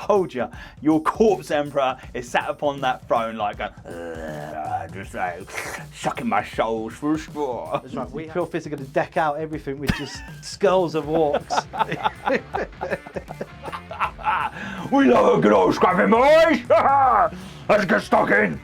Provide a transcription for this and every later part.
told you, your corpse emperor is sat upon that throne like going, just like sucking my souls for a straw. That's right. We Imperial Fists are going to deck out everything with just skulls of orcs. We love a good old scrapping, boys! Let's get stuck in!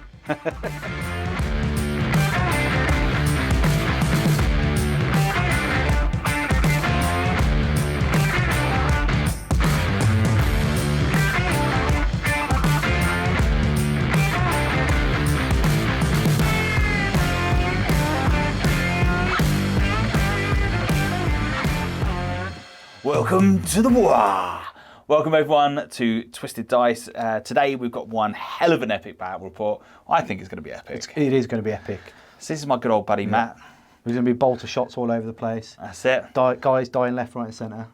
Welcome to the war. Welcome everyone to Twisted Dice. Today we've got one hell of an epic battle report. I think it's going to be epic. It is going to be epic. So this is my good old buddy Matt. There's going to be bolter shots all over the place. That's it. Guys dying left, right and centre.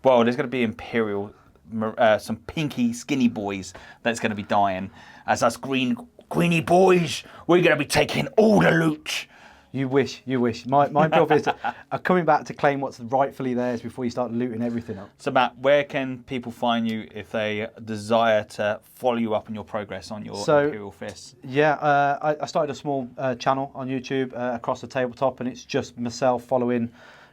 Well, there's going to be Imperial, some pinky, skinny boys that's going to be dying. As us greeny boys, we're going to be taking all the loot. You wish. My Imperial Fists are coming back to claim what's rightfully theirs before you start looting everything up. So Matt, where can people find you if they desire to follow you up on your progress on your Imperial Fists? Yeah, I started a small channel on YouTube, Across the Tabletop, and it's just myself following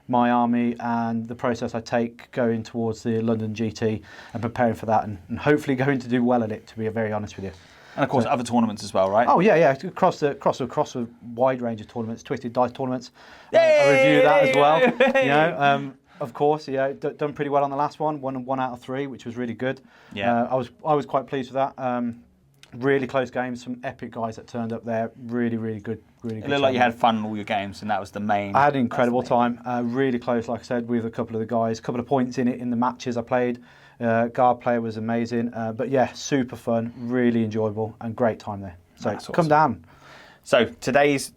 my army and the process I take going towards the London GT and preparing for that, and hopefully going to do well at it, to be very honest with you. And of course, other tournaments as well, right? Oh yeah, across a wide range of tournaments, Twisted Dice tournaments. I review that as well. You know, of course, yeah, done pretty well on the last one. Won 1 out of 3, which was really good. Yeah, I was quite pleased with that. Really close games, some epic guys that turned up there. Really good. It looked like you had fun in all your games, and that was the main. I had an incredible time. Really close, like I said, with a couple of the guys. A couple of points in it in the matches I played. Guard player was amazing, but yeah, super fun, really enjoyable, and great time there. So That's come awesome. down. So today's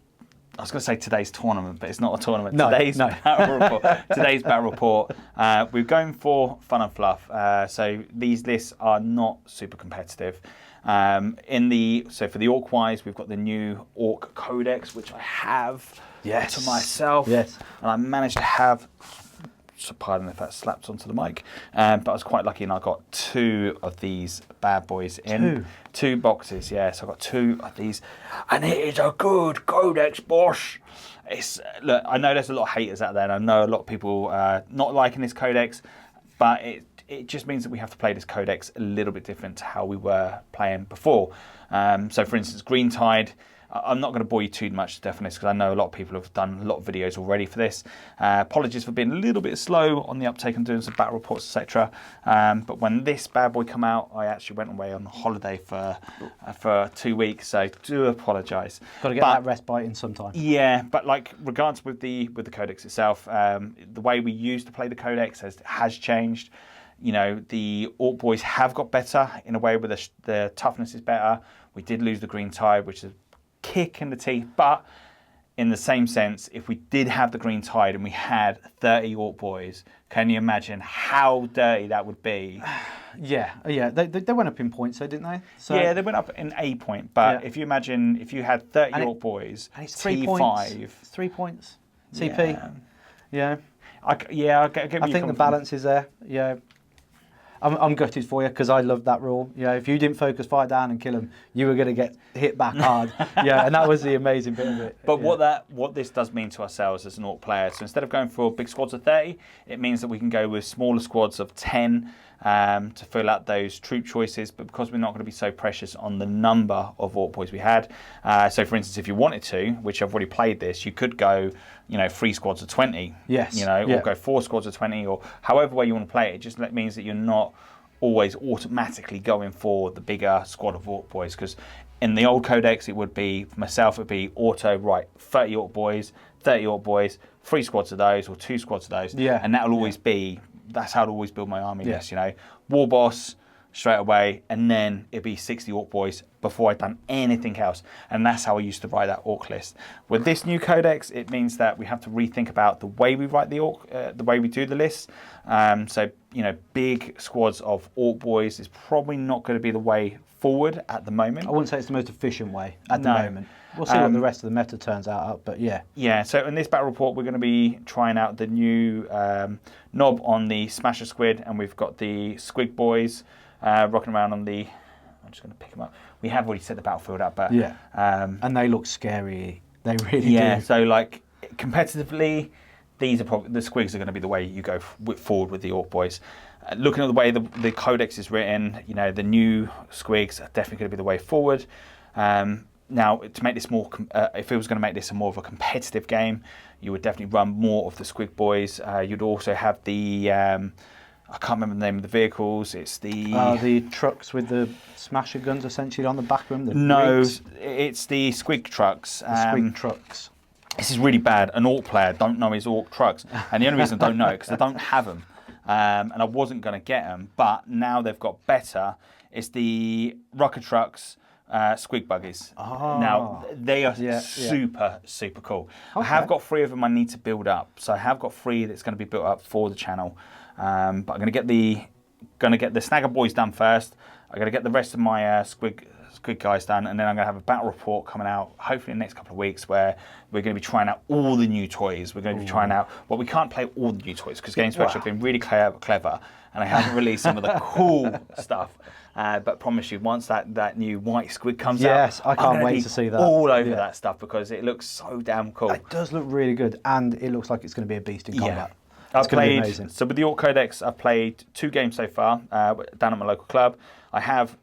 tournament, but it's not a tournament. No. Battle report. Today's battle report. We're going for fun and fluff. So these lists are not super competitive. For the Orc wise, we've got the new Orks Codex, which I have to myself. Yes. And I managed to have. So pardon if that slaps onto the mic, but I was quite lucky and I got 2 of these bad boys in. 2 boxes, yeah, so I got 2 of these, and it is a good codex, boss. Look, I know there's a lot of haters out there, and I know a lot of people not liking this codex, but it just means that we have to play this codex a little bit different to how we were playing before. So for instance, Green Tide, I'm not going to bore you too much to death on this because I know a lot of people have done a lot of videos already for this. Apologies for being a little bit slow on the uptake and doing some battle reports, etc. But when this bad boy come out, I actually went away on holiday for 2 weeks, so do apologise. Got to get that respite in sometime. Yeah, but like regards with the codex itself, the way we used to play the codex has changed. You know, the Orc boys have got better in a way where the toughness is better. We did lose the Green Tide, which is kick in the teeth, but in the same sense, if we did have the Green Tide and we had 30 Orc boys, can you imagine how dirty that would be? Yeah, they went up in points, though, didn't they? So, yeah, they went up in a point, but if you imagine if you had 30 Orc boys, and it's 3 T5, points. It's 3 points. CP. Yeah. I think the balance is there. Yeah. I'm gutted for you because I love that rule. Yeah, if you didn't focus fire down and kill them, you were going to get hit back hard. Yeah, and that was the amazing bit of it. But what this does mean to ourselves as an Orc player, so instead of going for big squads of 30, it means that we can go with smaller squads of 10 to fill out those troop choices. But because we're not going to be so precious on the number of Orc boys we had, so for instance, if you wanted to, which I've already played this, you could go, 3 squads of 20. Yes. Or go 4 squads of 20, or however way you want to play it. It just means that you're not always automatically going for the bigger squad of Orc boys, because in the old codex it would be, for myself, it'd be auto, right, 30 Orc boys, 3 squads of those, or 2 squads of those, and that'll always be, that's how I'd always build my army list, war boss straight away, and then it'd be 60 Orc boys before I'd done anything else, and that's how I used to write that Orc list. With this new codex, it means that we have to rethink about the way we write the Orc, the way we do the lists. So big squads of Orc boys is probably not going to be the way forward at the moment. I wouldn't say it's the most efficient way at the moment. We'll see what the rest of the meta turns out, but yeah. Yeah, so in this battle report, we're going to be trying out the new knob on the Smasher Squid, and we've got the Squig boys. rocking around on the. I'm just going to pick them up. We have already set the battlefield up, but and they look scary. They really do. Yeah. So like competitively, these are probably the squigs are going to be the way you go forward with the Orc boys. Looking at the way the codex is written, you know, the new squigs are definitely going to be the way forward. Now, to make this more, if it was going to make this a more of a competitive game, you would definitely run more of the squig boys. You'd also have the, I can't remember the name of the vehicles. It's the trucks with the smasher guns essentially on the back of them. Rigs. It's the squig trucks. The squig trucks. This is really bad. An Orc player don't know his Orc trucks, and the only reason I don't know it because I don't have them, and I wasn't going to get them. But now they've got better. It's the rocket trucks. Squig buggies. Oh. Now they are super cool. Okay. I have got 3 of them I need to build up, so I have got 3 that's going to be built up for the channel. But I'm going to get the Snagger boys done first. I'm going to get the rest of my squig guys done, and then I'm going to have a battle report coming out hopefully in the next couple of weeks where we're going to be trying out all the new toys. We're going to be trying out. Well, we can't play all the new toys because Games Workshop have been really clever, and I haven't released some of the cool stuff. But promise you, once that new white squid comes out, yes, I can't wait to see that. All over that stuff because it looks so damn cool. It does look really good, and it looks like it's going to be a beast in combat. I've played, so with the Ork Codex, I've played 2 games so far down at my local club. I have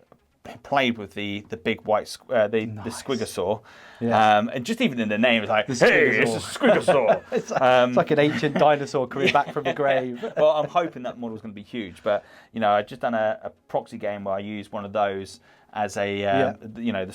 played with the big white, the Squigosaur. Yeah. And just even in the name, it's like, hey, it's a Squigosaur. It's like an ancient dinosaur coming back from the grave. Well, I'm hoping that model's going to be huge. But, you know, I've just done a proxy game where I used one of those as a, you know,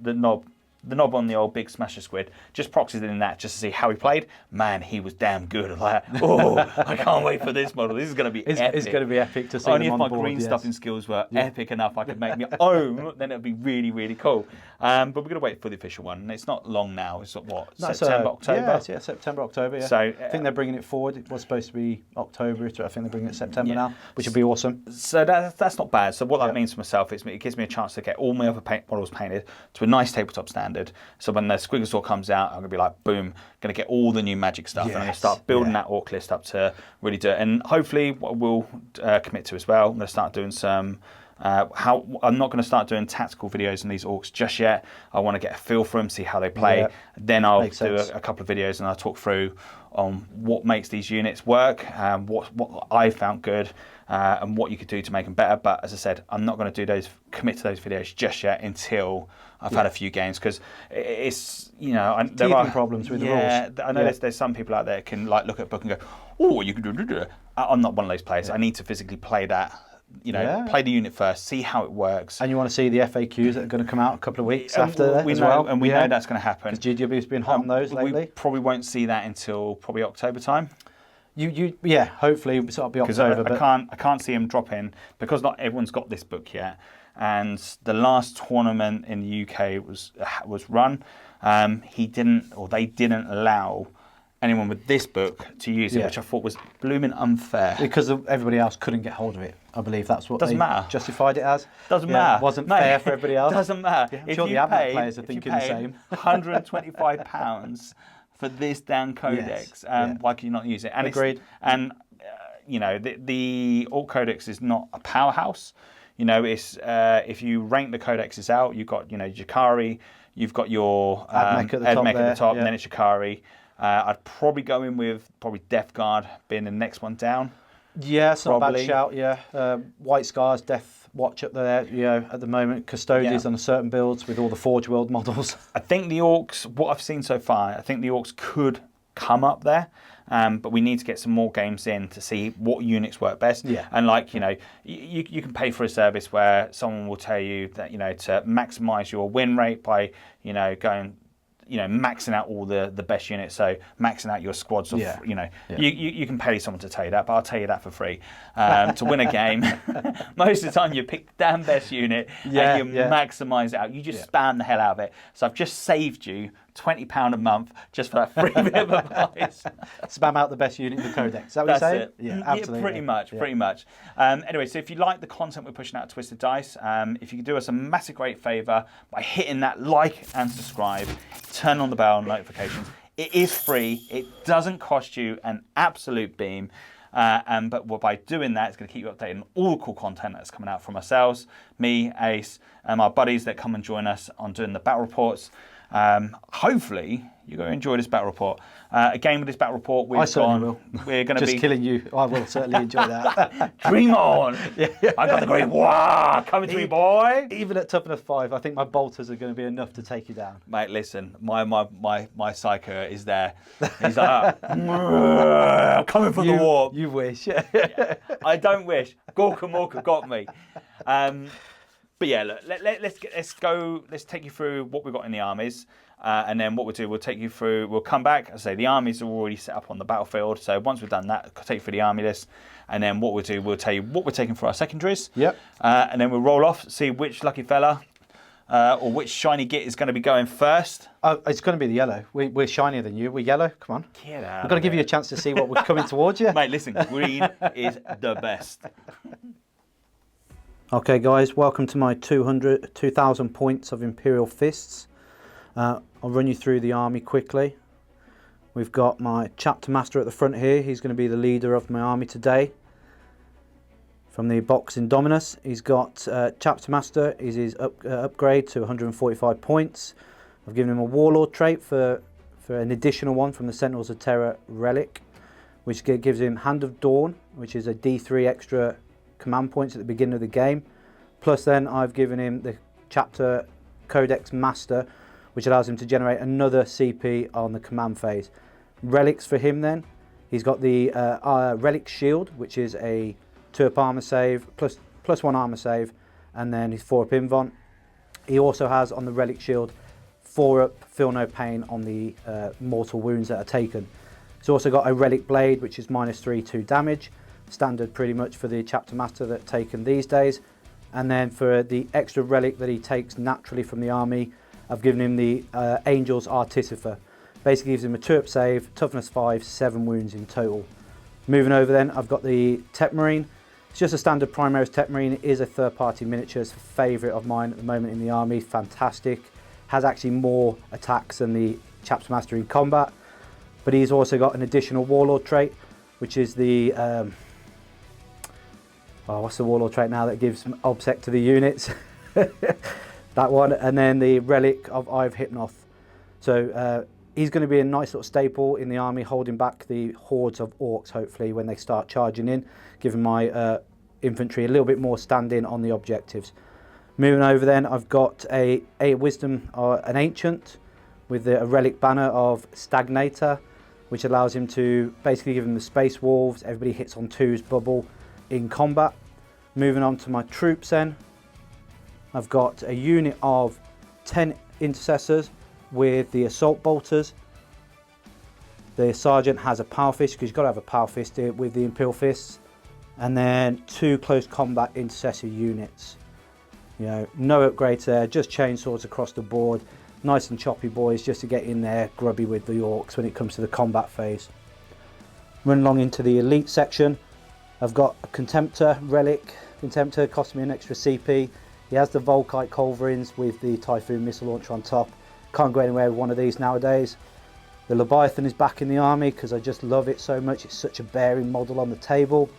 the knob on the old big smasher squid, just proxied in that just to see how he played. Man, he was damn good. Like, oh, I can't wait for this model. This is going to be epic. It's going to be epic to see Only them if on my board, green stuffing skills were epic enough I could make me own, then it would be really, really cool. But we're going to wait for the official one. And it's not long now. It's what, September, October? Yeah, September, October, yeah. So, I think they're bringing it forward. It was supposed to be October. I think they're bringing it September now, which would be awesome. So that's not bad. So what that means for myself is it gives me a chance to get all my other models painted to a nice tabletop standard. So when the Squigosaur comes out, I'm going to be like, boom, going to get all the new magic stuff. And I'm going to start building that Orc list up to really do it. And hopefully what we'll commit to as well, I'm going to start doing some... I'm not going to start doing tactical videos on these Orcs just yet. I want to get a feel for them, see how they play. Then I'll do a couple of videos and I'll talk through on what makes these units work, what I found good, and what you could do to make them better. But as I said, I'm not going to do commit to those videos just yet until I've had a few games, because it's, you know, there are problems with the rules. I know there's some people out there that can like look at a book and go, oh, you can do. I'm not one of those players. I need to physically play that. You know, play the unit first, see how it works. And you want to see the FAQs that are going to come out a couple of weeks after that as well. And we know that's going to happen. Because GW's been hot on those lately. We probably won't see that until probably October time. Hopefully it'll be October. Because I can't see him dropping, because not everyone's got this book yet. And the last tournament in the UK was run. They didn't allow anyone with this book to use it, which I thought was blooming unfair. Because everybody else couldn't get hold of it. I believe that's what they justified it as. Doesn't matter. It wasn't fair for everybody else. Doesn't matter. Yeah, I'm sure the admin players are thinking the same. £125 for this damn codex. Why can you not use it? And agreed. You know, the Ork Codex is not a powerhouse. You know, it's if you rank the codexes out, you've got, you know, Jakari, you've got your Admech at the top, and then it's Jakari. I'd probably go in with Death Guard being the next one down. Yeah, it's not a bad shout, White Scars, Death Watch up there, you know, at the moment. Custodians on certain builds with all the Forge World models. I think the Orcs, what I've seen so far, I think the Orcs could come up there. But we need to get some more games in to see what units work best. Yeah. And like, you know, you can pay for a service where someone will tell you that, you know, to maximise your win rate by, you know, going... you know, maxing out all the best units, so maxing out your squads of, you know, you can pay someone to tell you that, but I'll tell you that for free. To win a game, most of the time you pick the damn best unit and you maximise it out. You just spam the hell out of it. So I've just saved you £20 a month just for that free bit of advice. Spam out the best unit in the codex. Is that what you're saying? Yeah, absolutely. Yeah, pretty much. Anyway, so if you like the content we're pushing out at Twisted Dice, if you could do us a massive great favour by hitting that like and subscribe, turn on the bell and notifications. It is free. It doesn't cost you an absolute beam. But by doing that, it's going to keep you updated on all the cool content that's coming out from ourselves, me, Ace, and our buddies that come and join us on doing the battle reports. Hopefully, you're going to enjoy this battle report. Again, with this battle report, we're going to just killing you. I will certainly enjoy that. Dream on! I got the great war coming to me, boy. Even at toughness 5, I think my bolters are going to be enough to take you down. Mate, listen, my psycho is there. He's like, I'm coming for the war. You wish. Yeah, I don't wish. Gorka Morka got me. But yeah, look, let's take you through what we've got in the armies. And then what we'll do, we'll come back. As I say, the armies are already set up on the battlefield. So once we've done that, I'll take you through the army list. And then what we'll do, we'll tell you what we're taking for our secondaries. Yep. And then we'll roll off, see which lucky fella or which shiny git is going to be going first. Oh, it's going to be the yellow. We're shinier than you. We're yellow. Come on. Get out. I've got to give you a chance to see what we're coming towards you. Mate, listen, green is the best. Okay, guys, welcome to my 2,000 points of Imperial Fists. I'll run you through the army quickly. We've got my Chapter Master at the front here. He's going to be the leader of my army today. From the box Indominus, he's got Chapter Master is his upgrade to 145 points. I've given him a Warlord trait for an additional one from the Sentinels of Terror relic, which gives him Hand of Dawn, which is a D3 extra command points at the beginning of the game. Plus then I've given him the Chapter Codex Master, which allows him to generate another CP on the command phase. Relics for him then, he's got the Relic Shield, which is a 2-up armor save, plus 1 armor save, and then his 4-up invont. He also has on the Relic Shield 4-up Feel No Pain on the mortal wounds that are taken. He's also got a Relic Blade, which is -3/2 damage, standard pretty much for the Chapter Master that taken these days. And then for the extra relic that he takes naturally from the army, I've given him the Angel's Artificer. Basically gives him a 2-up save, toughness 5, 7 wounds in total. Moving over then, I've got the Tech Marine. It's just a standard Primaris Tech Marine. It is a third-party miniature. It's a favourite of mine at the moment in the army. Fantastic. Has actually more attacks than the Chapter Master in combat. But he's also got an additional Warlord trait, which is the... what's the Warlord trait now that gives obsec to the units? That one, and then the relic of Eye of Hypnoth. So he's going to be a nice little staple in the army, holding back the hordes of orcs, hopefully, when they start charging in, giving my infantry a little bit more stand-in on the objectives. Moving over then, I've got a wisdom, an ancient, with a relic banner of Stagnator, which allows him to basically give him the Space Wolves. Everybody hits on 2's bubble in combat. Moving on to my troops then, I've got a unit of 10 Intercessors with the Assault Bolters. The Sergeant has a Power Fist, because you've got to have a Power Fist here with the Imperial Fists. And then 2 Close Combat Intercessor units. You know, no upgrades there, just chainswords across the board. Nice and choppy boys, just to get in there grubby with the Orcs when it comes to the combat phase. Run along into the Elite section. I've got a Contemptor relic. Contemptor cost me an extra CP. He has the Volkite Culverins with the Typhoon missile launcher on top. Can't go anywhere with one of these nowadays. The Leviathan is back in the army because I just love it so much. It's such a bearing model on the table.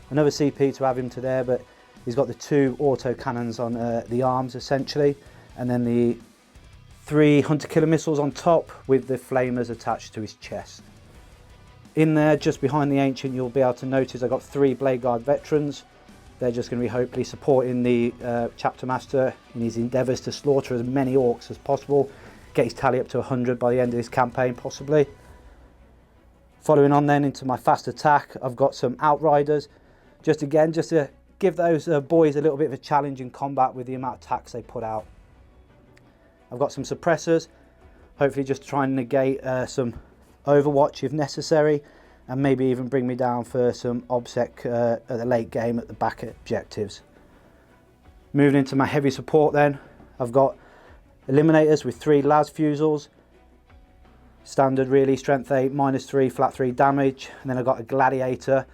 Another CP to have him to there, but he's got the 2 auto cannons on the arms essentially, and then the 3 hunter killer missiles on top with the flamers attached to his chest. In there, just behind the Ancient, you'll be able to notice I've got 3 Blade Guard veterans. They're just going to be hopefully supporting the Chapter Master in his endeavours to slaughter as many orcs as possible. Get his tally up to 100 by the end of this campaign, possibly. Following on then into my fast attack, I've got some Outriders. Just to give those boys a little bit of a challenge in combat with the amount of attacks they put out. I've got some Suppressors, hopefully just to try and negate some Overwatch if necessary, and maybe even bring me down for some obsec at the late game at the back objectives. Moving into my heavy support then, I've got Eliminators with 3 Las Fusils, standard really, strength 8, -3, flat 3 damage, and then I've got a Gladiator,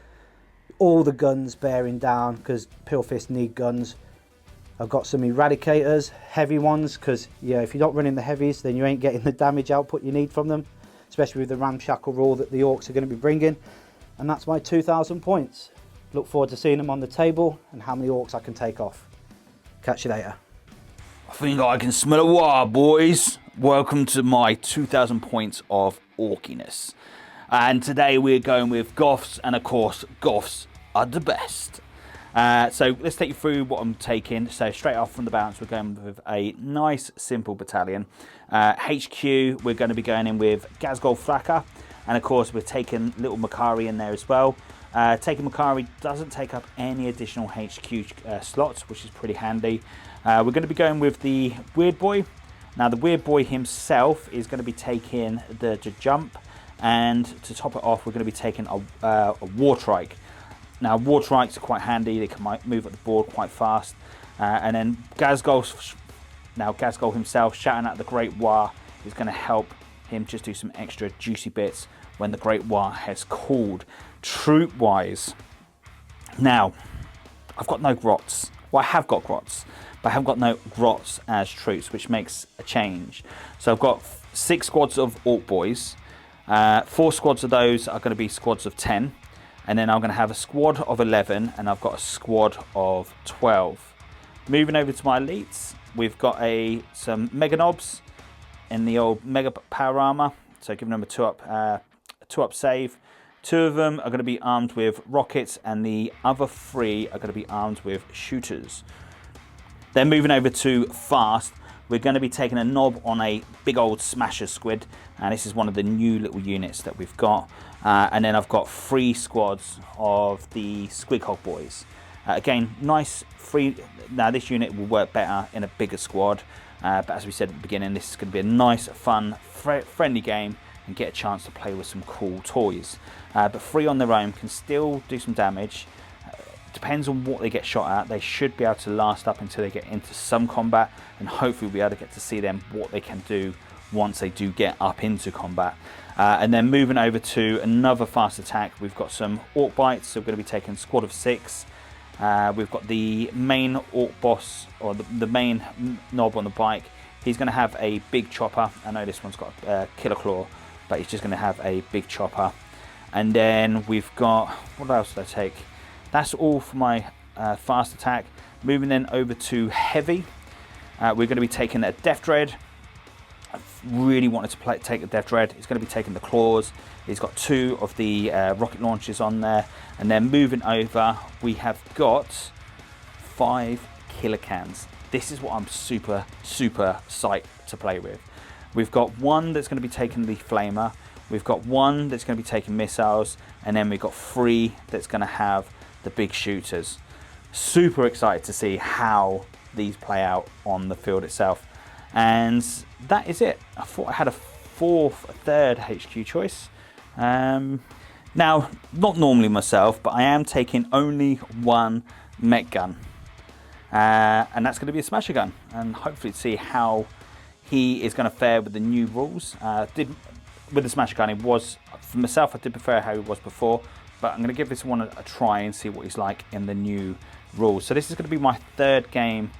all the guns bearing down because Imperial Fists need guns. I've got some Eradicators, heavy ones, because yeah, if you're not running the heavies then you ain't getting the damage output you need from them, especially with the ramshackle rule that the Orcs are going to be bringing. And that's my 2,000 points. Look forward to seeing them on the table and how many orcs I can take off. Catch you later. I think I can smell a war, boys. Welcome to my 2,000 points of orkiness. And today we're going with Goths, and of course, Goths are the best. So let's take you through what I'm taking. So straight off from the bounce, we're going with a nice, simple battalion. HQ, we're going to be going in with Gazgol Thraka, and of course we're taking little Makari in there as well. Taking Makari doesn't take up any additional HQ slots, which is pretty handy. We're going to be going with the Weird Boy. Now the Weird Boy himself is going to be taking the jump, and to top it off, we're going to be taking a War Trike. Now War Trikes are quite handy, they can move up the board quite fast. And then Gazgol himself, shouting out the Great War, is going to help him just do some extra juicy bits when the Great War has called. Troop wise, now I've got no grots. Well, I have got grots, but I haven't got no grots as troops, which makes a change. So I've got 6 squads of Orc Boys. 4 squads of those are going to be squads of 10. And then I'm going to have a squad of 11, and I've got a squad of 12. Moving over to my elites, we've got some Mega Knobs in the old Mega Power Armor. So giving them a 2-up save. 2 of them are going to be armed with rockets, and the other 3 are going to be armed with shooters. Then moving over to fast, we're going to be taking a knob on a big old Smasher Squid, and this is one of the new little units that we've got. And then I've got 3 squads of the Squighog Boys. Again, nice free. Now this unit will work better in a bigger squad, but as we said at the beginning, this is going to be a nice, fun, friendly game and get a chance to play with some cool toys. But 3 on their own can still do some damage. Depends on what they get shot at. They should be able to last up until they get into some combat, and hopefully we'll be able to get to see them, what they can do once they do get up into combat. And then moving over to another fast attack, we've got some Orc Bites, so we're going to be taking a squad of 6. We've got the main Orc boss, or the main knob on the bike. He's going to have a big chopper. I know this one's got a killer claw, but he's just going to have a big chopper. And then we've got, what else did I take? That's all for my fast attack. Moving then over to heavy, we're going to be taking a Death Dread. I really wanted to take the Death Dread. He's going to be taking the claws. He's got 2 of the rocket launchers on there. And then moving over, we have got 5 killer cans. This is what I'm super psyched to play with. We've got 1 that's going to be taking the flamer. We've got 1 that's going to be taking missiles. And then we've got 3 that's going to have the big shooters. Super excited to see how these play out on the field itself. And that is it. I thought I had a third HQ choice. Now, not normally myself, but I am taking only 1 mech gun. And that's going to be a Smasher Gun. And hopefully see how he is going to fare with the new rules. With the Smasher Gun, it was, for myself, I did prefer how he was before. But I'm going to give this one a try and see what he's like in the new rules. So this is going to be my 3rd game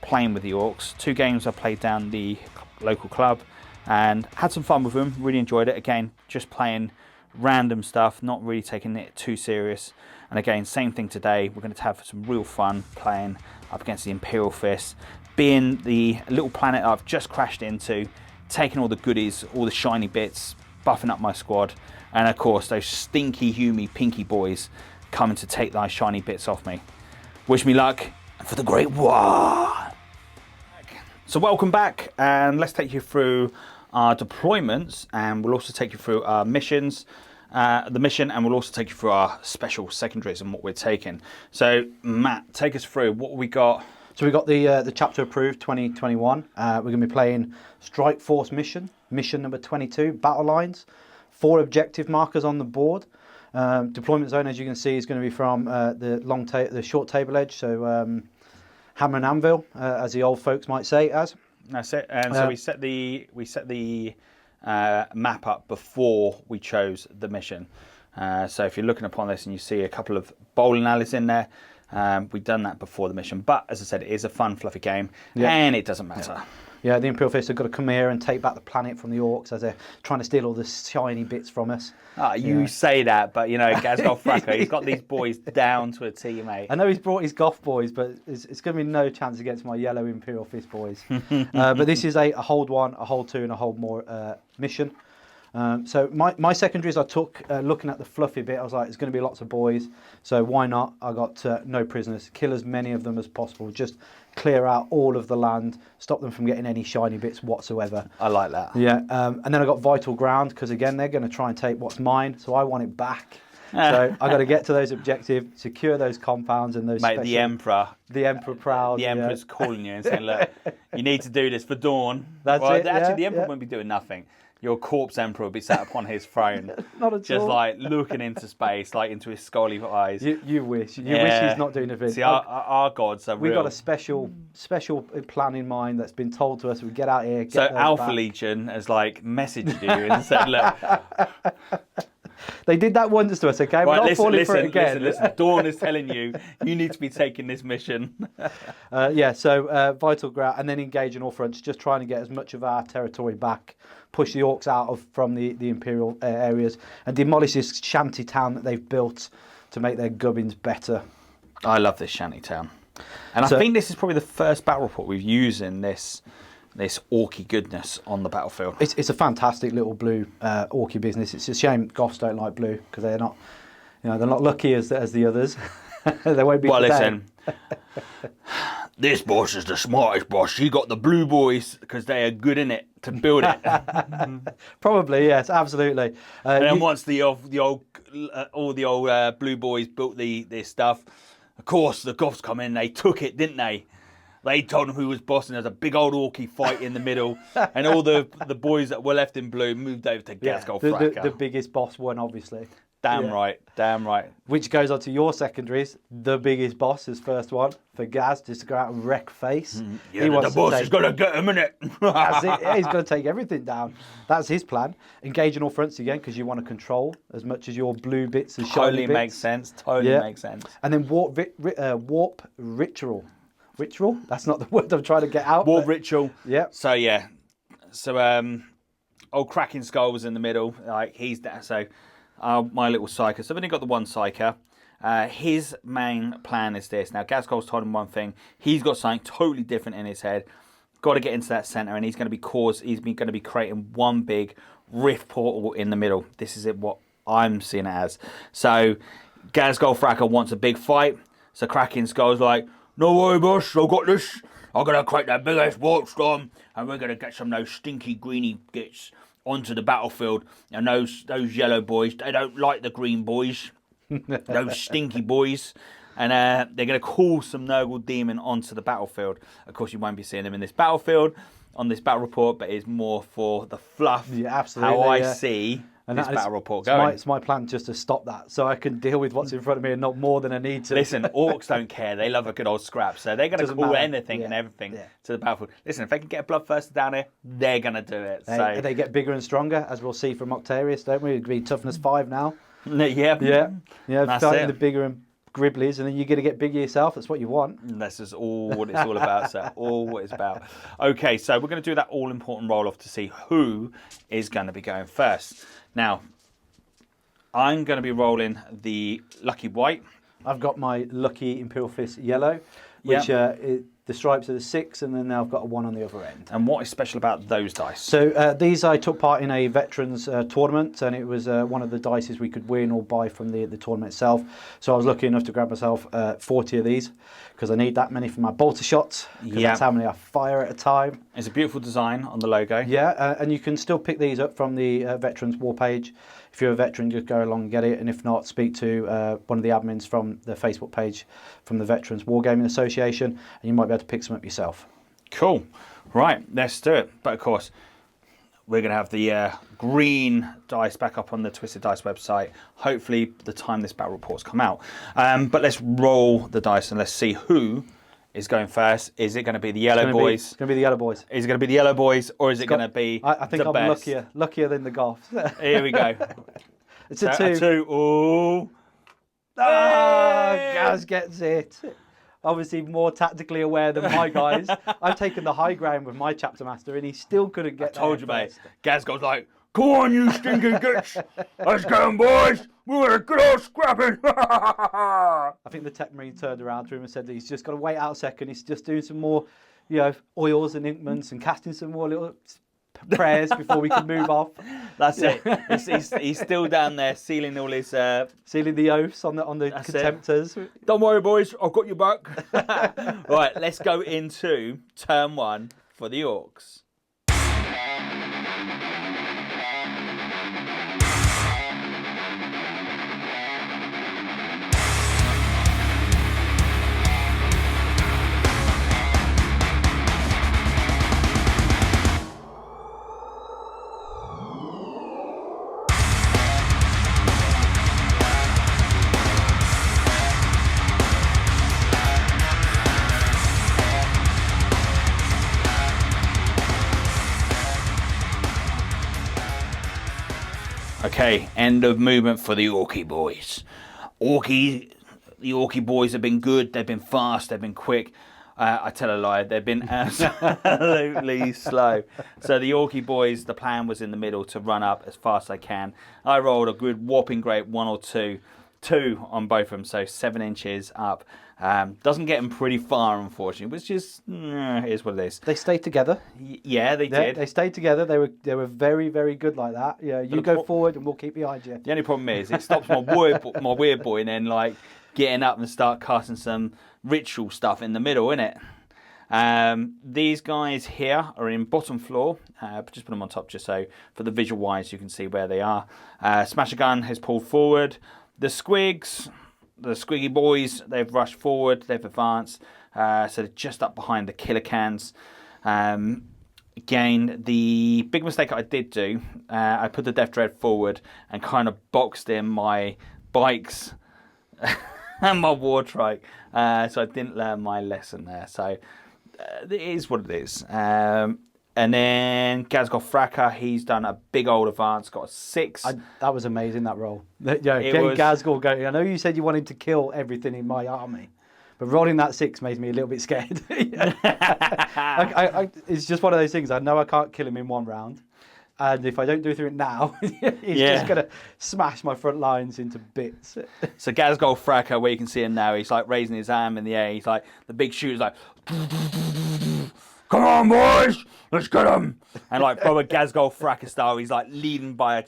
playing with the Orcs. 2 games I played down the local club and had some fun with them. Really enjoyed it. Again, just playing random stuff, not really taking it too serious. And again, same thing today. We're going to have some real fun playing up against the Imperial Fists, being the little planet I've just crashed into, taking all the goodies, all the shiny bits, buffing up my squad. And of course, those stinky, hummy, pinky boys coming to take those shiny bits off me. Wish me luck for the Great War. So welcome back, and let's take you through our deployments, and we'll also take you through our missions, and we'll also take you through our special secondaries and what we're taking. So Matt, take us through what we got. So we got the chapter approved 2021. We're going to be playing Strike Force mission number 22, battle lines. 4 objective markers on the board. Deployment zone, as you can see, is going to be from the short table edge. So hammer and anvil, as the old folks might say. That's it. And so we set the map up before we chose the mission. So if you're looking upon this and you see a couple of bowling alleys in there, we've done that before the mission. But as I said, it is a fun, fluffy game, and it doesn't matter. Yeah, the Imperial Fists have got to come here and take back the planet from the Orcs as they're trying to steal all the shiny bits from us. You say that, but you know, Gazgol Fracker, he's got these boys down to a T, mate. I know he's brought his Goth boys, but it's going to be no chance against my yellow Imperial Fist boys. But this is a hold 1, a hold 2, and a hold more mission. So my secondaries I took, looking at the fluffy bit, I was like, it's going to be lots of boys, so why not? I got no prisoners, kill as many of them as possible, just clear out all of the land, stop them from getting any shiny bits whatsoever. I like that. Yeah, and then I got vital ground, because again, they're going to try and take what's mine, so I want it back. So I got to get to those objectives, secure those compounds and those. Mate, the Emperor proud. The Emperor's calling you and saying, look, you need to do this for Dawn. That's it. Actually, the Emperor won't be doing nothing. Your corpse Emperor will be sat upon his throne, Not at just all. like looking into space, like into his scully eyes. You wish. You wish he's not doing anything. See, our gods are We've real. got a special plan in mind that's been told to us. We get out here. Get So those Alpha back. Legion has like messaged you and said, look, They did that once to us, okay? We're right, not falling for it again. listen. Dawn is telling you need to be taking this mission. So vital ground, and then engage in all fronts, just trying to get as much of our territory back, push the Orcs out from the Imperial areas, and demolish this shanty town that they've built to make their gubbins better. I love this shanty town, and I think this is probably the first battle report we've used in this orky goodness on the battlefield. It's a fantastic little blue orky business. It's a shame Goths don't like blue, because they're not, they're not lucky as the others. They won't be. Well, listen. This boss is the smartest boss. She got the blue boys because they are good in it to build it. Probably, yes, absolutely. And then once all the old blue boys built this stuff, of course the Goths come in. They took it, didn't they? They told them who was boss, and there was a big old orky fight in the middle, and all the boys that were left in blue moved over to Gazgol Fracker. The biggest boss won, obviously. Damn right. Which goes on to your secondaries. The biggest boss is first one for Gaz, just to go out and wreck face. Yeah, the boss is going to get him, innit? That's it. Yeah, he's going to take everything down. That's his plan. Engage in all fronts again, because you want to control as much as your blue bits as shiny Totally bits. makes sense. Totally makes sense. And then warp ritual. Ritual? That's not the word I'm trying to get out. Warp ritual. Yeah. So yeah. So old Cracking Skull was in the middle. Like he's there. So my little psyker. So I've only got the one psyker. His main plan is this. Now Gazgol's told him one thing. He's got something totally different in his head. Got to get into that center, and he's going to be creating one big rift portal in the middle. This is what I'm seeing it as. So Gazgol Fracker wants a big fight. So Cracking Skull's like, no worry, boss, I've got this. I'm going to create that big ass warp storm, and we're going to get some of those stinky greeny gits onto the battlefield. And those yellow boys, they don't like the green boys, those stinky boys. And they're going to call some Nurgle Demon onto the battlefield. Of course, you won't be seeing them in this battlefield, on this battle report, but it's more for the fluff. Yeah, absolutely. How I see this battle report going. It's my plan just to stop that, so I can deal with what's in front of me and not more than I need to. Listen, Orcs don't care. They love a good old scrap, so they're going to call anything and everything to the battlefield. Listen, if they can get a bloodthirster down here, they're going to do it. They get bigger and stronger, as we'll see from Octarius, don't we? It'd be toughness 5 now. Yeah. Fighting the bigger and gribblies, and then you're going to get bigger yourself. That's what you want. This is all what it's all about, sir. All what it's about. Okay, so we're going to do that all-important roll-off to see who is going to be going first. Now, I'm going to be rolling the lucky white. I've got my lucky Imperial Fist yellow, which the stripes are the 6, and then I've got a 1 on the other end. And what is special about those dice? So these I took part in a veterans tournament, and it was one of the dices we could win or buy from the tournament itself. So I was lucky enough to grab myself 40 of these, because I need that many for my bolter shots, because that's how many I fire at a time. It's a beautiful design on the logo. Yeah, and you can still pick these up from the veterans war page. If you're a veteran, just go along and get it, and if not, speak to one of the admins from the Facebook page from the Veterans Wargaming Association, and you might be able to pick some up yourself. Cool. Right, let's do it. But of course, we're going to have the green dice back up on the Twisted Dice website, hopefully the time this battle report's come out. But let's roll the dice and let's see who is going first. Is it going to be the yellow boys? It's going to be the yellow boys. Is it going to be the yellow boys, or is it going to be I think the I'm best? luckier than the Goths. Here we go. It's a 2. Ooh. Oh, Gaz gets it. obviously more tactically aware than my guys. I've taken the high ground with my chapter master, and he still couldn't get. I told you, mate. Gazgo's like, "Come on, you stinking gits! Let's get 'em, boys! We're a good old scrapping!" I think the tech marine turned around to him and said that he's just got to wait out a second. He's just doing some more, oils and ointments and casting some more little prayers before we can move off. That's it. He's still down there sealing all his sealing the oaths on the contemptors. Don't worry, boys. I've got your back. Right, let's go into turn 1 for the Orks. Okay, end of movement for the Orky boys. The Orky boys have been good. They've been fast. They've been quick. I tell a lie. They've been absolutely slow. So the Orky boys, the plan was in the middle to run up as fast as they can. I rolled a good whopping great 1 or 2 on both of them, so 7 inches up. Doesn't get them pretty far, unfortunately, which is is what it is. They stayed together. Yeah, they did. They stayed together. They were very, very good like that. Yeah, you go forward and we'll keep behind you. The only problem is it stops my weird boy and then like getting up and start casting some ritual stuff in the middle, innit? These guys here are in bottom floor. Just put them on top just so for the visual wise you can see where they are. Smasher Gun has pulled forward. The Squiggy boys, they've rushed forward, they've advanced, so they're just up behind the killer cans. Again, the big mistake I did do, I put the Death Dread forward and kind of boxed in my bikes and my war trike, so I didn't learn my lesson there. So it is what it is. And then Gazgoth Fracker, he's done a big old advance, got a 6. That was amazing, that roll. Getting Gazgoth going. I know you said you wanted to kill everything in my army, but rolling that 6 made me a little bit scared. It's just one of those things. I know I can't kill him in 1 round. And if I don't do it now, he's just going to smash my front lines into bits. So Gazgoth Fracker, where you can see him now, he's like raising his arm in the air. He's like, the big shooter's like... Come on, boys, let's get them. And like proper Gazgoth Fracker style, he's like leading by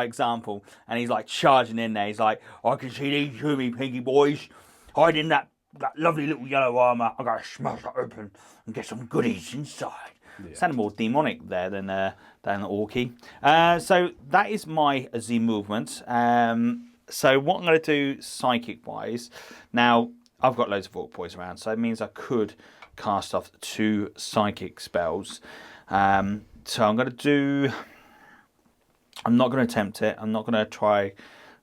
example, and he's like charging in there. He's like, I can see these me pinky boys hiding that lovely little yellow armour. I gotta smash that open and get some goodies inside. Yeah. Sounded more demonic there than Orky. So that is my Z movement. So what I'm going to do psychic wise, now I've got loads of Orc boys around, so it means I could cast off 2 psychic spells. So I'm going to do... I'm not going to attempt it. I'm not going to try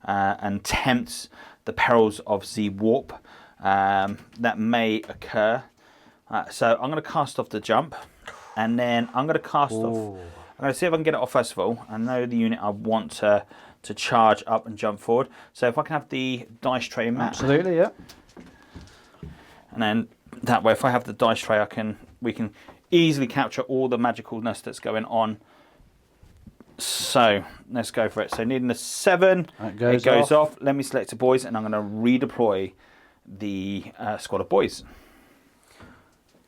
and tempt the perils of the warp that may occur. So I'm going to cast off the jump, and then I'm going to cast off... I'm going to see if I can get it off first of all. I know the unit I want to charge up and jump forward. So if I can have the dice tray, Matt. Absolutely, yeah. And then that way, if I have the dice tray, we can easily capture all the magicalness that's going on. So let's go for it. So needing a 7, it goes off. Let me select the boys, and I'm going to redeploy the squad of boys.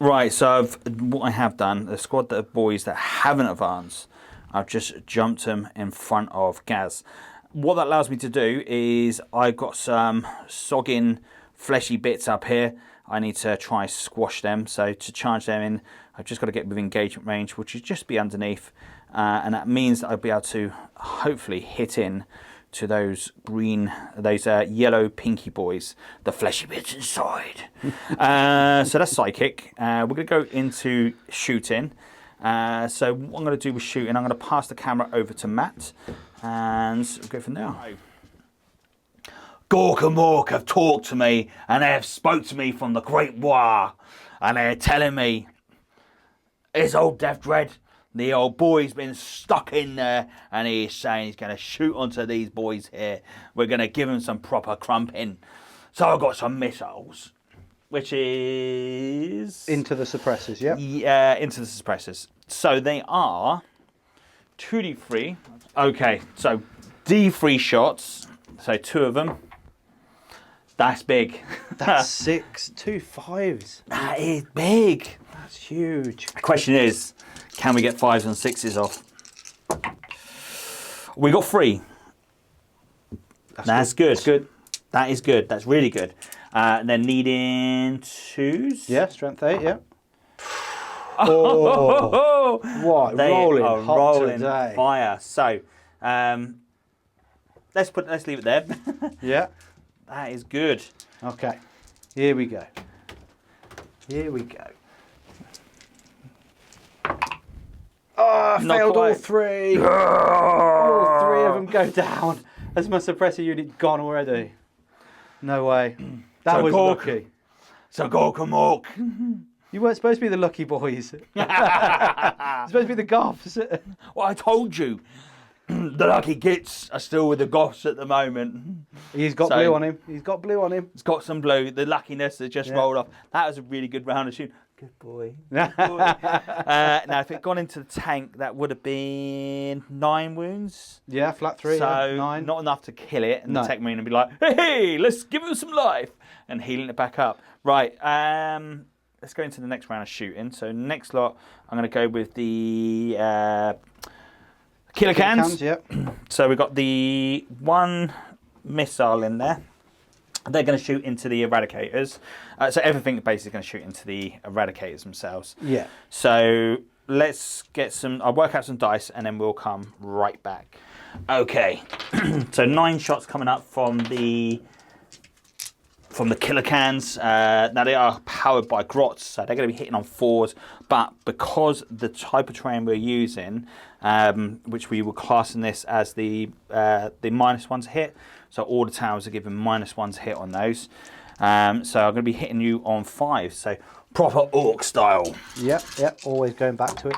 Right. So what I have done, the squad of boys that haven't advanced, I've just jumped them in front of Gaz. What that allows me to do is I've got some sogging fleshy bits up here. I need to try squash them. So to charge them in, I've just got to get within engagement range, which is just be underneath. And that means that I'll be able to hopefully hit in to those yellow pinky boys, the fleshy bits inside. So that's psychic. We're going to go into shooting. So what I'm going to do with shooting, I'm going to pass the camera over to Matt, and we'll go from there. Gork and Mork have talked to me, and they have spoke to me from the Great War, and they're telling me his old Death Dread, the old boy's been stuck in there, and he's saying he's going to shoot onto these boys here. We're going to give him some proper crumping. So I've got some missiles. which is Into the suppressors, yeah. Yeah, into the suppressors. So they are 2d3. Okay, so D3 shots. So 2 of them. That's big. That's 6, 2 5s. That is big. That's huge. The question is, can we get 5s and 6s off? We got 3. That's good. That's good. That is good. That's really good. And then needing 2s. Yeah, strength 8, yeah. Oh, What? they Rolling are hot rolling today. fire. So, let's leave it there. Yeah. That is good. Okay. Here we go. Here we go. Oh, I Not failed all quite. 3. All 3 of them go down. Has my suppressor unit gone already? No way. That So was Gork. lucky. So go, come on. You weren't supposed to be the lucky boys. You're supposed to be the goths. Well, I told you. The lucky gits are still with the goths at the moment. He's got So- blue on him. He's got blue on him. It's got some blue. The luckiness that just Yeah. rolled off. That was a really good round of shooting. Good boy. Good boy. Now, if it gone into the tank, that would have been 9 wounds. Yeah, flat 3. So yeah, 9. not enough to kill it, and No. the tech marine would be like, "Hey, let's give it some life," and healing it back up. Right. Let's go into the next round of shooting. So next lot, I'm going to go with the killer cans. Yeah. So we've got the 1 missile in there. They're going to shoot into the eradicators. So everything basically going to shoot into the eradicators themselves. Yeah. So let's get some. I'll work out some dice, and then we'll come right back. Okay. So 9 shots coming up from the killer cans. Now they are powered by grots, so they're going to be hitting on 4s. But because the type of terrain we're using, which we were classing this as the -1s hit, so all the towers are given -1s hit on those. So I'm going to be hitting you on 5s, so proper orc style. Yep, yep. Always going back to it.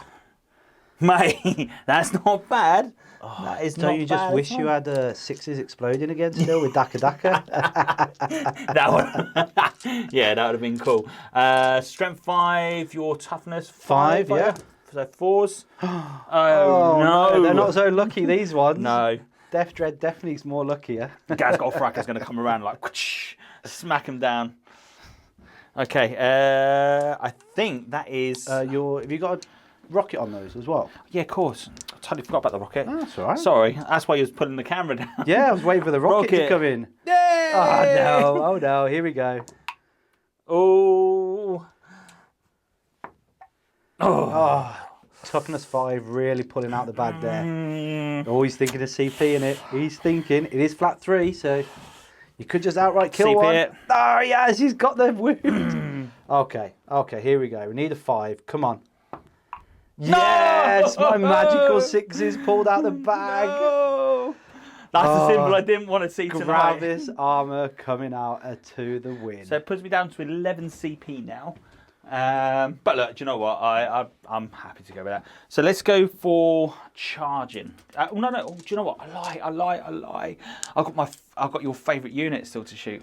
Mate, that's not bad. That is Don't not you just bad wish at you all. had 6s exploding again still with Daka Daka? That one. Yeah, that would have been cool. Strength 5, your toughness 5. 5, yeah. So 4s. Oh, no. They're not so lucky, these ones. No. Death Dread definitely is more luckier. Gaz Gothracker's going to come around like, whoosh, smack him down. Okay, I think that is... Have you got a rocket on those as well? yeah, of course. I totally forgot about the rocket. Oh, that's all right. Sorry, that's why you was pulling the camera down. Yeah, I was waiting for the rocket to Rocket. come in. Yay! Oh no, oh no, here we go. Oh. Oh, toughness 5 really pulling out the bag there. Oh, he's thinking of CP in it. He's thinking it is flat 3, so you could just outright kill CP one. it. Oh yes, he's got the wound. Okay, here we go. We need a 5. Come on. Yes, my magical 6s pulled out the bag. No. That's the symbol I didn't want to see tonight. Gravis armor coming out to the win. So it puts me down to 11 CP now. But look, do you know what? I'm happy to go with that. So let's go for charging. No. Do you know what? I lie. I've got your favourite unit still to shoot.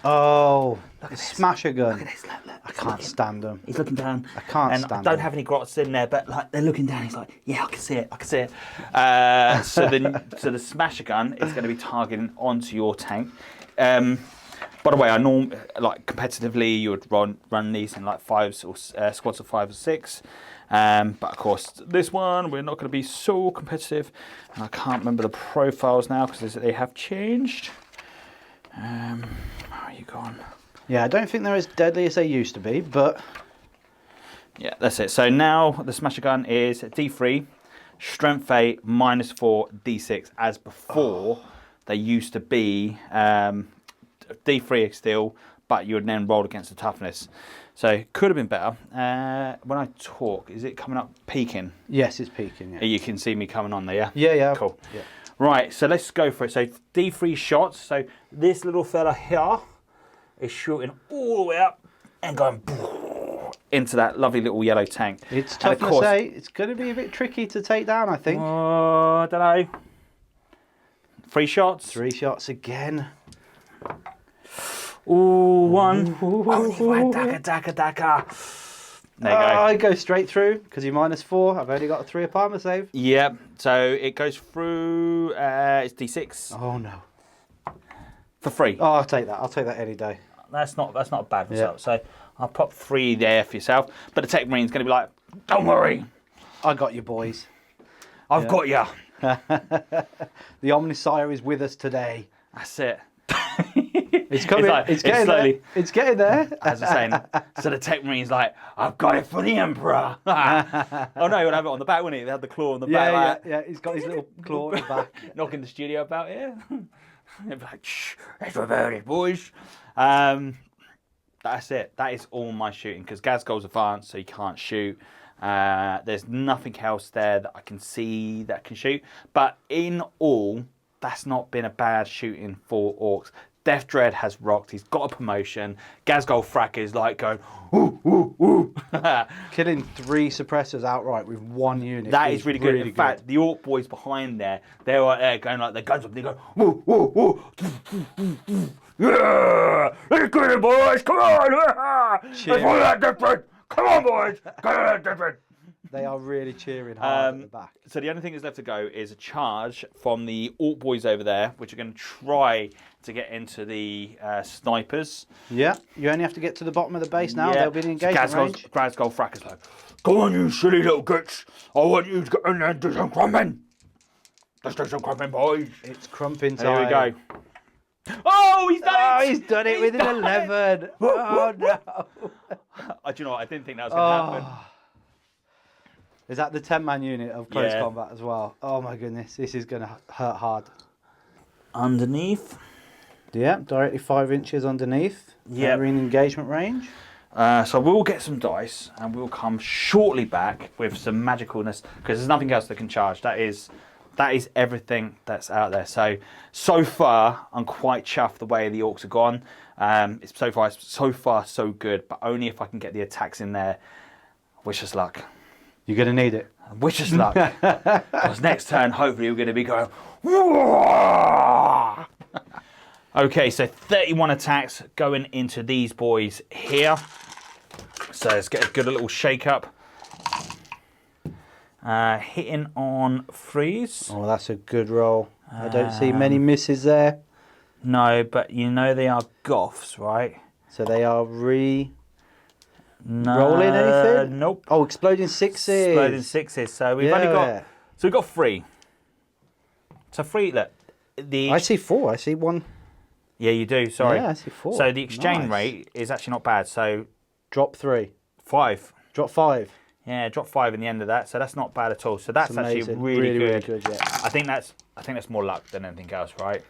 Oh, the smasher gun. Look at this. Look. I can't stand them. He's looking down. I can't and stand I don't them. have any grots in there, but like they're looking down. He's like, yeah, I can see it. So the smasher gun is going to be targeting onto your tank. By the way, like competitively, you would run these in like 5s or squads of 5 or 6. But of course, this one we're not going to be so competitive. And I can't remember the profiles now because they have changed. How are you gone? Yeah, I don't think they're as deadly as they used to be, but Yeah, that's it. So now the smasher gun is D3, strength 8, -4, D6. As before, they used to be D3 still, but you would then roll against the toughness. So could have been better. When I talk, is it coming up peaking? yes, it's peaking. Yeah, You can see me coming on there, yeah? yeah. Cool. Yeah. Right, so let's go for it. So D3 shots. So this little fella here is shooting all the way up and going into that lovely little yellow tank. It's And of toughness course- 8. It's going to be a bit tricky to take down, I think. I don't know. 3 shots. 3 shots again. Ooh, one. Only one. Daka. There you go. I go straight through because you're -4. I've only got a 3 armor save. Yep. So it goes through. It's D6 Oh no. for free. Oh, I'll take that. I'll take that any day. That's not a bad result. So I'll pop 3 there for yourself. But the Tech Marine's going to be like, don't worry, I got you, boys. I've got you. The Omnisire is with us today. That's it. It's coming. It's getting slowly. there. It's getting there. As I'm saying, so the Tech Marine's like, I've got it for the Emperor. Oh no, he'll have it on the back, wouldn't he? They had the claw on the back. Yeah. He's got his little claw at the back. Knocking the studio about here. They'd be like, shh, let's reverse it, boys. That's it. That is all my shooting because Gazgol's advanced, so he can't shoot. There's nothing else there that I can see that can shoot. But in all, that's not been a bad shooting for Orks. Death Dread has rocked. He's got a promotion. Gazgol Frack is like going, ooh, ooh, ooh. Killing 3 suppressors outright with 1 unit. That is really good. In fact, the Orc boys behind there, they're right there going like their guns up. They go, woo, woo, woo. Yeah, let's get it, boys. Come on. Let's follow that Death Dread. Come on, boys. Get that Death Dread. They are really cheering hard at the back. So the only thing that's left to go is a charge from the Orc boys over there, which are going to try to get into the snipers. Yeah, you only have to get to the bottom of the base now. They'll be in engagement range. Gazgol Frack is like, go on, you silly little gits. I want you to get in there and do some crumping. Let's do some crumping, boys. It's crumping time. There we go. Oh, he's done it! Oh, he's done it with an 11. Oh, no. Do you know what? I didn't think that was going to happen. Is that the 10-man unit of close combat as well? Oh my goodness, this is going to hurt hard. Underneath. Yeah, directly 5 inches underneath. Yeah. We're in engagement range. So we'll get some dice and we'll come shortly back with some magicalness because there's nothing else that can charge. That is everything that's out there. So far, I'm quite chuffed the way the Orcs have gone. It's so far so good, but only if I can get the attacks in there. Wish us luck. You're going to need it. Wish us luck. Because next turn, hopefully, we're going to be going. Whoa! Okay, so 31 attacks going into these boys here. So let's get a good little shake up. Hitting on 3s. Oh, that's a good roll. I don't see many misses there. No, but you know they are Goths, right? So they are No, rolling anything? Nope. Oh, exploding 6s. Exploding 6s. So we've only got. So we've got 3. So 3. Look, I see 4. I see 1. Yeah, you do. Sorry. Yeah, I see 4. So the exchange rate is actually not bad. So drop 3. 5. Drop 5. Yeah, drop 5 in the end of that. So that's not bad at all. So that's actually really good. Yeah. I think that's more luck than anything else, right?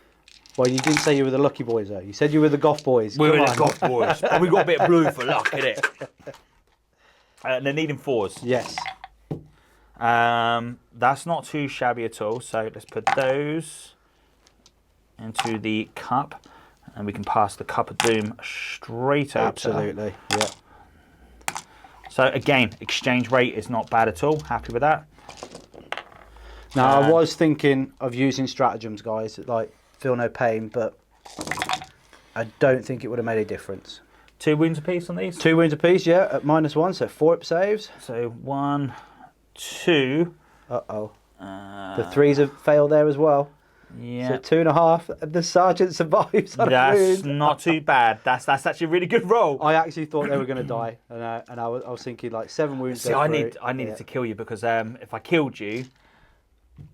Well, you didn't say you were the lucky boys, though. You said you were the Goth boys. We were the Goth boys. But we got a bit of blue for luck, innit? They're needing 4s. Yes. That's not too shabby at all. So let's put those into the cup. And we can pass the Cup of Doom straight over. Absolutely, yeah. So again, exchange rate is not bad at all. Happy with that. Now, I was thinking of using stratagems, guys. Like, feel no pain, but I don't think it would have made a difference. 2 wounds apiece on these? 2 wounds apiece, yeah, at -1, so 4 up saves. So 1, 2. Uh-oh. The 3s have failed there as well. Yeah. So 2.5. The sergeant survives on a wound. That's not too bad. That's actually a really good roll. I actually thought they were going to die, and I was thinking like 7 wounds. See, I needed to kill you because if I killed you,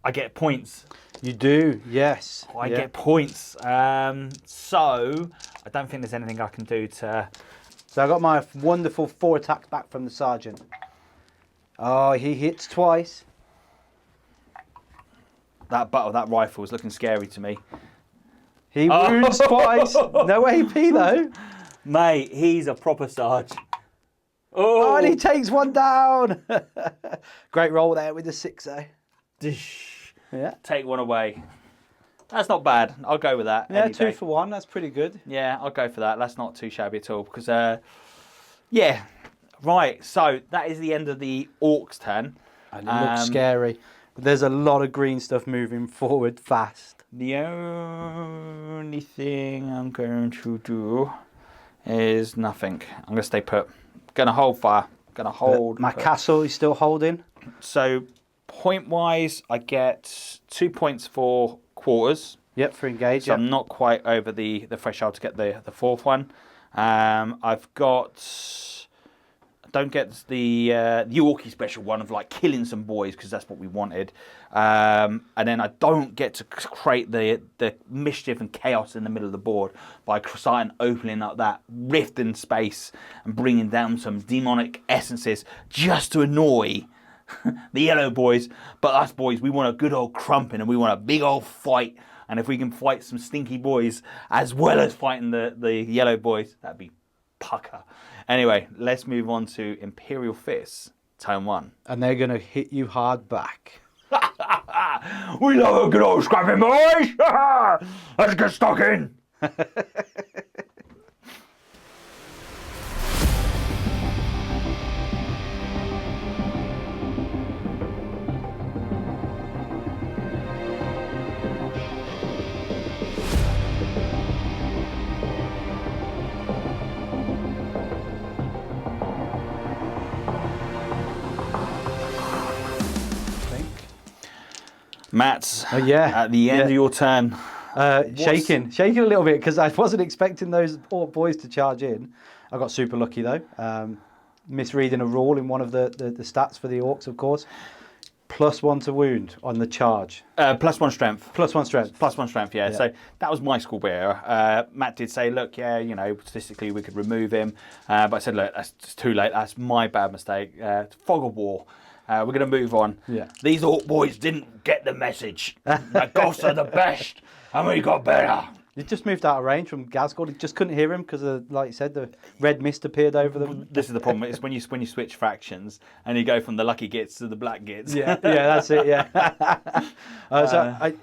I get points. You do, yes. I get points. So I don't think there's anything I can do to. So I got my wonderful 4 attacks back from the sergeant. Oh, he hits twice. That butt of that rifle is looking scary to me. He wounds twice. No AP though. Mate, he's a proper sarge. Oh, and he takes 1 down. Great roll there with the 6-0. Yeah. Take 1 away. That's not bad. I'll go with that. Yeah, 2 for 1. That's pretty good. Yeah, I'll go for that. That's not too shabby at all. Because, yeah. Right, so that is the end of the Orcs turn. And it looks scary. But there's a lot of green stuff moving forward fast. The only thing I'm going to do is nothing. I'm going to stay put. Going to hold fire. Going to hold. My castle is still holding. So, point-wise, I get 2 points for quarters. Yep, for engage. So I'm not quite over the threshold to get the fourth one. I've got... Don't get the Orky special one of like killing some boys because that's what we wanted, and then I don't get to create the mischief and chaos in the middle of the board by starting opening up that rift in space and bringing down some demonic essences just to annoy the yellow boys. But us boys, we want a good old crumping and we want a big old fight. And if we can fight some stinky boys as well as fighting the yellow boys, that'd be pucker. Anyway, let's move on to Imperial Fists, turn 1. And they're going to hit you hard back. We love a good old scrapping, boys! Let's get stuck in! Matt, at the end of your turn. Shaking a little bit because I wasn't expecting those Orc boys to charge in. I got super lucky though. Misreading a rule in one of the stats for the Orcs, of course. +1 to wound on the charge. +1 strength. +1 strength. +1 strength, yeah. So that was my school beer. Matt did say, look, statistically we could remove him. But I said, look, that's just too late. That's my bad mistake. Fog of war. We're going to move on. Yeah. These Orc boys didn't get the message. The Goths are the best, and we got better. He just moved out of range from Gazgord. He just couldn't hear him because, like you said, the red mist appeared over them. This is the problem. It's when you switch factions and you go from the lucky gits to the black gits. Yeah, that's it. Yeah.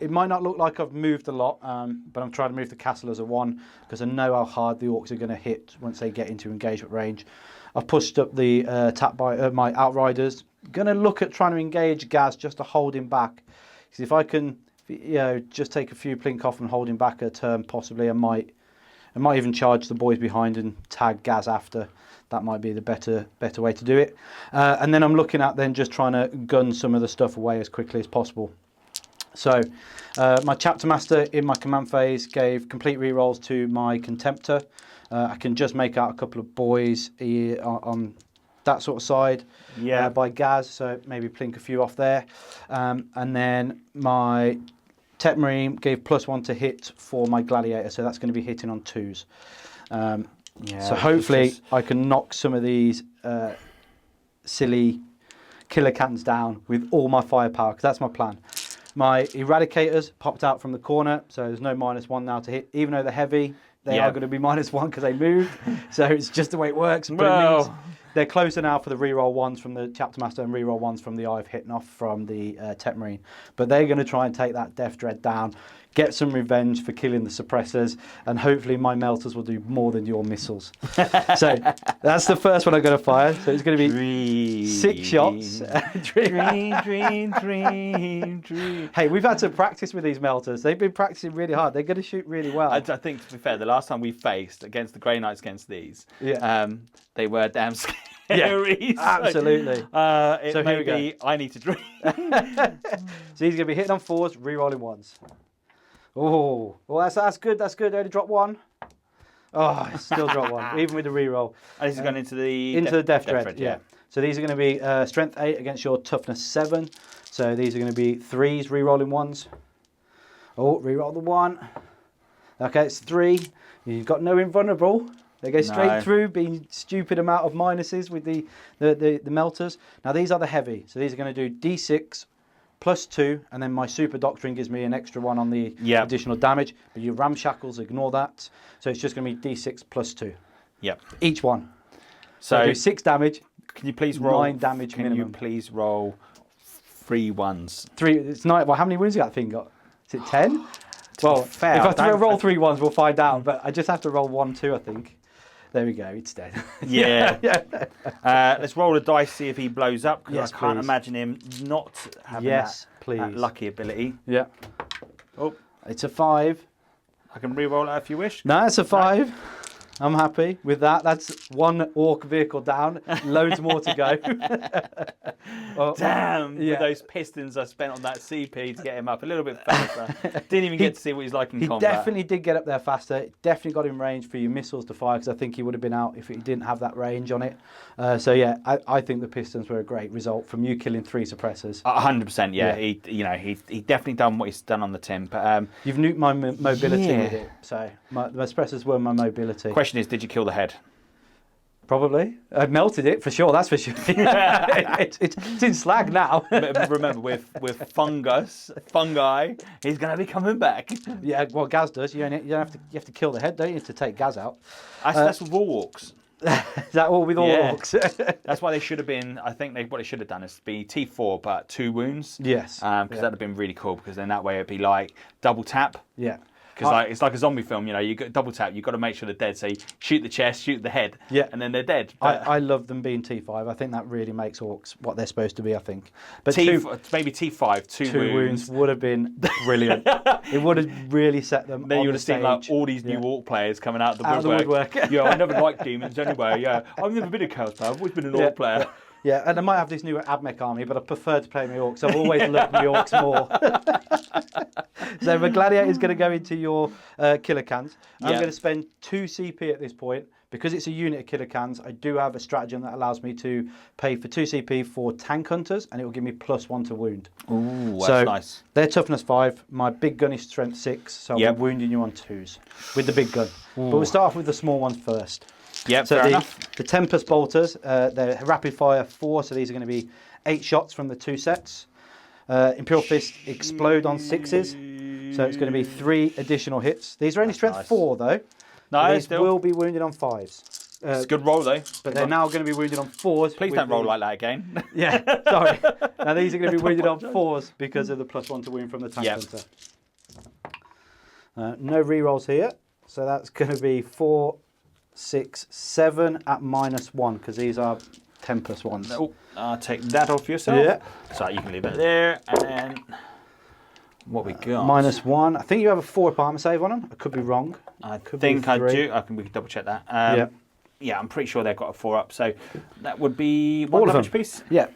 It might not look like I've moved a lot, but I'm trying to move the castle as a 1 because I know how hard the Orcs are going to hit once they get into engagement range. I've pushed up the attack by my Outriders. Going to look at trying to engage Gaz just to hold him back. Because if I can, just take a few plink off and hold him back a turn, possibly I might even charge the boys behind and tag Gaz after. That might be the better way to do it. And then I'm looking at then just trying to gun some of the stuff away as quickly as possible. So my chapter master in my command phase gave complete rerolls to my contemptor. I can just make out a couple of boys on that sort of side by Gaz, so maybe plink a few off there. And then my Tech Marine gave +1 to hit for my Gladiator, so that's going to be hitting on 2s. So hopefully I can knock some of these silly killer cannons down with all my firepower, because that's my plan. My Eradicators popped out from the corner, so there's no -1 now to hit, even though they're heavy. They are going to be -1 because they moved. So it's just the way it works. But it means they're closer now for the reroll 1s from the Chapter Master and reroll 1s from the I've hit off from the Tech Marine. But they're going to try and take that Death Dread down, get some revenge for killing the suppressors, and hopefully my melters will do more than your missiles. So that's the first one I'm going to fire. So it's going to be 6 shots. Dream. Hey, we've had to practice with these melters. They've been practicing really hard. They're going to shoot really well. I think, to be fair, the last time we faced against the Grey Knights against these, they were damn scary. Yeah, absolutely. So here we go. I need to dream. So he's going to be hitting on 4s, re-rolling 1s. Oh, well, that's good. That's good. Only drop 1. Oh, still drop 1, even with the re-roll. And this is going into the Death Dread. Yeah. So these are going to be Strength 8 against your Toughness 7. So these are going to be 3s, re-rolling 1s. Oh, re-roll the 1. Okay, it's 3. You've got no invulnerable. They go straight through, being stupid amount of minuses with the melters. Now these are the heavy. So these are going to do D6 +2, and then my Super Doctrine gives me an extra 1 on the additional damage. But your Ramshackles, ignore that. So it's just going to be D6 +2. Yep. Each one. So I do 6 damage. Can you please roll 9 damage minimum? Can you please roll 3 1s? 3. It's 9. Well, how many wounds has that thing got? Is it 10? Well, fair, if I have to roll 3 1s, we'll find out. But I just have to roll 1 2, I think. There we go. It's dead. Yeah. Let's roll a dice, see if he blows up, because I can't imagine him not having that lucky ability. Yeah. Oh, it's a 5. I can re-roll it if you wish. No, it's a 5. I'm happy with that. That's one orc vehicle down. Loads more to go. Well, Damn, with those pistons I spent on that CP to get him up a little bit faster. Didn't even get to see what he's like in combat. He definitely did get up there faster. It definitely got in range for your missiles to fire, because I think he would have been out if he didn't have that range on it. So yeah, I think the pistons were a great result from you killing 3 suppressors. 100%, yeah. He definitely done what he's done on the tin. But you've nuked my mobility with it. So the suppressors were my mobility. Question is, did you kill the head? Probably. I melted it for sure, that's for sure. it's in slag now. Remember, with fungi, he's going to be coming back. Yeah, well, Gaz does. You have to kill the head, don't you, to take Gaz out. That's with all orcs. Is that all with all orcs? That's why they should have been. I think what they should have done is be T4, but 2 wounds. Yes. Because that'd have been really cool. Because then that way it'd be like double tap. Yeah. Because it's like a zombie film, you got double tap. You've got to make sure they're dead. So you shoot the chest, shoot the head, and then they're dead. I love them being T5. I think that really makes orcs what they're supposed to be, I think. But maybe T5, two wounds would have been brilliant. It would have really set them. Then on you would the have seen stage. like all these new orc players coming out of the woodwork. Yeah, I never liked demons anyway. Yeah, I've never been a chaos player. I've always been an orc player. Yeah, and I might have this new Admech army, but I prefer to play my orcs. I've always loved my orcs more. So my gladiator is going to go into your killer cans. I'm going to spend 2 CP at this point. Because it's a unit of killer cans, I do have a stratagem that allows me to pay for 2 CP for tank hunters, and it will give me +1 to wound. Ooh, that's nice. They're toughness 5. My big gun is strength 6, so I'll be wounding you on 2s with the big gun. Ooh. But we'll start off with the small ones first. Yep, so fair enough. The Tempest Bolters, they're rapid fire 4, so these are going to be 8 shots from the 2 sets. Imperial Fists explode on 6s, so it's going to be 3 additional hits. These are only strength 4 though. Nice. These will be wounded on 5s. It's a good roll though. But they're now going to be wounded on 4s. Please don't roll like that again. Yeah, sorry. Now these are going to be wounded on 4s because of the +1 to wound from the tank hunter. No rerolls here, so that's going to be 4, 6, 7 at -1 because these are Tempest ones. Oh, I'll take that off yourself. Yeah. So you can leave it there, and then what we got? -1. I think you have a 4 apartment save on them. I could be wrong. I think I do. We can double check that. Yeah, I'm pretty sure they've got a 4 up. So that would be 1 damage piece. Yeah.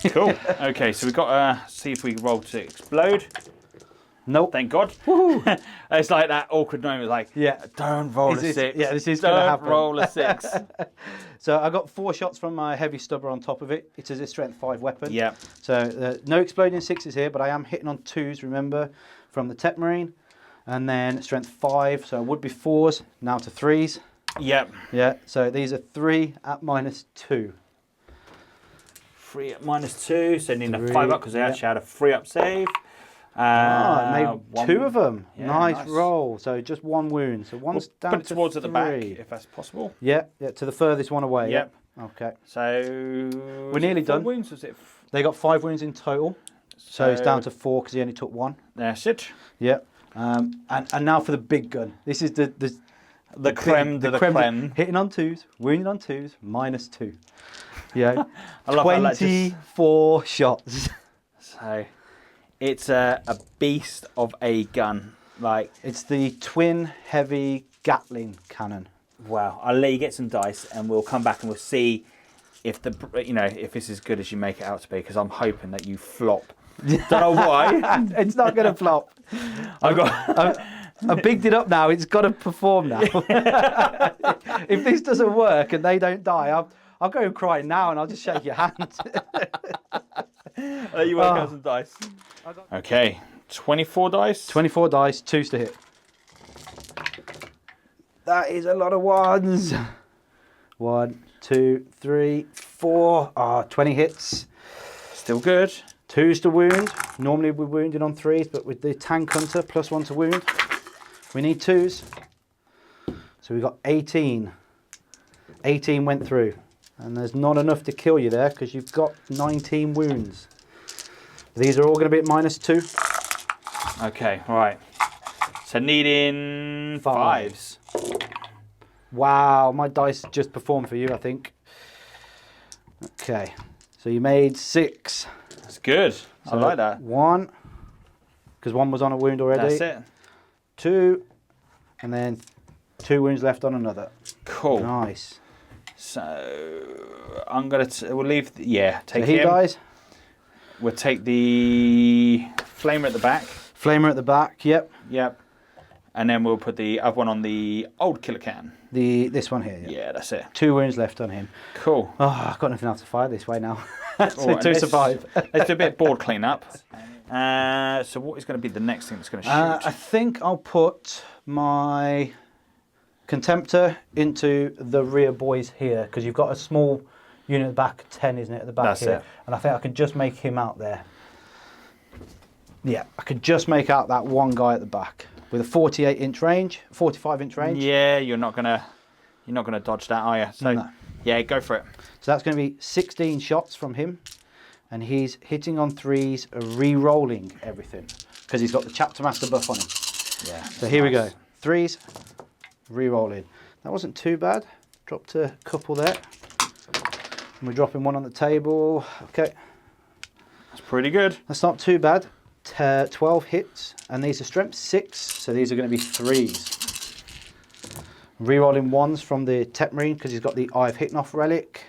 Cool. Okay, so we've got to see if we roll to explode. Nope. Thank God. It's like that awkward moment, like, don't roll a 6. Yeah, this is going to happen. Don't roll a 6. So I got 4 shots from my heavy stubber on top of it. It is a strength 5 weapon. Yeah. So no exploding 6s here, but I am hitting on 2s, remember, from the Tech Marine. And then strength 5, so it would be 4s, now to 3s. Yep. Yeah, so these are 3 at -2. 3 at -2, so need a 5 up because they actually had a 3 up save. Made 2 of them. Yeah, nice roll. So just 1 wound. So one's down put it to towards 3. at the back if that's possible. Yeah, to the furthest one away. Yep. Okay. So we're nearly done. Wounds, was it? They got 5 wounds in total. So it's down to 4 because he only took 1. That's it. Yeah. And now for the big gun. This is the creme de la creme. Hitting on 2s, wounding on 2s, -2. Yeah. I love 24 shots. So it's a beast of a gun. Like, it's the twin heavy Gatling cannon. Wow. I'll let you get some dice and we'll come back and we'll see if if this is as good as you make it out to be, because I'm hoping that you flop. Don't know why. It's not going to flop. I bigged it up now. It's got to perform now. If this doesn't work and they don't die, I'll go and cry now and I'll just shake your hand. You work out some dice. Okay, 24 dice. 24 dice, 2s to hit. That is a lot of 1s. 1, 2, 3, 4. 20 hits. Still good. 2s to wound. Normally we're wounded on 3s, but with the tank hunter, +1 to wound, we need 2s. So we got 18. 18 went through. And there's not enough to kill you there because you've got 19 wounds. These are all going to be at -2. Okay, all right. So needing 5s. Wow, my dice just performed for you, I think. Okay, so you made 6. That's good. So I like that. 1, because 1 was on a wound already. That's it. 2, and then 2 wounds left on another. Cool. Nice. So I'm gonna we'll leave. Take so he him. dies. We'll take the flamer at the back. Flamer at the back. Yep. Yep. And then we'll put the other one on the old killer can. This one here. Yeah, that's it. 2 wounds left on him. Cool. Oh, I've got nothing else to fire this way now. Right, to survive. Let's do a bit of board cleanup. So what is going to be the next thing that's going to shoot? I think I'll put my Contemptor into the rear boys here, because you've got a small unit at the back, 10, isn't it, at the back That's here? it. And I think I can just make him out there. Yeah, I could just make out that one guy at the back with a 48-inch range, 45-inch range. Yeah, you're not gonna dodge that, are you? So No. yeah, go for it. So that's going to be 16 shots from him, and he's hitting on 3s, re-rolling everything because he's got the Chapter Master buff on him. Yeah. So here we go. 3s, re-rolling. That wasn't too bad. Dropped a couple there. And we're dropping one on the table. Okay. That's pretty good. That's not too bad. 12 hits, and these are strength 6, so these are going to be 3s. Re-rolling 1s from the Tech Marine because he's got the Eye of Hitnoff relic,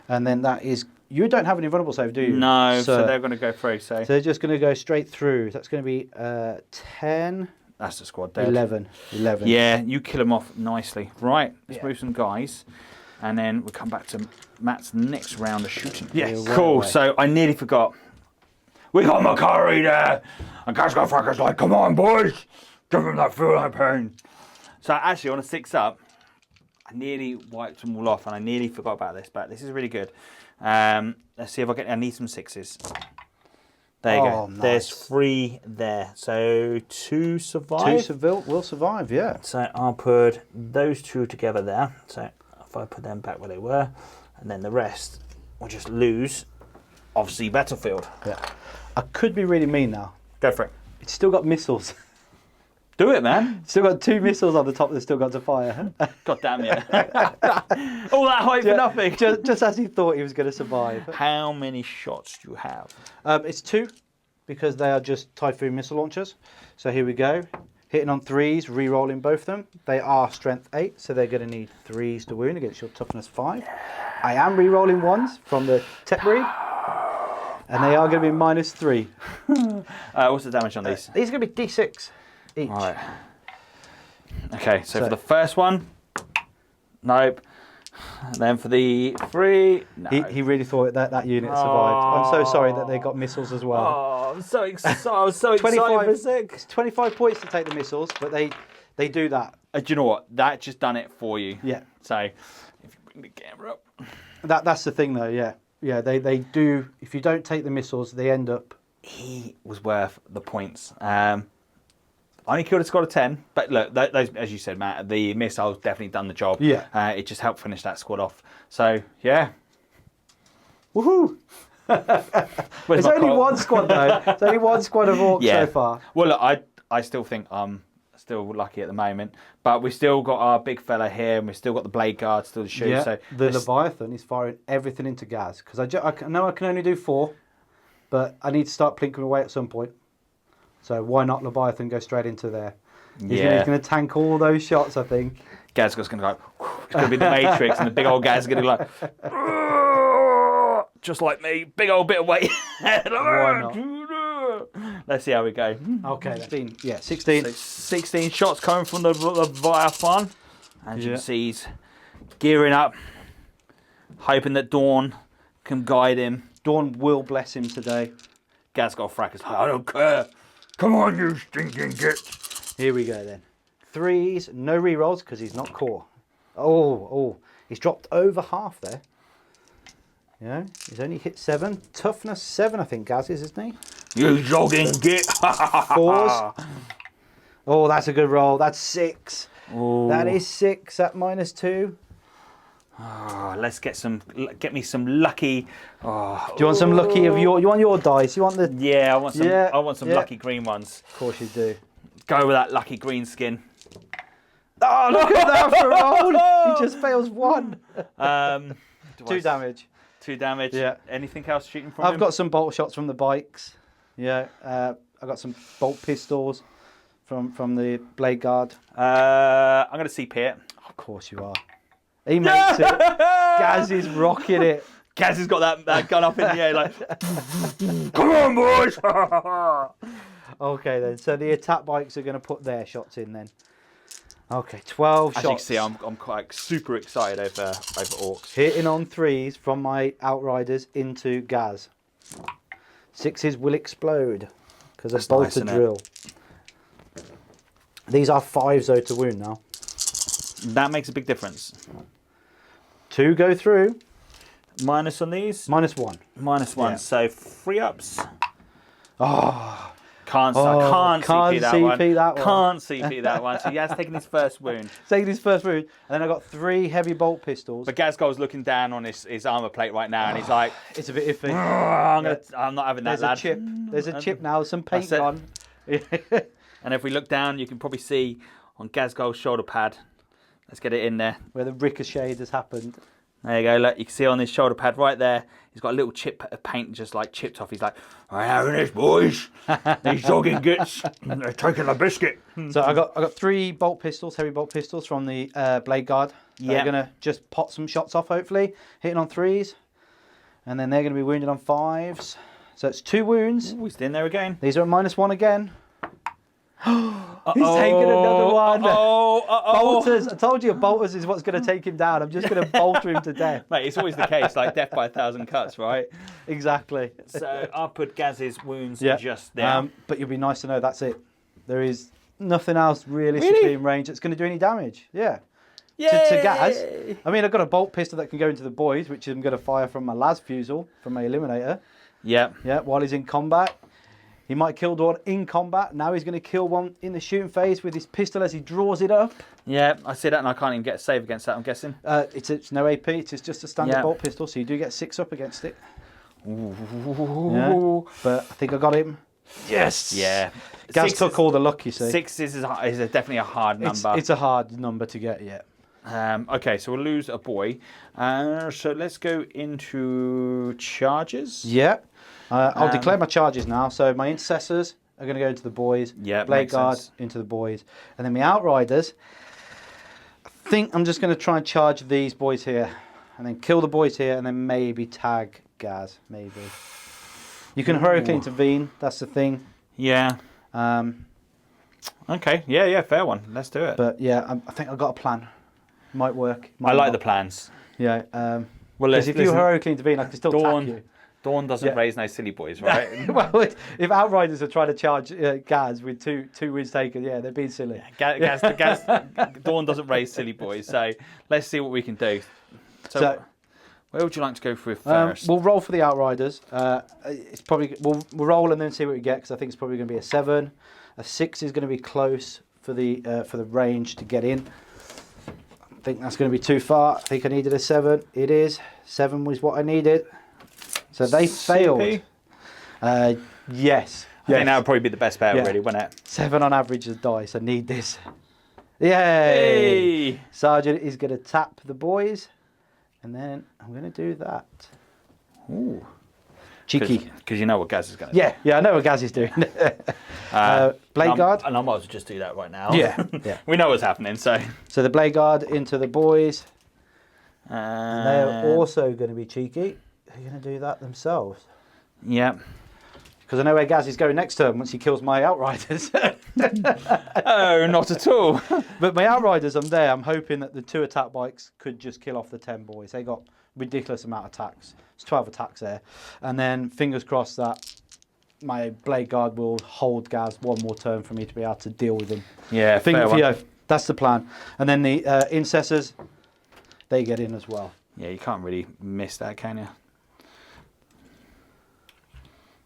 and then that is, you don't have any vulnerable save, do you? No, so they're going to go through. So they're just going to go straight through. That's going to be 10. That's the squad dead. 11. Yeah, you kill them off nicely. Right, let's Yeah. move some guys, and then we'll come back to Matt's next round of shooting. Yes. Yeah, Cool. right. So I nearly forgot. We got Macari there, and Casco Fracker's like, "Come on, boys, give him that feeling pain." So actually, on a 6-up, I nearly wiped them all off, and I nearly forgot about this, but this is really good. Let's see if I need some 6s. There you go. Nice. There's 3 there. So 2 survive. 2 will survive, yeah. So I'll put those 2 together there. So if I put them back where they were, and then the rest will just lose, obviously, battlefield. Yeah. I could be really mean now. Go for it. It's still got missiles. Do it, man. Still got 2 missiles on the top that's still got to fire. God damn you. All that hype for nothing. Just as he thought he was going to survive. How many shots do you have? It's 2, because they are just Typhoon missile launchers. So here we go. Hitting on 3s, re-rolling both of them. They are strength 8, so they're going to need 3s to wound against your toughness 5. I am re-rolling 1s from the Tech Marine, and they are going to be -3. What's the damage on these? These are going to be D6 each. All right. Okay, so for the first one, nope. And then for the 3, no. He really thought that unit survived. I'm so sorry that they got missiles as well. Oh, I'm so excited. I was so excited for 6. It's 25 points to take the missiles, but they do that. Do you know what? That just done it for you. Yeah. So, if you bring the camera up. That's the thing, though. Yeah. Yeah. They do. If you don't take the missiles, they end up. He was worth the points. I only killed a squad of 10, but look, those, as you said, Matt, the missiles definitely done the job. Yeah. It just helped finish that squad off. So, yeah. Woohoo! There's only one squad, though. There's only one squad of Orcs so far. Well, look, I still think I'm still lucky at the moment, but we've still got our big fella here, and we've still got the blade guard still to shoot. Yeah. So The Leviathan is firing everything into Gaz, because I know I can only do 4, but I need to start plinking away at some point. So why not Leviathan go straight into there? He's going to tank all those shots, I think. Gazgo's going to go, it's going to be the Matrix, and the big old Gaz is going to be like, just like me, big old bit of weight. Why not? Let's see how we go. Okay, 16. Yeah, 16. So 16 shots coming from the Leviathan. And you can see he's gearing up, hoping that Dawn can guide him. Dawn will bless him today. Gaz got a fracas. I don't care. Come on, you stinking git. Here we go then. 3s, no rerolls because he's not core. Oh, he's dropped over half there. You know, he's only hit 7. Toughness 7, I think Gaz is, isn't he? You jogging git. 4s. Oh, that's a good roll. That's 6. Ooh. That is 6 at -2. Oh, let's get me some lucky. Oh, Do you want some lucky of your? You want your dice? You want the? Yeah, I want some lucky green ones. Of course you do. Go with that lucky green skin. Oh, look at that for a roll! He just fails 1. 2 damage. 2 damage. Yeah. Anything else shooting from him? I've got some bolt shots from the bikes. Yeah. I've got some bolt pistols. from the Blade Guard? I'm going to CP it. Of course you are. He makes it. Gaz is rocking it. Gaz has got that gun up in the air like, come on, boys! Okay, then. So the attack bikes are going to put their shots in then. Okay, 12 shots. As you can see, I'm quite super excited over Orks. Hitting on 3s from my Outriders into Gaz. 6s will explode because of bolter drill. These are 5s though to wound now. That makes a big difference. 2 go through. Minus on these? -1. -1, yeah. So 3 ups. Oh. Can't CP that one. Can't CP that one. So he has taken his first wound. Taking his first wound. And then I got 3 heavy bolt pistols. But Gazgol's looking down on his armour plate right now and he's like, it's a bit iffy. I'm not having that, lad. There's a chip now, some paint on. And if we look down, you can probably see on Gazgol's shoulder pad. Let's get it in there. Where the ricochet has happened. There you go, look, you can see on his shoulder pad right there, he's got a little chip of paint just like chipped off. He's like, I'm having this, boys. These dogging gits, they're taking a biscuit. So I got 3 bolt pistols, heavy bolt pistols from the Blade Guard. They're going to just pot some shots off, hopefully, hitting on 3s. And then they're going to be wounded on 5s. So it's 2 wounds. Ooh, he's in there again. These are at -1 again. He's taking another one. Bolters. I told you bolters is what's going to take him down. I'm just going to bolter him to death. Mate, it's always the case, like death by 1,000 cuts, right? Exactly. So I'll put Gaz's wounds just there. But you'll be nice to know that's it. There is nothing else realistically in range that's going to do any damage. Yeah. To Gaz. I mean, I've got a bolt pistol that can go into the boys, which I'm going to fire from my las fusel, from my eliminator. Yeah. Yeah, while he's in combat. He might kill one in combat. Now he's going to kill one in the shooting phase with his pistol as he draws it up. Yeah, I see that and I can't even get a save against that, I'm guessing. It's no AP. It's just a standard bolt pistol, so you do get 6 up against it. Ooh. Yeah, but I think I got him. Yes! Yeah. Gaz took all the luck, you see. 6 is definitely a hard number. It's a hard number to get, yeah. Okay, so we'll lose a boy. So let's go into charges. Yeah. I'll declare my charges now. So my Intercessors are going to go into the boys. Yeah, Blade Guard into the boys. And then my Outriders, I think I'm just going to try and charge these boys here. And then kill the boys here and then maybe tag Gaz, maybe. You can heroically intervene, that's the thing. Yeah. Okay, yeah, fair one. Let's do it. But yeah, I think I've got a plan. Might work. I like the plans. Yeah. Well, if you heroically intervene, I can still tag you. Dawn doesn't raise no silly boys, right? Well, if Outriders are trying to charge Gaz with two wins taken, they're being silly. Dawn doesn't raise silly boys, so let's see what we can do. So where would you like to go for first? We'll roll for the Outriders. It's probably we'll roll and then see what we get because I think it's probably going to be a 7. A 6 is going to be close for the range to get in. I think that's going to be too far. I think I needed a 7. It is 7 was what I needed. So they failed. Yes. I think that would probably be the best bet, really, wouldn't it? 7 on average as dice. I need this. Yay! Hey! Sergeant is going to tap the boys, and then I'm going to do that. Ooh. Cheeky. Because you know what Gaz is going to do. Yeah, I know what Gaz is doing. Blade Guard. And I might as well just do that right now. Yeah. We know what's happening, so. So the Blade Guard into the boys. And they're also going to be cheeky. They're going to do that themselves. Yeah. Because I know where Gaz is going next turn once he kills my Outriders. Oh, not at all. But my Outriders, I'm there. I'm hoping that the 2 attack bikes could just kill off the 10 boys. They got ridiculous amount of attacks. It's 12 attacks there. And then fingers crossed that my Blade Guard will hold Gaz one more turn for me to be able to deal with him. Yeah, fair one. That's the plan. And then the Intercessors, they get in as well. Yeah, you can't really miss that, can you?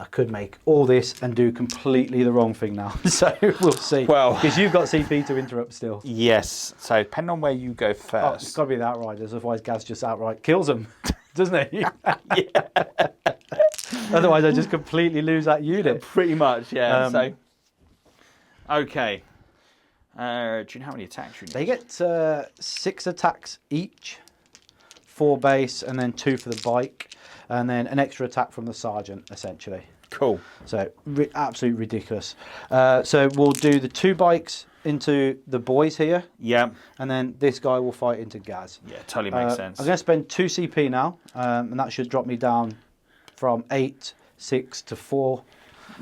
I could make all this and do completely the wrong thing now. So we'll see. Well, because you've got CP to interrupt still. Yes. So depending on where you go first. Oh, it's got to be the Outriders, otherwise Gaz just outright kills them, doesn't he? Yeah. Otherwise I just completely lose that unit. Pretty much, yeah. So, okay. Do you know how many attacks you need? They get 6 attacks each, 4 base, and then 2 for the bike. And then an extra attack from the sergeant, essentially. Cool. So absolutely ridiculous. So we'll do the 2 bikes into the boys here. Yeah. And then this guy will fight into Gaz. Yeah, totally makes sense. I'm going to spend 2 CP now, and that should drop me down from 8, 6 to 4.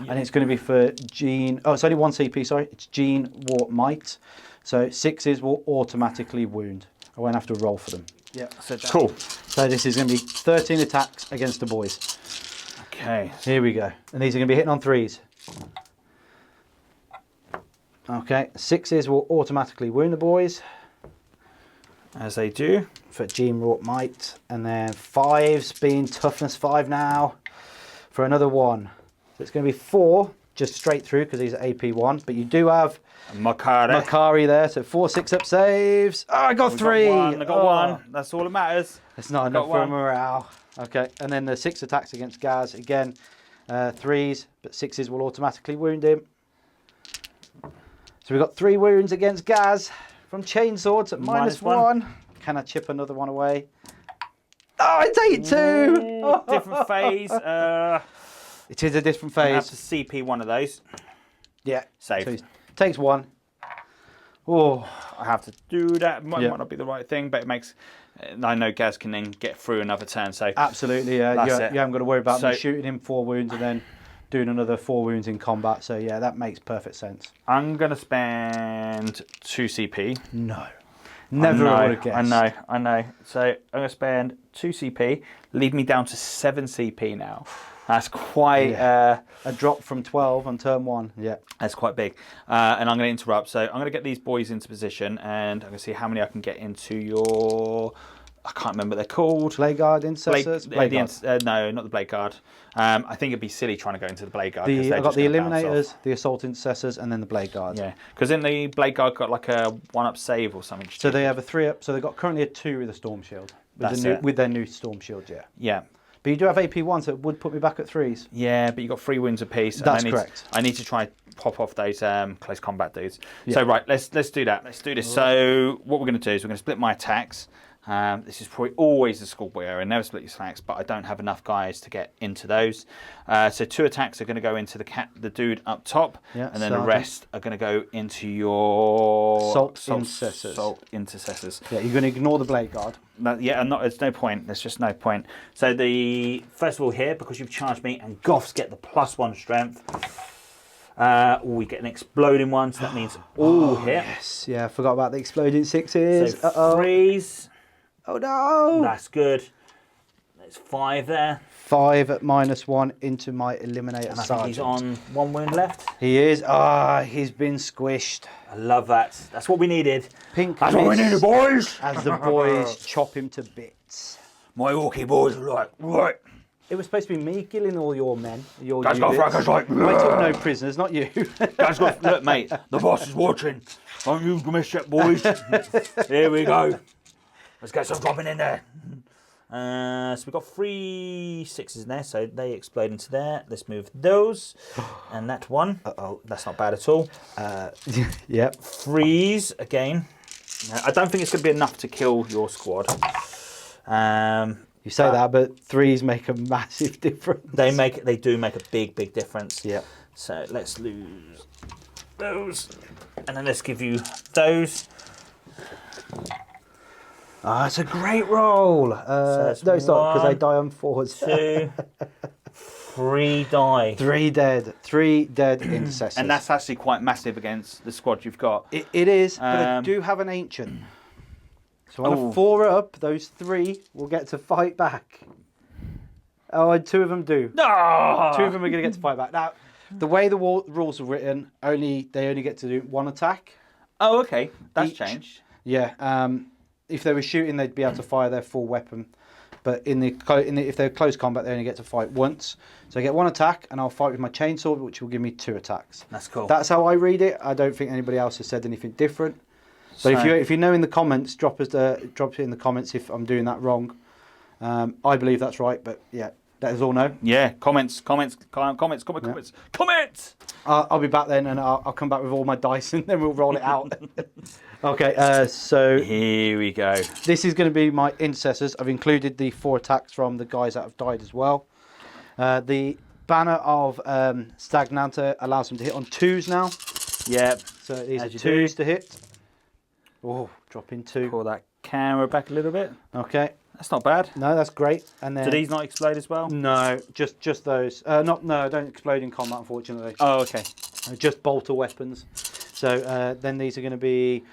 Yeah. And it's going to be for Gene. Oh, it's only 1 CP, sorry. It's Gene, Wart, Might. So 6s will automatically wound. I won't have to roll for them. Yeah. Cool. So this is going to be 13 attacks against the boys. Okay. Here we go. And these are going to be hitting on 3s. Okay. 6s will automatically wound the boys. As they do. For Gene, Wart, Might. And then 5s being toughness 5 now. For another 1. So it's going to be 4 just straight through because these are AP1. But you do have Makari there. So 4 6-up saves. Oh, I got 3. I got 1. That's all that matters. It's not enough for morale. Okay. And then the 6 attacks against Gaz. Again, 3s, but 6s will automatically wound him. So we've got 3 wounds against Gaz from chainswords at -1. Can I chip another one away? Oh, it's 8-2. Different phase. It is a different phase. I have to CP one of those. Yeah. Save. So takes 1. Oh, I have to do that. Might not be the right thing, but it makes. I know Gaz can then get through another turn. So absolutely, yeah. You haven't got to worry about me shooting him 4 wounds and then doing another 4 wounds in combat. So yeah, that makes perfect sense. I'm going to spend 2 CP. No. Never would have guessed. I know. So I'm going to spend 2 CP, leave me down to 7 CP now. That's quite... a drop from 12 on turn 1, yeah. That's quite big. And I'm going to interrupt. So I'm going to get these boys into position and I'm going to see how many I can get into your... I can't remember what they're called. Blade Guard, Intercessors? Blade Guard. No, not the Blade Guard. I think it'd be silly trying to go into the Blade Guard. I've got the Eliminators, the Assault Intercessors, and then the Blade Guard. Yeah, because in the Blade Guard got like a 1-up save or something. So they have a 3-up. So they've got currently a 2 with a Storm Shield. With their new Storm Shield, yeah. Yeah. But you do have AP1, so it would put me back at 3s. Yeah, but you got 3 wounds apiece. That's correct. I need to try and pop off those close combat dudes. Yeah. So right, let's do that. Let's do this. So what we're going to do is we're going to split my attacks. This is probably always the schoolboy area. Never split your attacks, but I don't have enough guys to get into those. So 2 attacks are going to go into the dude up top, and then the rest are going to go into your Assault Intercessors. Yeah, you're going to ignore the Blade Guard. There's no point. There's just no point. So the first of all here, because you've charged me, and Goths get the +1 strength. We get an exploding one, so that means all hit. Yes, yeah, I forgot about the exploding 6s. So freeze. Oh no! That's good. There's 5 there. 5 at -1 into my Eliminator and I Sergeant. Think he's on 1 wound left. He is. He's been squished. I love that. That's what we needed. That's what we needed, boys. As the boys chop him to bits. My Orky boys are like, right. It was supposed to be me killing all your men. Guys got frackers like. I took no prisoners, not you. Guys got. Look, mate. The boss is watching. Don't you miss it, boys. Here we go. Let's get some dropping in there. So we've got 3 6s in there, so they explode into there. Let's move those. And that one. That's not bad at all. Yep. Freeze again. I don't think it's going to be enough to kill your squad. You say that, but 3s make a massive difference. They do make a big difference. Yep. So let's lose those. And then let's give you those. It's a great roll. No, it's not, because they die on 4s. 2, 3 die. 3 dead. 3 dead Intercessors. And that's actually quite massive against the squad you've got. It is, but I do have an Ancient. So on a 4-up, those 3 will get to fight back. Oh, and 2 of them do. No! 2 of them are going to get to fight back. Now, the way the rules are written, they only get to do 1 attack. Oh, okay. That's changed. Yeah. If they were shooting, they'd be able to fire their full weapon. But if they're close combat, they only get to fight once. So I get 1 attack, and I'll fight with my chainsaw, which will give me 2 attacks. That's cool. That's how I read it. I don't think anybody else has said anything different. So if you know in the comments, drop it in the comments if I'm doing that wrong. I believe that's right, but yeah, let us all know. Yeah, comments. I'll be back then, and I'll come back with all my dice, and then we'll roll it out. Okay, so here we go. This is going to be my Intercessors. I've included the 4 attacks from the guys that have died as well. The Banner of Stagnanta allows them to hit on 2s now. Yep. So these As are you 2s do. to hit. Oh, dropping 2. Pull that camera back a little bit. Okay. That's not bad. No, that's great. And then Do these not explode as well? no, just those. No, don't explode in combat, unfortunately. Oh, okay. Just bolter weapons. So then these are going to be.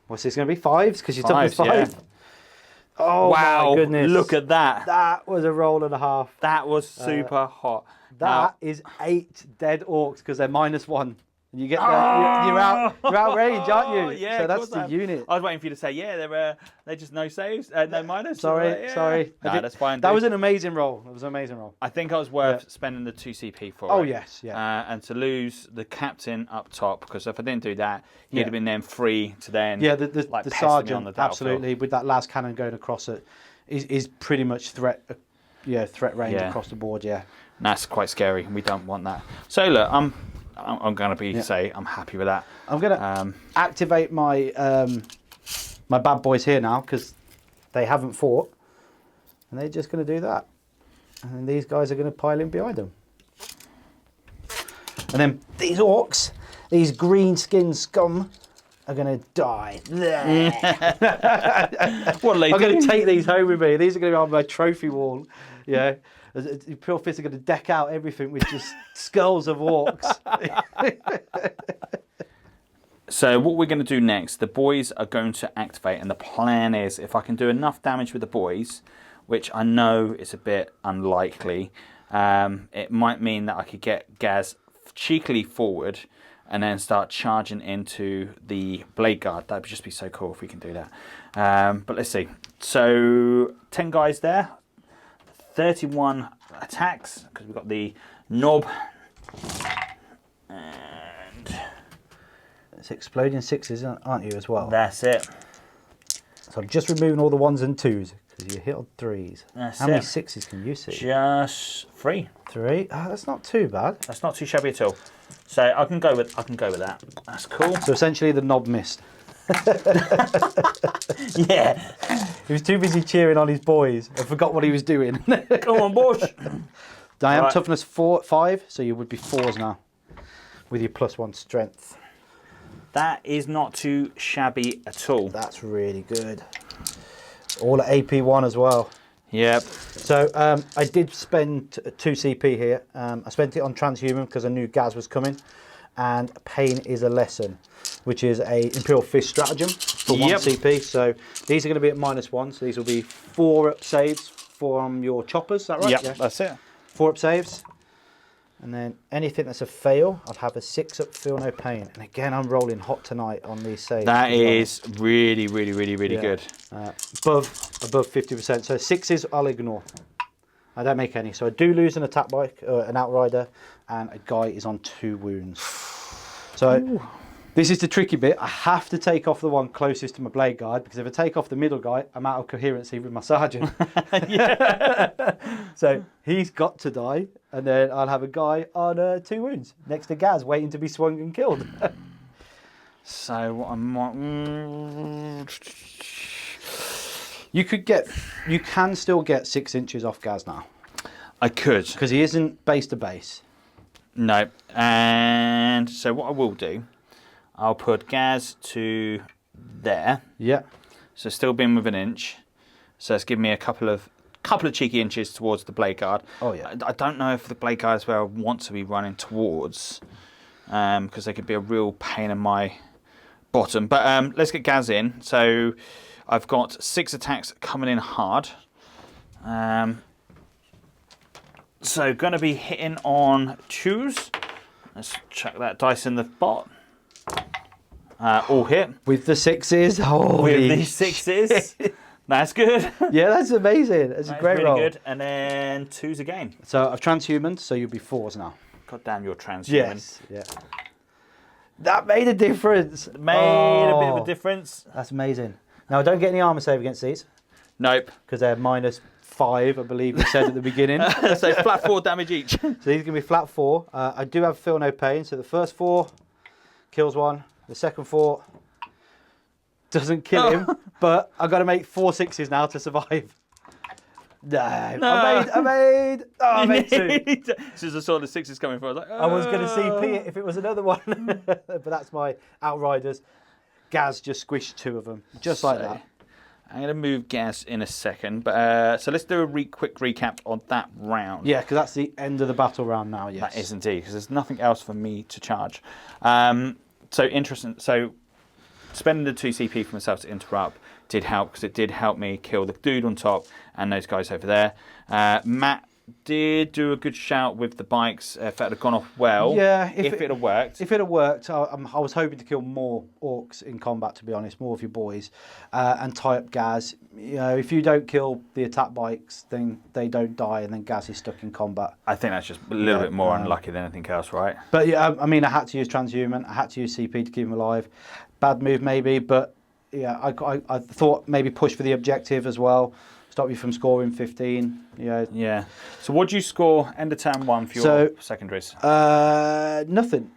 What's this going to be? 5s? Because you're toughness 5. Yeah. Oh Wow! my goodness! Look at that. That was a roll and a half. That was super hot. That is 8 dead orcs because they're -1. And you get that. You're out range, aren't you? Yeah, so of that's course the I am. unit. I was waiting for you to say, yeah, they're just no saves, no minus. Sorry, Yeah. sorry. No, that's fine. That dude. was an amazing roll. It was an amazing roll. I think I was worth spending the 2 CP for. Oh it. yes, yeah. And to lose the captain up top, because if I didn't do that, he'd have been then free to then. Yeah, the like, the pester me on sergeant the battlefield. absolutely with that last cannon going across it is pretty much threat range across the board. Yeah. And that's quite scary, and we don't want that. So look, I'm going to say I'm happy with that. I'm gonna activate my my bad boys here now because they haven't fought, and they're just going to do that. And then these guys are going to pile in behind them. And then these orcs, these green skinned scum, are going to die. What are they I'm going doing? to take these home with me. These are going to be on my trophy wall. Yeah. Imperial Fists are going to deck out everything with just skulls of orcs. So what we're going to do next, the boys are going to activate, and the plan is if I can do enough damage with the boys, which I know is a bit unlikely, it might mean that I could get Gaz cheekily forward and then start charging into the Blade Guard. That would just be so cool if we can do that. But let's see. So 10 guys there, 31 attacks, because we've got the knob. And It's exploding 6s, aren't you, as well? that's it. So I'm just removing all the 1s and 2s because you hit on 3s. That's How many it. 6s can you see? Just 3. 3. Oh, that's not too bad. That's not too shabby at all. So I can go with that. That's cool. So essentially the knob missed. Yeah. He was too busy cheering on his boys and forgot what he was doing. Come on, boys. I am Right. toughness 5, so you would be 4s now with your +1 strength. That is not too shabby at all. That's really good. All at AP1 as well. Yep. So I did spend 2 CP here. I spent it on Transhuman because I knew Gaz was coming, and Pain is a Lesson, which is a Imperial Fist stratagem for 1 CP. So these are going to be at -1, so these will be 4 up saves from your choppers, is that right? Yep, Yeah. that's it. 4 up saves. And then anything that's a fail, I'll have a 6 up Feel No Pain. And again, I'm rolling hot tonight on these saves. That as well. is really Yeah. good. Above 50%. So 6s I'll ignore. I don't make any. So I do lose an attack bike, an outrider, and a guy is on 2 wounds. So this is the tricky bit. I have to take off the one closest to my Blade Guard because if I take off the middle guy, I'm out of coherency with my sergeant. So he's got to die, and then I'll have a guy on 2 wounds next to Gaz waiting to be swung and killed. So what I might... You can still get 6 inches off Gaz now I could. because he isn't base to base. No. And so what I will do, I'll put Gaz to there. Yeah. So still being with an inch. So it's giving me a couple of cheeky inches towards the Blade Guard. Oh, yeah. I don't know if the Blade Guard is where I want to be running towards, because they could be a real pain in my bottom. But let's get Gaz in. So I've got 6 attacks coming in hard. So going to be hitting on 2s. Let's chuck that dice in the bot. All hit. With the 6s. With these 6s. That's good. Yeah, that's amazing. That's a That's great really roll. good. And then 2s again. So I've transhumaned, so you'll be 4s now. God damn, you're transhuman. Yes. Yeah. That made a difference. Made a bit of a difference. That's amazing. Now, I don't get any armor save against these Nope. because they're -5, I believe you said at the beginning. So flat 4 damage each. So these are going to be flat 4. I do have Feel No Pain, so the first 4 kills 1. The second 4 doesn't kill him, but I've got to make 4 6s now to survive. No. I made 2. This is the sort of 6 is coming from. I was like, I was going to CP it if it was another one. But that's my Outriders. Gaz just squished 2 of them. Just like that. I'm going to move Gaz in a second. But so let's do a quick recap on that round. Yeah, because that's the end of the battle round now, yes. That is indeed, because there's nothing else for me to charge. So interesting. So spending the 2 CP for myself to interrupt did help, because it did help me kill the dude on top and those guys over there. Matt did do a good shout with the bikes. If that had gone off well, yeah, if it had worked. If it had worked, I was hoping to kill more orcs in combat, to be honest, more of your boys, and tie up Gaz. You know, if you don't kill the attack bikes, then they don't die, and then Gaz is stuck in combat. I think that's just a little bit more unlucky than anything else, right? But yeah, I mean, I had to use transhuman, I had to use CP to keep him alive. Bad move maybe, but yeah, I thought maybe push for the objective as well. Stop you from scoring 15. Yeah. So what do you score end of turn 1 for your secondaries? Nothing.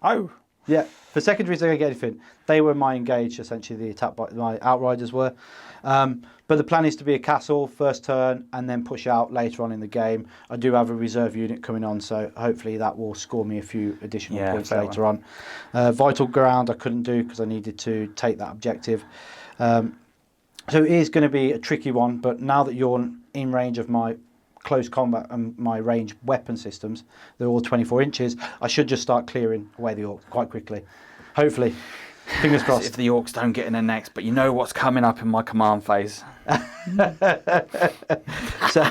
Oh. Yeah. For secondaries, they don't get anything. They were my engaged, essentially, the attack by my Outriders were. But the plan is to be a castle first turn and then push out later on in the game. I do have a reserve unit coming on, so hopefully that will score me a few additional points later on. Vital ground I couldn't do because I needed to take that objective. So it is going to be a tricky one, but now that you're in range of my close combat and my range weapon systems, they're all 24 inches, I should just start clearing away the orcs quite quickly. Hopefully. Fingers crossed. If the orcs don't get in their necks, but you know what's coming up in my command phase. So,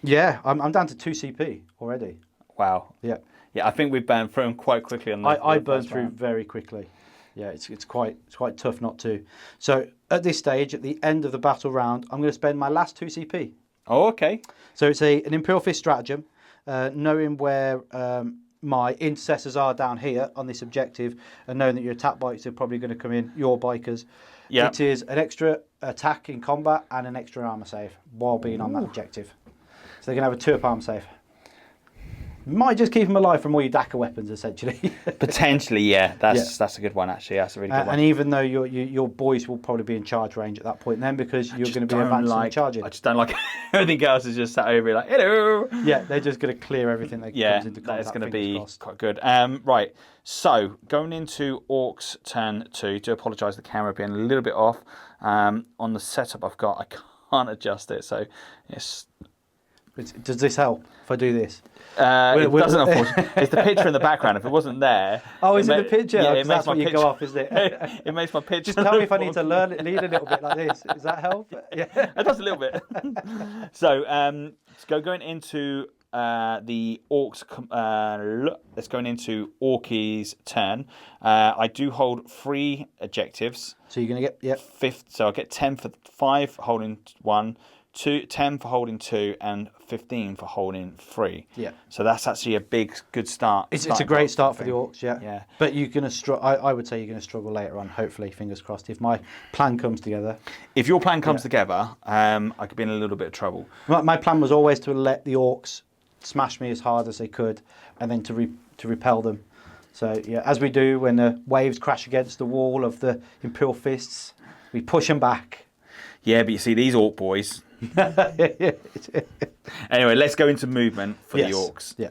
yeah, I'm down to 2 CP already. Wow. Yeah. Yeah, I think we've burned through them quite quickly. I burned through very quickly. Yeah, it's quite tough not to. So at this stage, at the end of the battle round, I'm going to spend my last 2 CP. Oh, okay. So it's an Imperial Fist stratagem, knowing where my intercessors are down here on this objective, and knowing that your attack bikes are probably going to come in, your bikers. Yeah. It is an extra attack in combat and an extra armor save while being on that objective. So they're going to have a 2-up armor save. Might just keep them alive from all your Dakar weapons, essentially. Potentially, yeah. That's a good one, actually. That's a really good one. And even though your boys will probably be in charge range at that point then, because you're going to be advancing and charging. I just don't like everything else is just sat over like, hello. Yeah, they're just going to clear everything that comes into contact. That is going to be quite good. Right, so going into Orcs turn 2, do apologise the camera being a little bit off. On the setup I've got, I can't adjust it, so yes. Does this help if I do this? It doesn't, unfortunately. It's the picture in the background. If it wasn't there... Oh, is it the picture? Yeah, it makes my picture go off, isn't it? It makes my picture... Just tell me if I need to lead a little bit like this. Does that help? Yeah. It does a little bit. So, going into the Orcs... let's go into Orkies' turn. I do hold 3 objectives. So you're going to get... Fifth, so I'll get 10 for 5, holding 1... 10 for holding 2 and 15 for holding 3. Yeah. So that's actually a good start. It's a great start for the Orcs, yeah. But you're going to I would say you're going to struggle later on, hopefully, fingers crossed, if my plan comes together. If your plan comes together, I could be in a little bit of trouble. My plan was always to let the Orcs smash me as hard as they could and then to repel them. So, yeah, as we do when the waves crash against the wall of the Imperial Fists, we push them back. Yeah, but you see, these Orc boys... Anyway, let's go into movement for the Orcs. Yeah.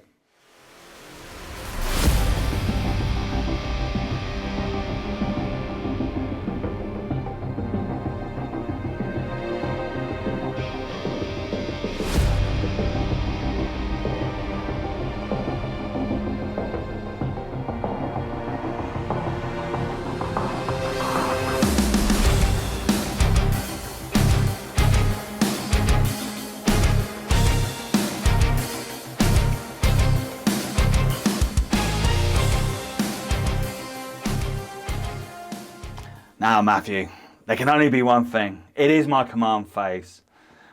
Now, Matthew, there can only be one thing. It is my command phase.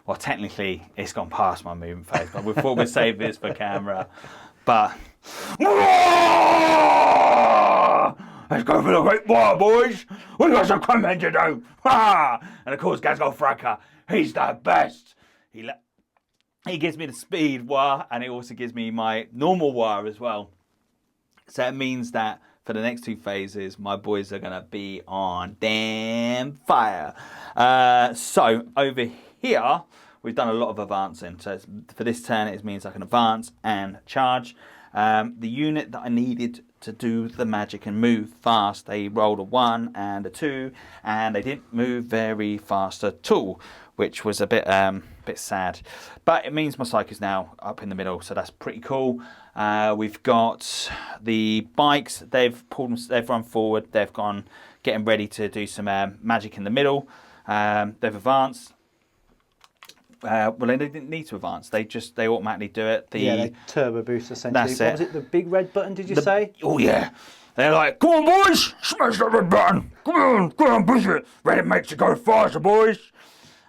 Well, technically, it's gone past my movement phase, but we thought we'd save this for camera. But... Let's go for the great war, boys! We've got some coming to do! And of course, Gazgol Fracker, he's the best! He gives me the speed war, and it also gives me my normal war as well. So it means that for the next 2 phases, my boys are going to be on damn fire. So over here, we've done a lot of advancing. So for this turn, it means I can advance and charge. The unit that I needed to do the magic and move fast, they rolled a 1 and a 2, and they didn't move very fast at all, which was a bit sad. But it means my psyche is now up in the middle, so that's pretty cool. We've got the bikes. They've run forward. They've gone getting ready to do some magic in the middle. They've advanced. Well, they didn't need to advance. They automatically do it. They turbo boost essentially. That's what was it? The big red button? Did you say? Oh yeah. They're like, come on, boys, smash that red button. Come on, push it. Red makes you go faster, boys.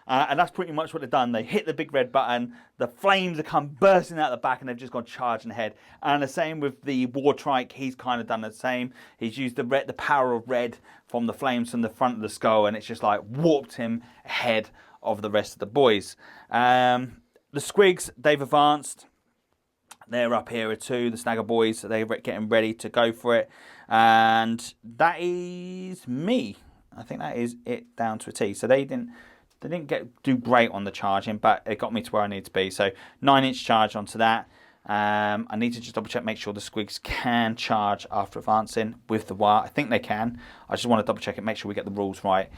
And that's pretty much what they've done. They hit the big red button. The flames have come bursting out the back, and they've just gone charging ahead. And the same with the war trike. He's kind of done the same. He's used the power of red from the flames from the front of the skull, and it's just like warped him ahead of the rest of the boys. The squigs, they've advanced. They're up here too. The Snagger boys, they're getting ready to go for it. And that is me. I think that is it down to a T. So they didn't do great on the charging, but it got me to where I need to be. So 9-inch charge onto that. I need to just double check, make sure the squigs can charge after advancing with the wire. I think they can. I just want to double check it, make sure we get the rules right.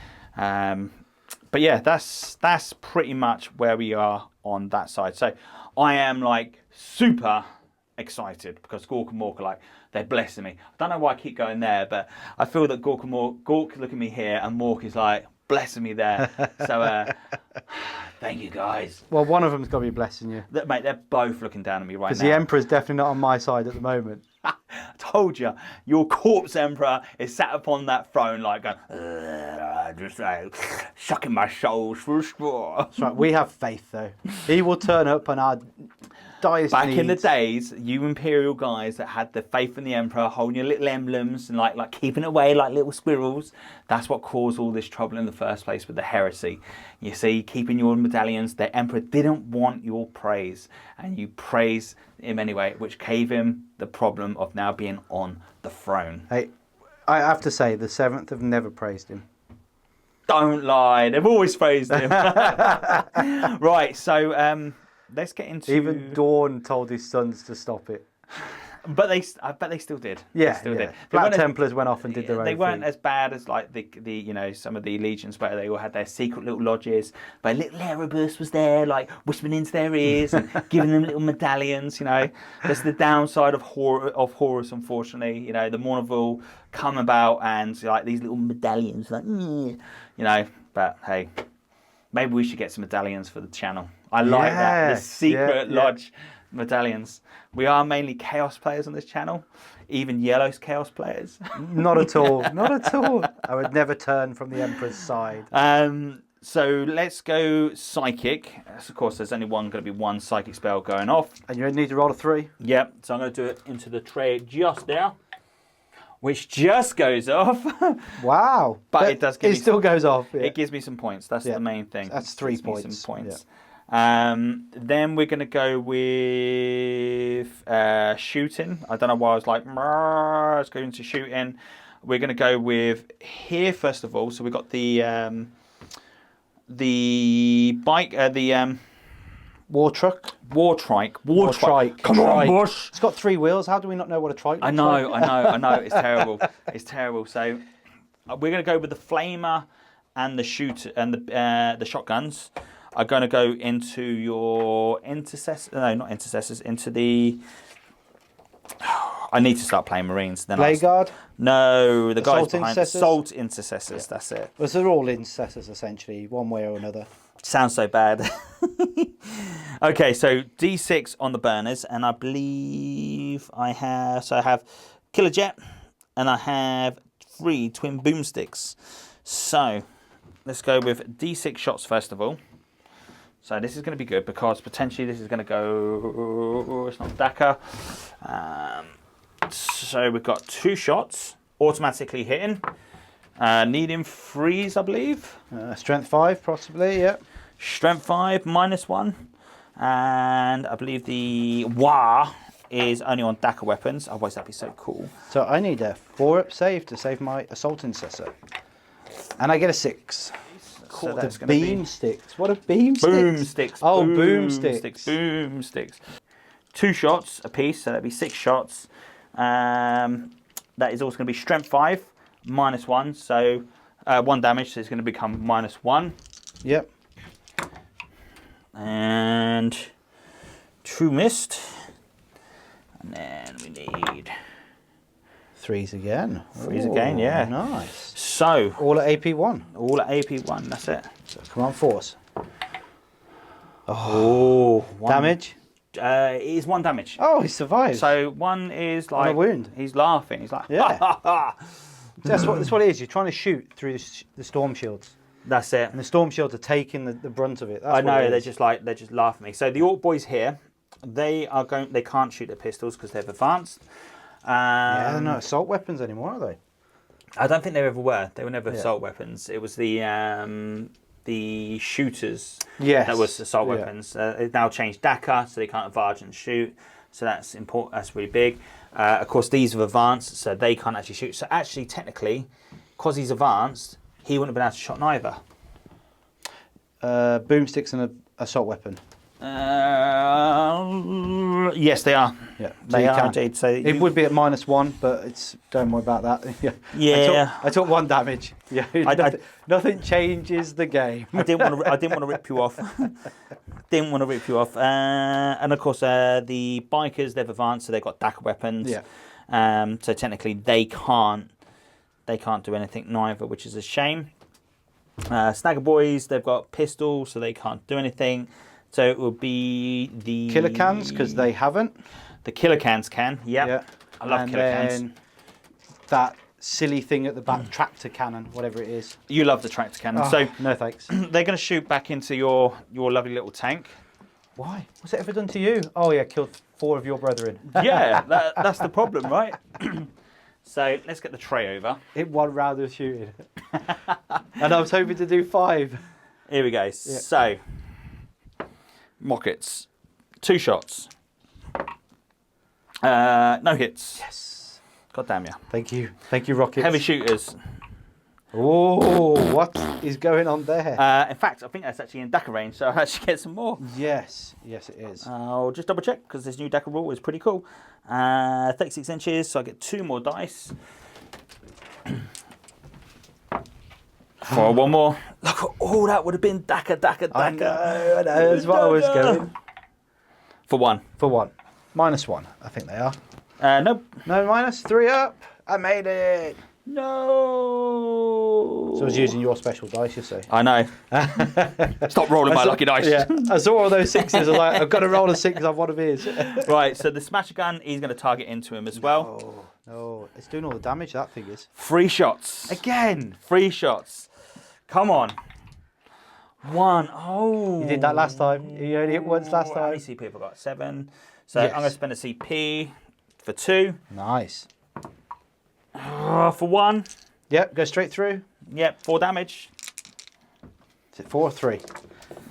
But yeah, that's pretty much where we are on that side. So I am like super excited because Gork and Mork are like, they're blessing me. I don't know why I keep going there, but I feel that Gork look at me here and Mork is like blessing me there. So thank you guys. Well, one of them's got to be blessing you. Mate, they're both looking down at me right now. Because the Emperor's definitely not on my side at the moment. I told you, your corpse emperor is sat upon that throne like going, just like sucking my souls for a straw. That's right. We have faith, though. He will turn up on our diest Back needs. in the days, you Imperial guys that had the faith in the Emperor, holding your little emblems and like keeping it away like little squirrels, that's what caused all this trouble in the first place with the heresy. You see, keeping your medallions, the Emperor didn't want your praise, and you praise him anyway, which gave him the problem of now being on the throne. Hey, I have to say, the 7th have never praised him. Don't lie, they've always praised him. Right, so let's get into... Even Dawn told his sons to stop it. But I bet they still did. Yeah, they still did. Black Templars went off and did their own thing. They weren't thing. as bad as like the some of the legions where they all had their secret little lodges. But little Erebus was there, like whispering into their ears and giving them little medallions. That's the downside of Horus, unfortunately. The Mourneville come about and like these little medallions, like But hey, maybe we should get some medallions for the channel. I like that. The secret lodge medallions. We are mainly chaos players on this channel, even Yellow's chaos players. Not at all. Not at all. I would never turn from the Emperor's side. So let's go psychic. Of course, there's only going to be one psychic spell going off. And you need to roll a 3. Yep. So I'm going to do it into the tray just there, which just goes off. Wow. But it does give me still goes off. Yeah. It gives me some points. That's the main thing. That's 3 points. Some points. Yeah. Then we're going to go with shooting. I don't know why I was like, let's go into shooting. We're going to go with here first of all. So we've got the bike, War truck. War trike. Come on, boss. It's got 3 wheels. How do we not know what a trike looks like? I know. It's terrible. It's terrible. So we're going to go with the flamer and the shooter and the shotguns. Are going to go into your intercessors. No, not intercessors. Into the. I need to start playing Marines. Then Blade Guard? No, the guys behind Intercessors? Assault Intercessors. Yeah. That's it. Well, they're all intercessors essentially, one way or another. Sounds so bad. Okay, so D6 on the burners, and I believe I have Killer Jet, and I have 3 twin boomsticks. So let's go with D6 shots first of all. So this is going to be good because potentially this is going to go... It's not Dakar. So we've got 2 shots automatically hitting. Needing 3s, I believe. Strength 5, possibly, yeah. Strength 5, -1. And I believe the Wah is only on Dakar weapons. Otherwise, that'd be so cool. So I need a 4-up save to save my Assault Intercessor. And I get a 6. So that's the going to beam sticks. What are beam sticks? Boom sticks. Oh, boom sticks. Boom sticks. 2 shots a piece, so that'd be 6 shots. That is also going to be strength 5, -1. So 1 damage, so it's going to become -1. Yep. And True Mist. And then we need 3s again. 3s again, yeah. Nice. So All at AP1. all at AP1, that's it. So come on, force. Oh, Damage. It is 1 damage. Oh, he survived. So 1 is like a wound. He's laughing. He's like, Yeah. That's what it is. You're trying to shoot through the storm shields, That's it. and the storm shields are taking the brunt of it. That's I what know. it They're is. just laughing at me. So the Orc boys here, they can't shoot their pistols because they've advanced. Yeah, they're not assault weapons anymore, are they? I don't think they ever were. They were never Yeah. assault weapons. It was the shooters Yes. that was assault Yeah. weapons. It's now changed DACA, so they can't advance and shoot. So that's important. That's really big. Of course, these have advanced, so they can't actually shoot. So actually, technically, because he's advanced, he wouldn't have been able to shot neither. Boomsticks and an assault weapon. Yes, they are. Yeah, They you are can. indeed. So It would be at -1, but don't worry about that. Yeah. Yeah. I took 1 damage. Yeah. I- nothing changes the game. I didn't want to rip you off. Didn't want to rip you off. And of course, the bikers, they've advanced, so they've got DACA weapons. Yeah. So technically, they can't do anything neither, which is a shame. Snagger boys, they've got pistols, so they can't do anything. So it will be the Killer cans, because they haven't. The killer cans can. Yep. Yeah. I love and killer cans. then that silly thing at the back, tractor cannon, whatever it is. You love the tractor cannon. Oh, So no thanks. they're going to shoot back into your lovely little tank. Why? What's it ever done to you? Oh yeah, killed 4 of your brethren. Yeah, that's the problem, right? So let's get the tray over. It 1 round of shooting. And I was hoping to do 5. Here we go. Yeah. So, Mockets, 2 shots. No hits. Yes. God damn you. Thank you, Rockets. Heavy shooters. Oh, what is going on there? In fact, I think that's actually in DACA range, so I'll actually get some more. Yes, it is. I'll just double check because this new DACA rule is pretty cool. 36 inches, so I get 2 more dice. For 1 more. Look, oh, that would have been DACA. I know, that's what I was going. For 1. For 1. -1, I think they are. Nope. No minus, 3 up. I made it. No. So I was using your special dice, you see. I know. Stop rolling my lucky dice. Yeah, I saw all those 6s. I was like, I've got to roll a 6. I've 1 of his. Right, so the smasher gun, he's going to target into him as well. No, it's doing all the damage, that thing is. 3 shots. Again. 3 shots. Come on. 1. Oh. You did that last time. You only hit once last How time. many CP have I got? 7. So Yes. I'm going to spend a CP for 2. Nice. For 1. Yep, go straight through. Yep, 4 damage. Is it 4 or 3?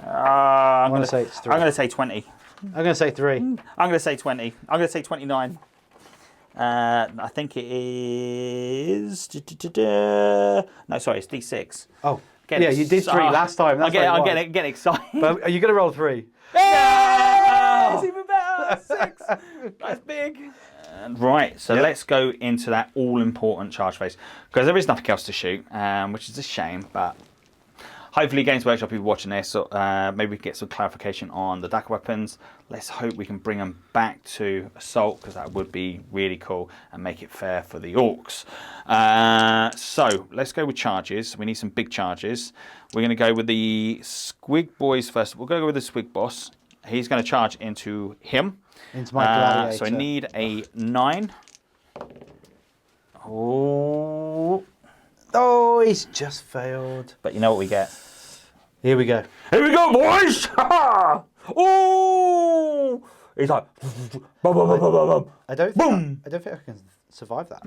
I'm going to say it's 3. I'm going to say 20. I'm going to say 3. I'm going to say 20. I'm going to say 29. I think it is. No, sorry, it's D6. Oh, yeah, you did 3 last time. That's I'm getting excited. But are you going to roll 3? Yeah! It's even better. 6. That's big. Right, so let's go into that all-important charge phase. Because there is nothing else to shoot, which is a shame, but hopefully Games Workshop, people watching this, maybe we can get some clarification on the DACA weapons. Let's hope we can bring them back to Assault, because that would be really cool, and make it fair for the Orcs. So, let's go with charges. We need some big charges. We're going to go with the Squig boys first. We'll go with the Squig boss. He's going to charge into him. Into my gladiator. So I need a 9. Oh, he's just failed. but you know what we get. Here we go. Here we go, boys! Oh! He's like, bum, bum, bum, bum, bum. I don't think I can survive that.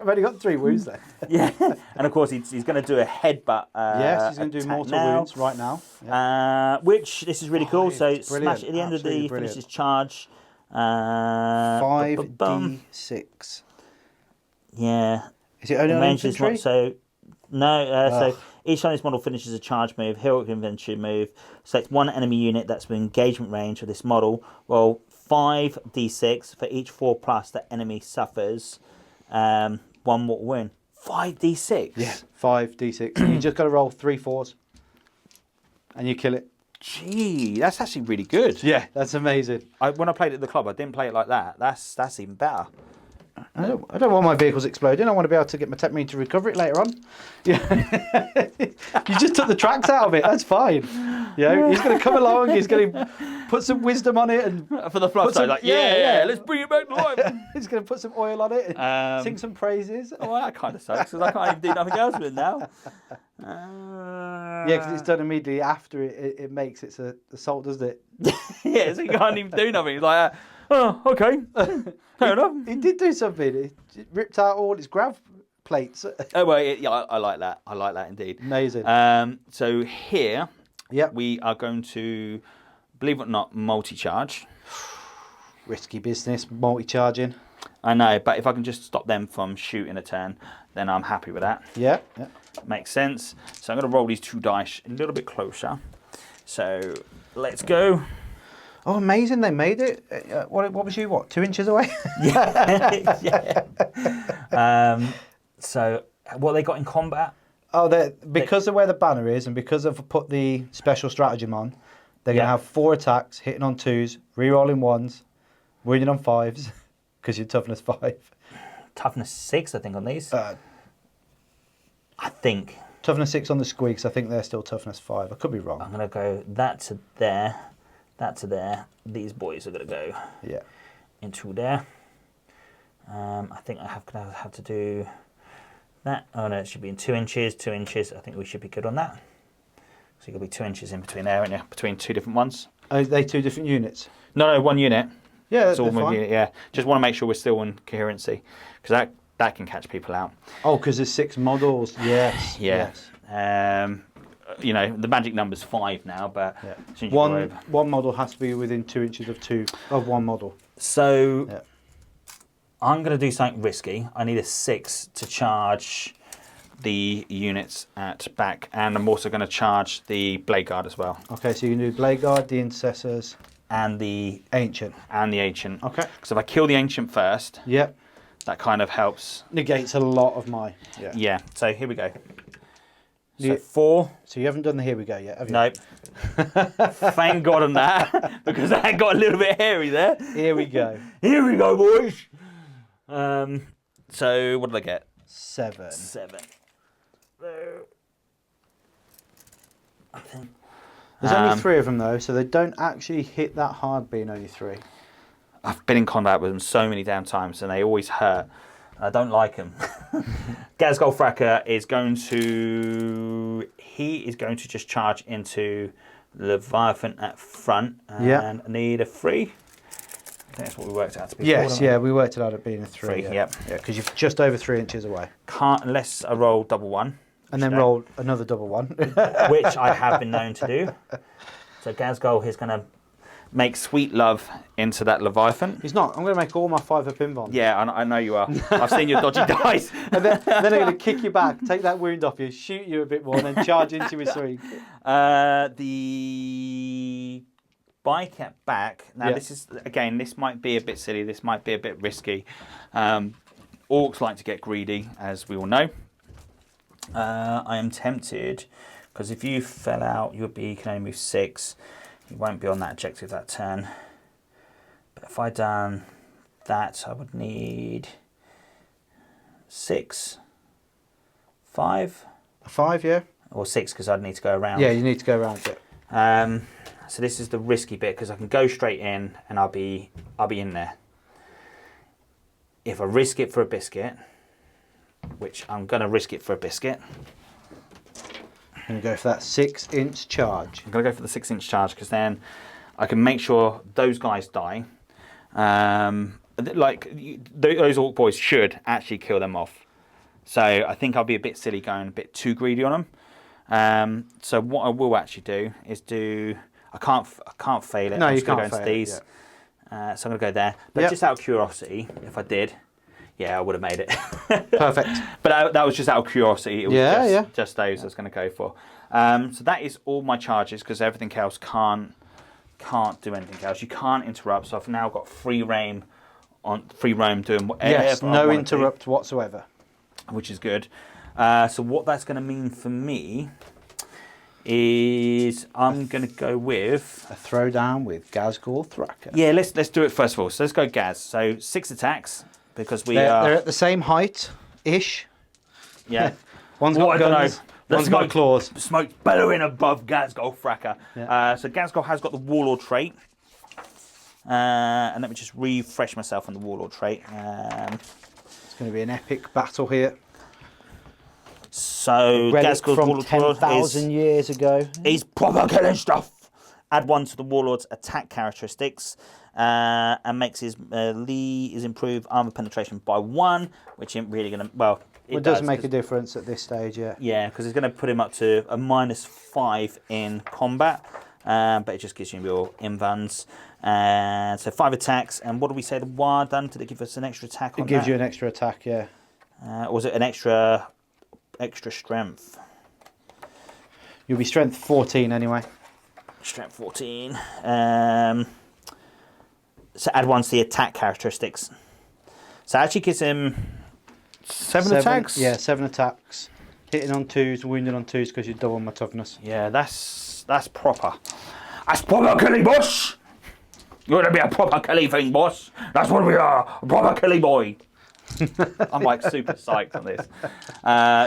I've only got 3 wounds left. Yeah, and of course he's going to do a headbutt. Yes, he's going to do mortal wounds right now. Yeah. Which this is really cool. So It's brilliant. smash at the end of Absolutely the brilliant. finishes charge. 5d6. Yeah. Is it only on Range is infantry? not so. No, so Each time this model finishes a charge move, heroic inventory move, select one enemy unit that's within engagement range of this model. Roll 5d6 for each 4+ that enemy suffers. One mortal wound. 5d6? Yeah, 5d6. You just got to roll 3 4s and you kill it. Gee, that's actually really good. Yeah, that's amazing. When I played it at the club, I didn't play it like that. That's even better. I don't want my vehicles exploding. I want to be able to get my tech mean to recover it later on. Yeah, you just took the tracks out of it. That's fine. You know, he's going to come along. He's going to put some wisdom on it and For the fluff side, like, yeah, let's bring it back to life. he's going to put some oil on it and sing some praises. Oh, well, that kind of sucks because I can't even do nothing else with it now. Yeah, because it's done immediately after it makes its assault, doesn't it? Yeah, so you can't even do nothing. It's like, oh, okay, fair enough. It did do something. It ripped out all its grav plates. Oh well, yeah, I like that. I like that indeed. Amazing. So here, Yep. we are going to, believe it or not, multi-charge. Risky business, multi-charging. I know, but if I can just stop them from shooting a turn, then I'm happy with that. Yeah. Makes sense. So I'm going to roll these 2 dice a little bit closer. So let's go. Oh, amazing! They made it. What was you? What, 2 inches away? Yeah. So what they got in combat? Oh, because of where the banner is, and because I've put the special stratagem on, they're going to have 4 attacks, hitting on 2s, re-rolling 1s, wounding on 5s, because you're toughness 5. Toughness 6, I think, on these. I think. Toughness 6 on the squeaks. I think they're still toughness 5. I could be wrong. I'm going to go that to there, that to there. These boys are going to go into there. I think I'm going to have to do that. Oh no, it should be in 2 inches, 2 inches. I think we should be good on that. So you're going to be 2 inches in between there, aren't you? Between 2 different ones. Are they 2 different units? No, 1 unit. Yeah, it's all they're one fine. unit. Yeah, just want to make sure we're still in coherency because that can catch people out. Oh, because there's 6 models. Yes. Yeah. Yes. You know, the magic number's 5 now, but as soon as you go over- One model has to be within 2 inches of one model. So I'm going to do something risky. I need a 6 to charge the units at back, and I'm also going to charge the Blade Guard as well. Okay, so you can do Blade Guard, the Intercessors, and the Ancient. Okay. Okay. Because if I kill the Ancient first, Yep. that kind of helps. Negates a lot of my. Yeah. So here we go. So 4. So you haven't done the here we go yet, have you? Nope. Thank God on that, because that got a little bit hairy there. Here we go. Here we go, boys. So what did I get? 7. 7. I think. There's only 3 of them though, so they don't actually hit that hard being only 3. I've been in combat with them so many damn times, and they always hurt. I don't like them. Gazgol Fracker is going to... He is going to just charge into Leviathan at front. And I need a 3. I think that's what we worked out to be. Yes, we worked it out at being a 3. 3, yep. Yeah, because you're just over 3 inches away. Can't, unless I roll double 1. And then roll another double 1. which I have been known to do. So Gazgol is going to make sweet love into that Leviathan. He's not. I'm going to make all my 5 up inbound. Yeah, I know you are. I've seen your dodgy dice. And then I'm going to kick you back, take that wound off you, shoot you a bit more, and then charge into his swing. The bike at back. Now this is, again, this might be a bit silly. This might be a bit risky. Orcs like to get greedy, as we all know. I am tempted, because if you fell out, you can only move 6. You won't be on that objective that turn. But if I done that, I would need 6, 5. 5, yeah. Or 6, because I'd need to go around. Yeah, you need to go around it. So this is the risky bit, because I can go straight in and I'll be in there. If I risk it for a biscuit, which I'm going to risk it for a biscuit. I'm going to go for that 6-inch charge. I'm going to go for the 6-inch charge, because then I can make sure those guys die. Those Orc boys should actually kill them off. So I think I'll be a bit silly going a bit too greedy on them. So what I will actually do is I can't fail it. No, I'm you just gonna can't go into fail it, these. So I'm going to go there. But just out of curiosity, if I did, Yeah, I would have made it. Perfect. But that was just out of curiosity. It was just those I was going to go for. So that is all my charges because everything else can't do anything else. You can't interrupt. So I've now got free roam doing whatever. Yes, no interrupt whatsoever. Which is good. So what that's going to mean for me is I'm going to go with a throwdown with Ghazghkull Thraka. Yeah, let's do it first of all. So let's go Gaz. So 6 attacks because they're at the same height ish. Yeah. One's got guns. One's got claws. Smoke's bellowing above Ghazghkull Thraka. Yeah. So Ghazghkull has got the Warlord trait. And let me just refresh myself on the Warlord trait. It's going to be an epic battle here. So Ghazghkull's from 10,000 years ago. He's proper killing stuff. Add 1 to the Warlord's attack characteristics and makes his improved armor penetration by 1, which isn't really going to... Well, it does make a difference at this stage, yeah. Yeah, because it's going to put him up to a -5 in combat, but it just gives you your invans. So 5 attacks, and what do we say the war done? Did it give us an extra attack on that? It gives you an extra attack, yeah. Or was it an extra strength? You'll be strength 14 anyway. Strength 14. So add 1 to the attack characteristics. So actually gives him 7 attacks? Yeah, 7 attacks. Hitting on 2s, wounding on 2s because you double my toughness. Yeah, that's proper. That's proper killing, boss! You're going to be a proper killing thing, boss. That's what we are, a proper killing boy. I'm like super psyched on this.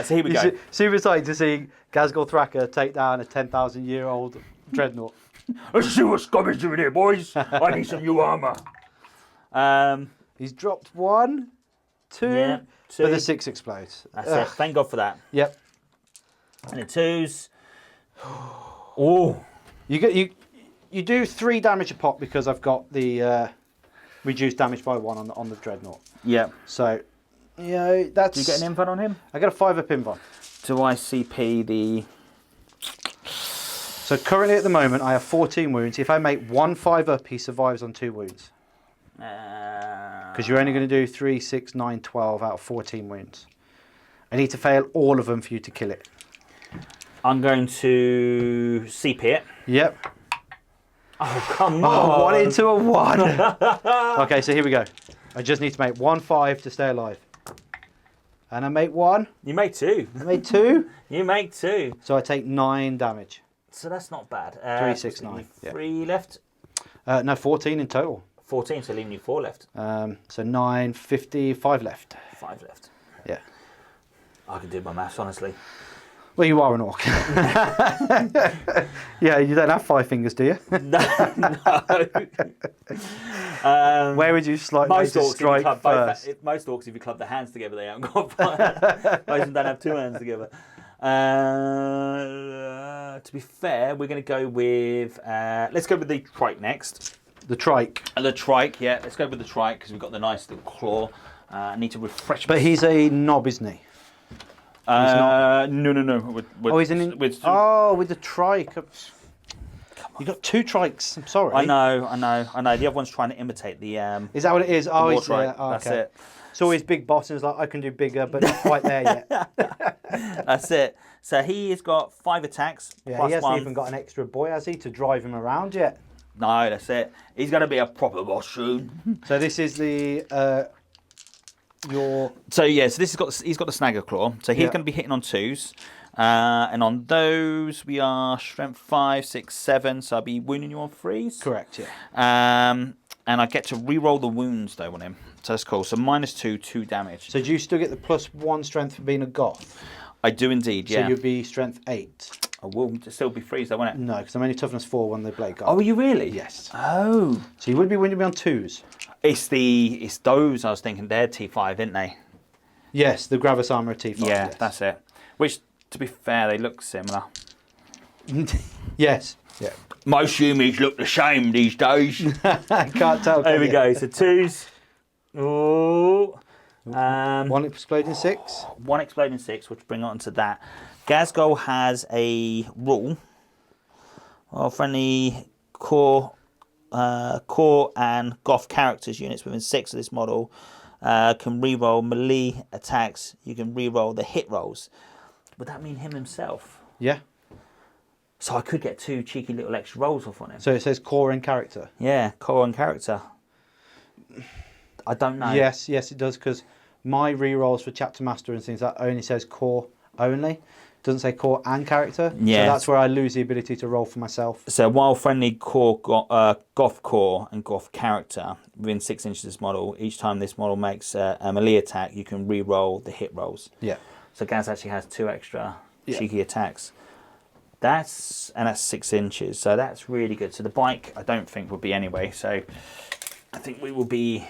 So here we go. Super psyched to see Ghazghkull Thraka take down a 10,000-year-old dreadnought. Let's see what Scum's doing here, boys. I need some new armour. He's dropped 1, 2, yeah, 2. But the 6 explodes. That's it. Thank God for that. Yep. And the 2s. Oh. You do 3 damage a pop because I've got the reduced damage by 1 on the dreadnought. Yeah. So, that's... Do you get an invuln on him? I get a 5-up invuln. Do I CP the... So currently at the moment I have 14 wounds. If I make 1 5-up, he survives on 2 wounds. Because you're only going to do 3, 6, 9, 12 out of 14 wounds. I need to fail all of them for you to kill it. I'm going to CP it. Yep. Oh, come on. 1 into a 1. Okay, so here we go. I just need to make 1 5 to stay alive. And I make 1. You make 2. I made 2. You make 2. So I take 9 damage. So that's not bad. 3, 6, 9. 3 left. No, 14 in total. 14, so leaving you 4 left. So 9, 50, 5 left. 5 left. Yeah. I can do my maths, honestly. Well, you are an orc. Yeah, you don't have 5 fingers, do you? No. Where would you slightly strike first? Most orcs, if you club their hands together, they haven't got 5. Most of them don't have 2 hands together. To be fair, we're going to go with... let's go with the trike next. The trike. The trike, yeah. Let's go with the trike because we've got the nice little claw. I need to refresh. But he's a knob, isn't he? No. He's with the trike. You've got 2 trikes. I'm sorry. I know. The other one's trying to imitate the. Is that what it is? Oh, he's trike. okay. That's it. It's always big boss and it's like, I can do bigger, but not quite there yet. That's it. So he has got 5 attacks. Yeah, plus he hasn't 1. even got an extra boy, has he, to drive him around yet? No, that's it. He's going to be a proper boss soon. So this is the So he's got the snagger claw. So he's going to be hitting on 2s, and on those we are strength 5, 6, 7. So I'll be wounding you on 3s. Correct. Yeah. And I get to re-roll the wounds though on him. So that's cool. So -2, 2 damage. So do you still get the +1 strength for being a goth? I do indeed. Yeah. So you'll be strength 8. I will still be 3s though, won't it? No, because I'm only toughness 4 when they blade guard. Oh, are you really? Yes. Oh. So you would be wounding me on 2s. It's those I was thinking. They're T5, isn't they? Yes, the Gravis armor are T5. Yeah, yes. that's it. Which, to be fair, they look similar. Yes. Yeah. Most humans look the same these days. I can't tell. There we go. So 2s. Oh. 1 exploding 6. 1 exploding 6, which bring on to that. Ghazghkull has a rule. Well, friendly core and goth characters units within 6 of this model can reroll melee attacks. You can reroll the hit rolls. Would that mean him himself? Yeah. So I could get 2 cheeky little extra rolls off on him. So it says core and character. Yeah, core and character. I don't know. Yes, it does, because my rerolls for chapter master and things that only says core only. It doesn't say core and character. Yeah. So that's where I lose the ability to roll for myself. So while friendly core goth core and goth character within 6 inches of this model, each time this model makes a melee attack, you can re-roll the hit rolls. Yeah. So Gaz actually has 2 extra cheeky attacks. That's 6 inches, so that's really good. So the bike, I don't think would be anyway. So I think we will be,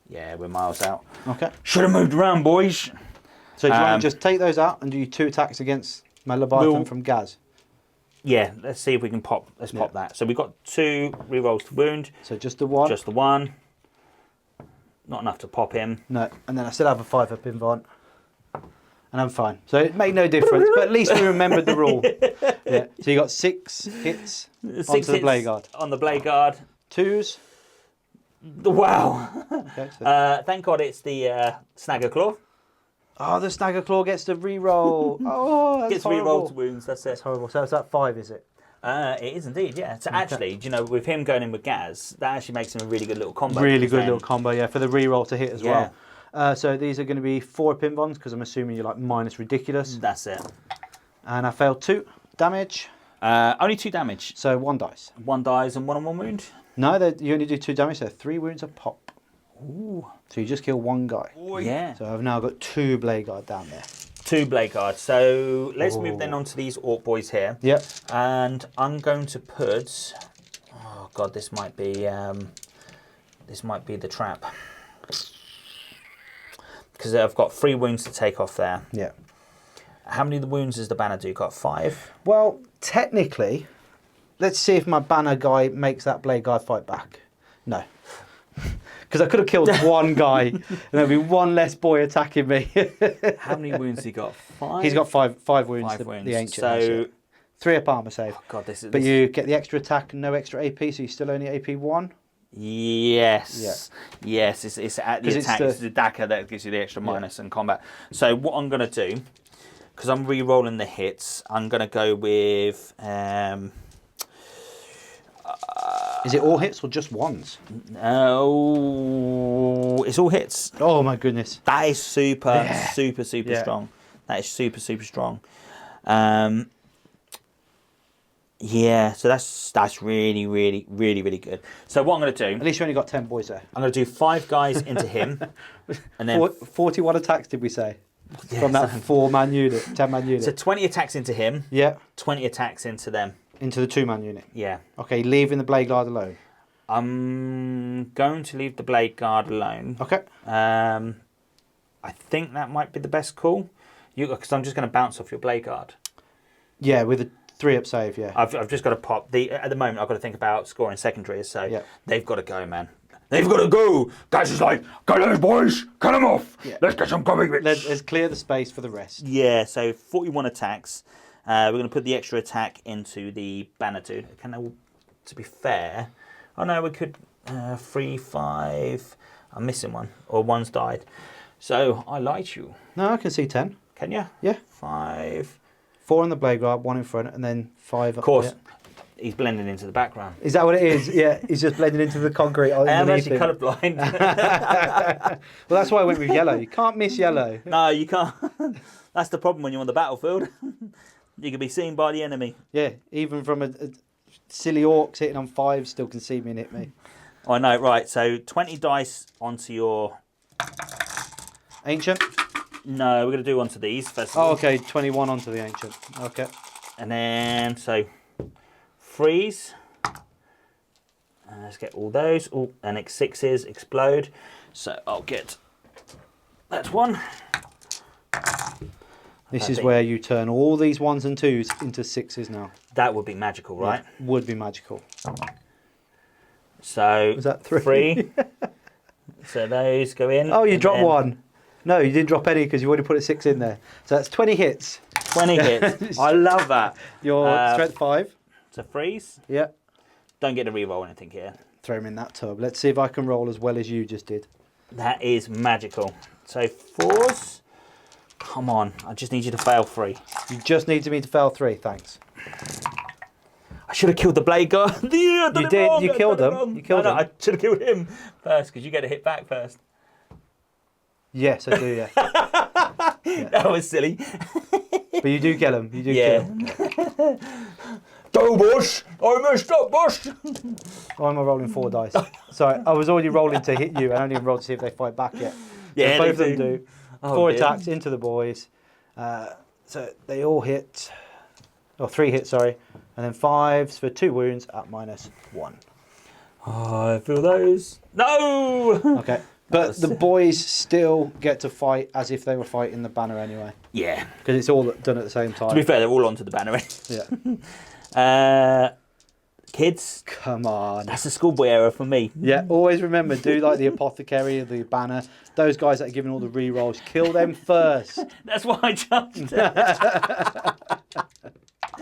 yeah, we're miles out. Okay. Should have moved around, boys. So do you want to just take those out and do 2 attacks against my Leviathan from Gaz? Yeah, let's see if we can pop. Let's pop that. So we've got 2 rerolls to wound. So just the one. Just the one. Not enough to pop him. No, and then I still have a 5 up invent. And I'm fine. So it made no difference, but at least we remembered the rule. Yeah. So you got 6 hits 6 onto the blade guard. On the blade guard. 2s. Wow. Okay, so. Thank God it's the Snagger Claw. Oh, the Snagger Claw gets to re-roll. Oh, that's Gets horrible. re-rolled to wounds, that's it. That's horrible. So is that 5, is it? It is indeed, yeah. So actually, do you know, with him going in with Gaz, that actually makes him a really good little combo. Really good little combo, yeah, for the re-roll to hit as Yeah. well. So these are going to be 4 pin bonds, because I'm assuming you're like minus ridiculous. That's it. And I failed 2 damage. Only 2 damage. So 1 dice. 1 dies and 1 on 1 wound. No, you only do 2 damage, so 3 wounds a pop. Ooh. So you just kill 1 guy. Yeah. So I've now got 2 blade guard down there. 2 blade guards. So let's move then on to these Orc boys here. Yep. And I'm going to put. Oh God, this might be the trap. Because I've got 3 wounds to take off there. Yeah. How many of the wounds does the banner do? Got 5? Well, technically, let's see if my banner guy makes that blade guard fight back. No. Because I could have killed 1 guy and there'd be 1 less boy attacking me. How many wounds he got? 5? He's got 5 wounds, 5 wounds. the ancient. So 3 up armor save. oh God, this is. But you get the extra attack and no extra AP, so you're still only AP 1. Yes. Yeah. Yes, it's at the 'Cause it's attack. It's the DACA that gives you the extra minus in combat. So what I'm going to do, because I'm re-rolling the hits, I'm going to go with... Is it all hits or just ones? Oh, it's all hits. Oh my goodness. That is super Yeah. strong. That is super strong. Yeah, so that's really good. So what I'm going to do, At least you only got 10 boys there. I'm going to do 5 guys into him, and then 41 attacks, did we say? From that 4-man unit, 10-man unit. so 20 attacks into him, Yeah, 20 attacks into them. into the 2-man unit. Yeah. Okay, leaving the blade guard alone. I'm going to leave the blade guard alone. Okay. I think that might be the best call. Because I'm just going to bounce off your blade guard. Yeah, with a 3-up save, yeah. I've just got to pop at the moment. I've got to think about scoring secondaries, so Yeah. they've got to go, man. They've got to go. Guys, is like, go those boys, cut them off. Yeah. Let's get some coming. Let's clear the space for the rest. Yeah, so 41 attacks. We're going to put the extra attack into the banner dude. To be fair, oh no, we could 3, 5. I'm missing one, or 1's died. So I lied to you. No, I can see 10. Can you? Yeah. 5. 4 on the blade guard, 1 in front, and then 5 up. Of course, Yeah. he's blending into the background. Is that what it is? Yeah, he's just blending into the concrete. I am underneath actually him. colourblind. Well, that's why I went with yellow. You can't miss yellow. No, you can't. That's the problem when you're on the battlefield. You can be seen by the enemy. Yeah, even from a silly orc sitting on 5 still can see me and hit me. I know, right. So 20 dice onto your... Ancient? No, we're going to do onto these first of all. Oh, okay, 21 onto the ancient. Okay. And then, so, freeze. Let's get all those. Oh, and X6s explode. So I'll get... That's 1. This is where you turn all these 1s and 2s into 6s now. That would be magical, right? Yeah, would be magical. So, Was that 3? So those go in. Oh, you and dropped then 1. No, you didn't drop any because you already put a 6 in there. So that's 20 hits. 20 hits. I love that. Your strength 5. So freeze. Yeah. Don't get to re-roll anything here. Throw him in that tub. Let's see if I can roll as well as you just did. That is magical. So 4s. Come on, I just need you to fail 3. You just need me to fail 3, thanks. I should have killed the blade guy. Yeah, You did. You killed him. You killed him. I should have killed him first because you get a hit back first. Yes, I do. Yeah. That was silly. But you do kill him. You do kill him. Go, Bush! I messed up, Bush! Why am I rolling 4 dice? Sorry, I was already rolling to hit you. I only rolled to see if they fight back yet. Yeah, both of them do. Oh, 4 dear. attacks into the boys. So they all hit. Or 3 hits, sorry. And then 5s for 2 wounds at -1. Oh, I feel those. No! Okay. But the boys still get to fight as if they were fighting the banner anyway. Yeah. Because it's all done at the same time. To be fair, they're all onto the banner. Yeah. Kids. Come on. That's a schoolboy error for me. Yeah, always remember, do like the apothecary or the banner. Those guys that are giving all the re-rolls, kill them first. That's why I charged them.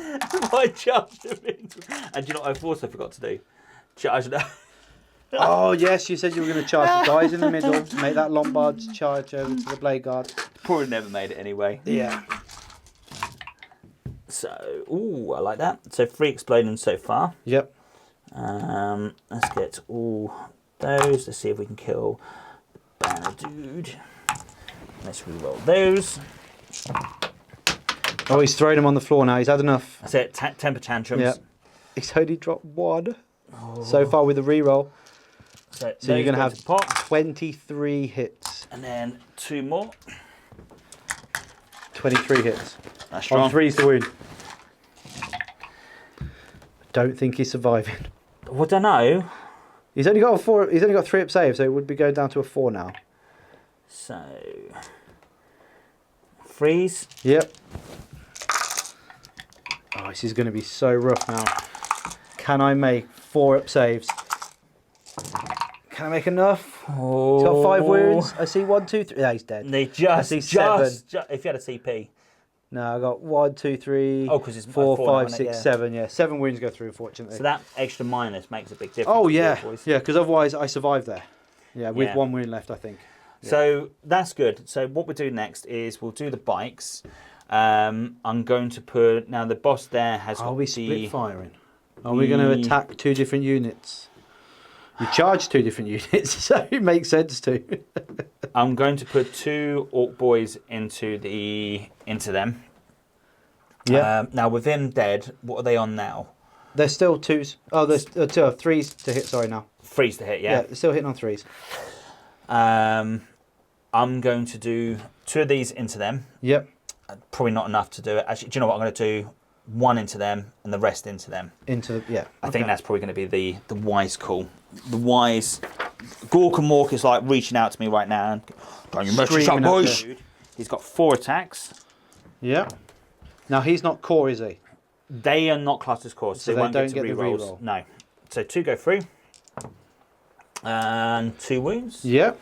That's why I charged them into. And do you know what I also forgot to do? Charge them. Oh, yes, you said you were going to charge the guys in the middle, make that Lombard charge over to the Blade Guard. Probably never made it anyway. Yeah. So, ooh, I like that. So 3 exploding so far. Yep. Let's get all those. Let's see if we can kill the banner dude. Let's re-roll those. Oh, he's throwing them on the floor now. He's had enough. That's it. Temper tantrums. Yep. He's only dropped 1 so far with the re-roll. So you're going to have pot. 23 hits. And then 2 more. 23 hits. That's strong. On 3's the wound. Don't think he's surviving. Well, I don't know. He's only got a 4. He's only got 3 up save, so it would be going down to a 4 now. So, freeze. Yep. Oh, this is going to be so rough now. Can I make 4 up saves? Can I make enough? Oh. He's got 5 wounds. I see 1, 2, 3. Yeah, he's dead. They I see 7. If you had a CP. No, I got 1, 2, 3. Oh, because it's 4, 4 5, now, 6, yeah. 7. Yeah, 7 wounds go through, unfortunately. So that extra minus makes a big difference. Oh to your yeah, boys. yeah. Because otherwise, I survived there. Yeah, with Yeah. 1 wound left, I think. Yeah. So that's good. So what we'll do next is we'll do the bikes. I'm going to put now the boss there has. Are got we the, split firing? Are we going to attack 2 different units? You charge 2 different units, so it makes sense to. I'm going to put 2 orc boys into them. Yeah. Now with him dead, what are they on now? They're still 2s. Oh, there's 3s to hit. Sorry, now. 3s to hit, Yeah, they're still hitting on 3s. I'm going to do 2 of these into them. Yep. Probably not enough to do it. Actually, do you know what I'm going to do? 1 into them and the rest into them. Into the, yeah. I think that's probably going to be the wise call. The wise. Gork and Mork is like reaching out to me right now. And, don't you mess this up, Screaming at boys. He's got 4 attacks. Yeah. Now he's not core, is he? They are not classed as cores, so they won't don't get to get the re-rolls. re-roll. No. So 2 go through. And 2 wounds. Yep.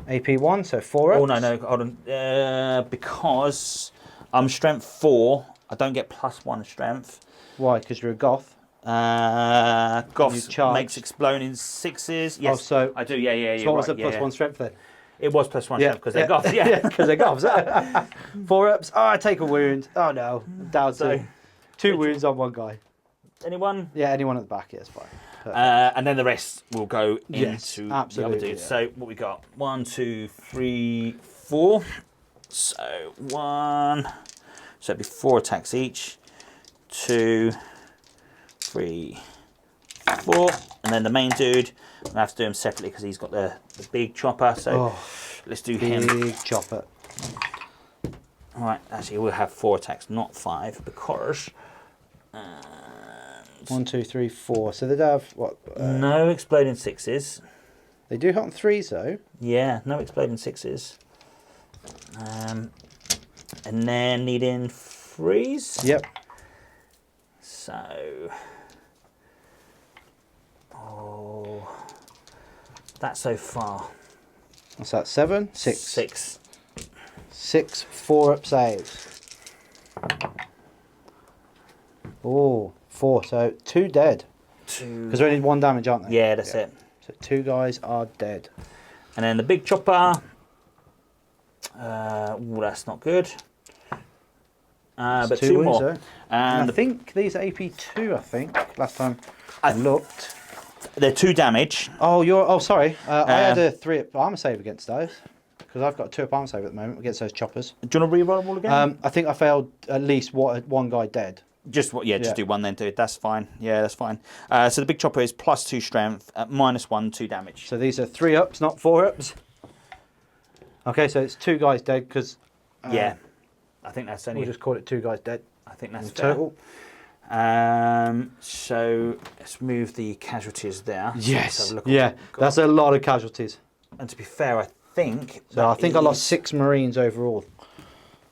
AP 1, so 4 ups. Oh, no, hold on. Because I'm strength 4, I don't get +1 strength. Why? Because you're a goth. Goths charge. makes exploding 6s. Yes, so I do. Yeah. So what was the right, +1 strength then? It was +1 strength because they're Goths. Yeah. because they're goths. 4 ups. Oh, I take a wound. Oh no, down So, to 2 wounds on 1 guy. anyone? Yeah, anyone at the back, yeah, it's fine. And then the rest will go Yes, into absolutely, the other dudes. yeah. So what we got? 1, 2, 3, 4. So 1. So it'd be 4 attacks each. 2, 3, 4. And then the main dude, I'm gonna have to do him separately because he's got the big chopper. So let's do him. Big chopper. All right. Actually, we'll have 4 attacks, not 5, because. 1, 2, 3, 4. So they'd have what? No exploding 6s. They do hit on 3s though. Yeah, no exploding 6s. And then needing 3s. Yep. So. Oh. That's so far. What's that? 7, 6. 6. 6 4 up saves. Oh, 4. So 2 dead. 2. Because they're only 1 damage, aren't they? Yeah, that's it. So 2 guys are dead. And then the big chopper. Ooh, that's not good. But two more. And I think these are AP2, I think, last time I looked. They're 2 damage. Oh, sorry. I had a 3-up armor save against those. Because I've got a 2-up armor save at the moment against those choppers. Do you want to reroll them all again? I think I failed at least one guy dead. Just do one then, dude. That's fine. Yeah, that's fine. So the big chopper is +2 strength, -1, 2 damage. So these are 3-ups, not 4-ups. Okay, so it's 2 guys dead because... yeah, I think that's only... We'll just call it 2 guys dead. I think that's total. So let's move the casualties there. Yes. That's a lot of casualties. And to be fair, I think... So I think I lost 6 Marines overall.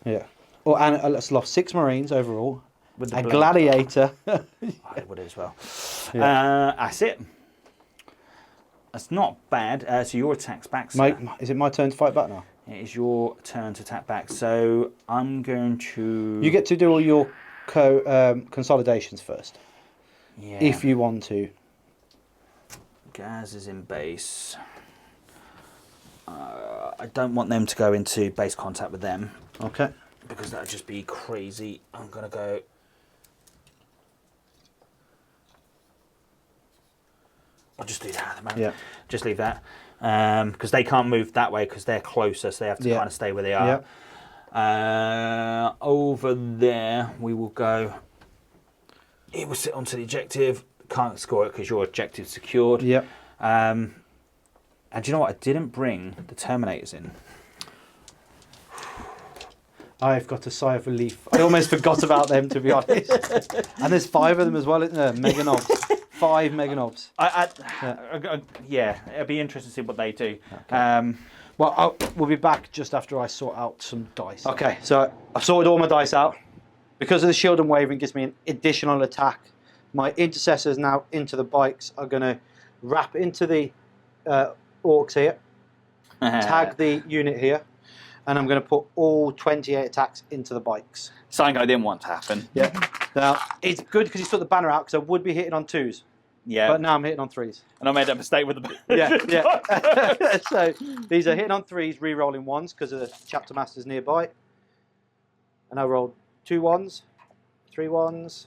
Yeah. And I lost 6 Marines overall. With a gladiator. I would as well. Yeah. That's it. That's not bad. So your attack's back, sir. Mike, is it my turn to fight back now? It is your turn to attack back. So I'm going to... You get to do all your consolidations first. Yeah. If you want to. Gaz is in base. I don't want them to go into base contact with them. Okay. Because that would just be crazy. I'm going to go... I'll just do that at the moment. Yeah. Just leave that. Because they can't move that way because they're closer, so they have to kind of stay where they are. Yeah. Over there, we will go... It will sit onto the objective. Can't score it because your objective's secured. Yep. And do you know what? I didn't bring the Terminators in. I've got a sigh of relief. I almost forgot about them, to be honest. And there's 5 of them as well, isn't there? Mega knobs. 5 mega knobs. Yeah, it'll be interesting to see what they do. Okay. We'll be back just after I sort out some dice. Okay, so I've sorted all my dice out. Because of the shield and wavering gives me an additional attack. My intercessors now into the bikes are going to wrap into the orcs here. Tag the unit here. And I'm going to put all 28 attacks into the bikes. Something I didn't want to happen. Yeah. Now, it's good because you took the banner out because I would be hitting on 2s. Yeah. But now I'm hitting on 3s. And I made a mistake with the... Yeah. So these are hitting on 3s, re-rolling 1s because of the chapter masters nearby. And I rolled 2 1s, 3 1s,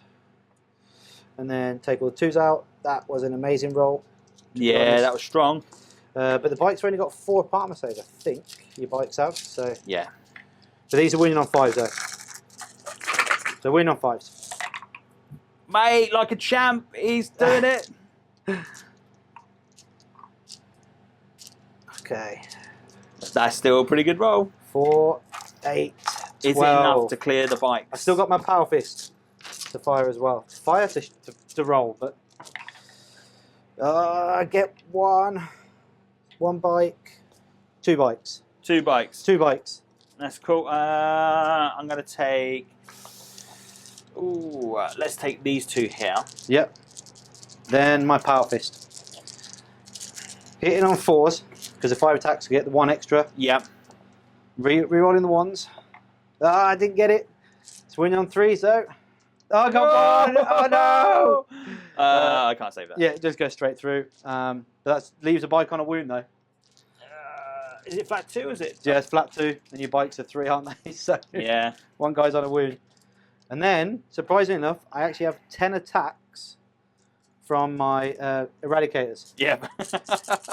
and then take all the 2s out. That was an amazing roll. Yeah, that was strong. But the bikes have only got 4 armor saves, I think. Your bikes have. So yeah. But these are winning on 5s though. So winning on 5s. Mate, like a champ, he's doing it. Okay. That's still a pretty good roll. 4, 8, 12. Is it enough to clear the bikes? I still got my power fist to fire as well. Fire to roll, but I get 1 bike, 2 bikes. 2 bikes. 2 bikes. That's cool. I'm going to take... Ooh, let's take these 2 here. Yep. Then my power fist. Hitting on 4s, because the 5 attacks I get the 1 extra. Yep. Rerolling the 1s. I didn't get it. It's winning on 3s though. Oh, I got 1! Oh no! I can't save that. Yeah, it just goes straight through. But that leaves a bike on a wound though. Is it flat 2, is it? Yeah, it's flat 2, and your bikes are 3, aren't they? So yeah. 1 guy's on a wound. And then, surprisingly enough, I actually have 10 attacks from my eradicators. Yeah.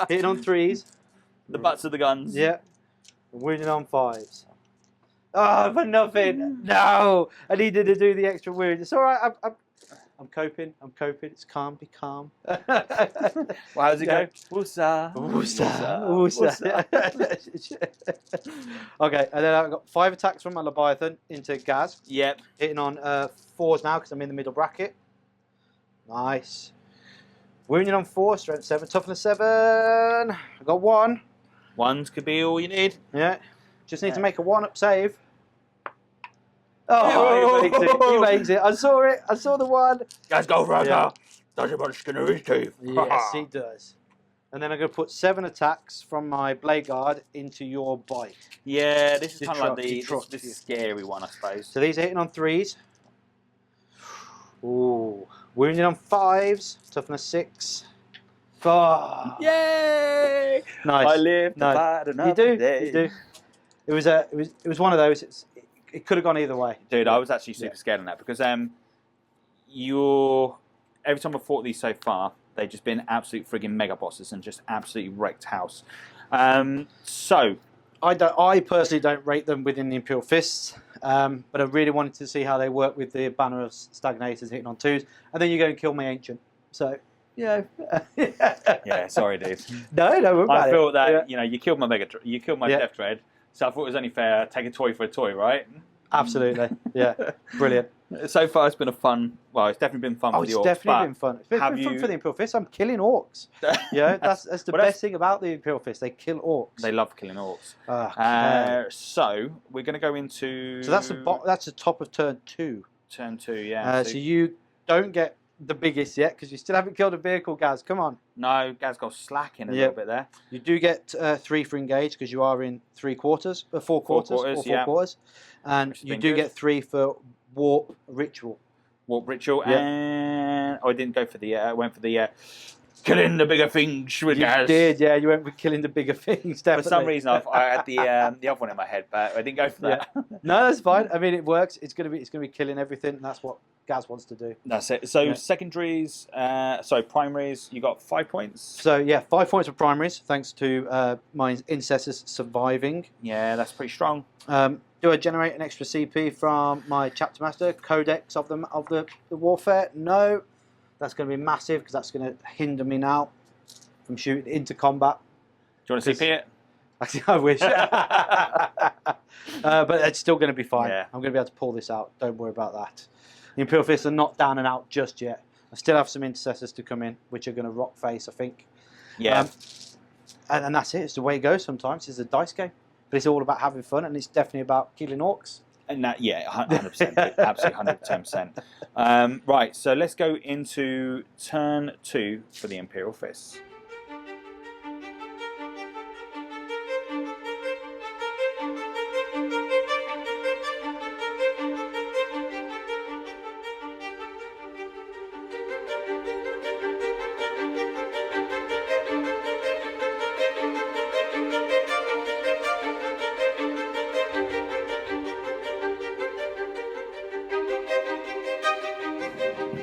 Hitting on 3s. The butts of the guns. Yeah. Wounding on 5s. Oh, for nothing. No! I needed to do the extra wound. It's alright. I'm coping. I'm coping. It's calm. Be calm. Well, how does it go? Woosa. Woosa. Okay, and then I've got 5 attacks from my Leviathan into Gaz. Yep. Hitting on 4s now because I'm in the middle bracket. Nice. Wounding on 4, strength 7, toughness 7. I got 1. 1s could be all you need. Yeah. Just need to make a 1-up save. Oh, he makes it. He makes it. I saw it. I saw the 1. Guys, go for it. Yeah. Does it want skin of his teeth? Yes, he does. And then I'm going to put 7 attacks from my Blade Guard into your bike. Yeah, this is To kind of like truck this you. scary one, I suppose. So these are hitting on 3s. Ooh. Wounding on 5s. Toughness 6. Oh. Yay! Nice. I live to Nice. fight another You do. day. You do. It was one of those. It could have gone either way. Dude, I was actually super scared on that because every time I've fought these so far, they've just been absolute frigging mega bosses and just absolutely wrecked house. So I personally don't rate them within the Imperial Fists, but I really wanted to see how they work with the banner of stagnators hitting on 2s, and then you go and kill my ancient. So, yeah, sorry, dude. No, I feel that you killed my Death Dread, so I thought it was only fair. Take a toy for a toy, right? Absolutely, yeah, brilliant. So far, it's been it's definitely been fun for the Orks. It's definitely been fun. It's been fun for the Imperial Fists. I'm killing Orks. That's the best thing about the Imperial Fists. They kill Orks. They love killing Orks. So we're going to go into. So that's the top of turn 2. Turn 2, yeah. So you don't get the biggest yet because you still haven't killed a vehicle, Gaz. Come on. No, Gaz got slacking a little bit there. You do get 3 for engage because you are in 4 quarters, and you do get 3 for warp ritual. Warp ritual, and I didn't go for the. I went for the killing the bigger things with Gaz. You did, yeah. You went with killing the bigger things. Definitely. For some reason, I had the other one in my head, but I didn't go for that. No, that's fine. I mean, it works. It's gonna be killing everything. And that's what Gaz wants to do. That's it. So secondaries, primaries, you got 5 points. So yeah, 5 points for primaries, thanks to my Intercessors surviving. Yeah, that's pretty strong. Do I generate an extra CP from my Chapter Master Codex of the warfare? No, that's going to be massive because that's going to hinder me now from shooting into combat. Do you want to CP it? I wish, but it's still going to be fine. Yeah. I'm going to be able to pull this out. Don't worry about that. The Imperial Fists are not down and out just yet. I still have some Intercessors to come in, which are going to rock face, I think. Yeah. And that's it. It's the way it goes sometimes. It's a dice game. But it's all about having fun, and it's definitely about killing Orks. And that, 100%. Absolutely 110%. Right, so let's go into turn 2 for the Imperial Fists.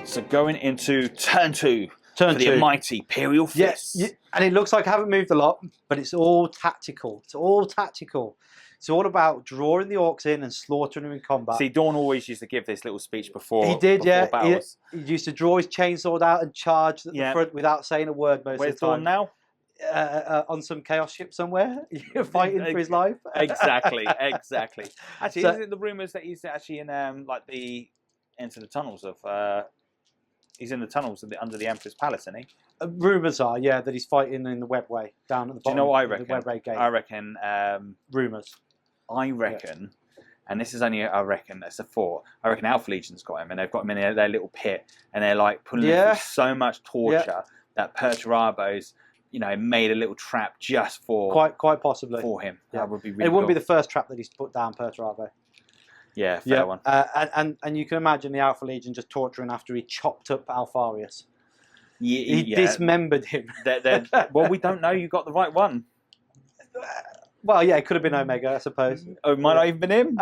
So going into turn 2 for the mighty Imperial Fists. Yes, and it looks like I haven't moved a lot, but it's all tactical. It's all tactical. It's all about drawing the Orks in and slaughtering them in combat. See, Dawn always used to give this little speech before. He did, battles. He used to draw his chainsword out and charge at the front without saying a word most Where's of the time. Dawn now? On some chaos ship somewhere, fighting for his life. Exactly. Actually, isn't it the rumours that he's actually in into the tunnels of? He's in the tunnels under the Emperor's Palace, isn't he? Rumours are, that he's fighting in the webway down at the bottom. Do you know what I reckon? The webway gate. I reckon. Rumours. I reckon, and this is only I reckon. It's a thought. I reckon Alpha Legion's got him, and they've got him in their little pit, and they're like putting him through so much torture that Perturabo's, made a little trap just for quite possibly for him. Yeah. That would be really. It wouldn't be the first trap that he's put down, Perturabo. Yeah, fair one. And you can imagine the Alpha Legion just torturing after he chopped up Alfarius. He dismembered him. Well, we don't know. You got the right one. Well, yeah, it could have been Omega, I suppose. Oh, it might not even been him.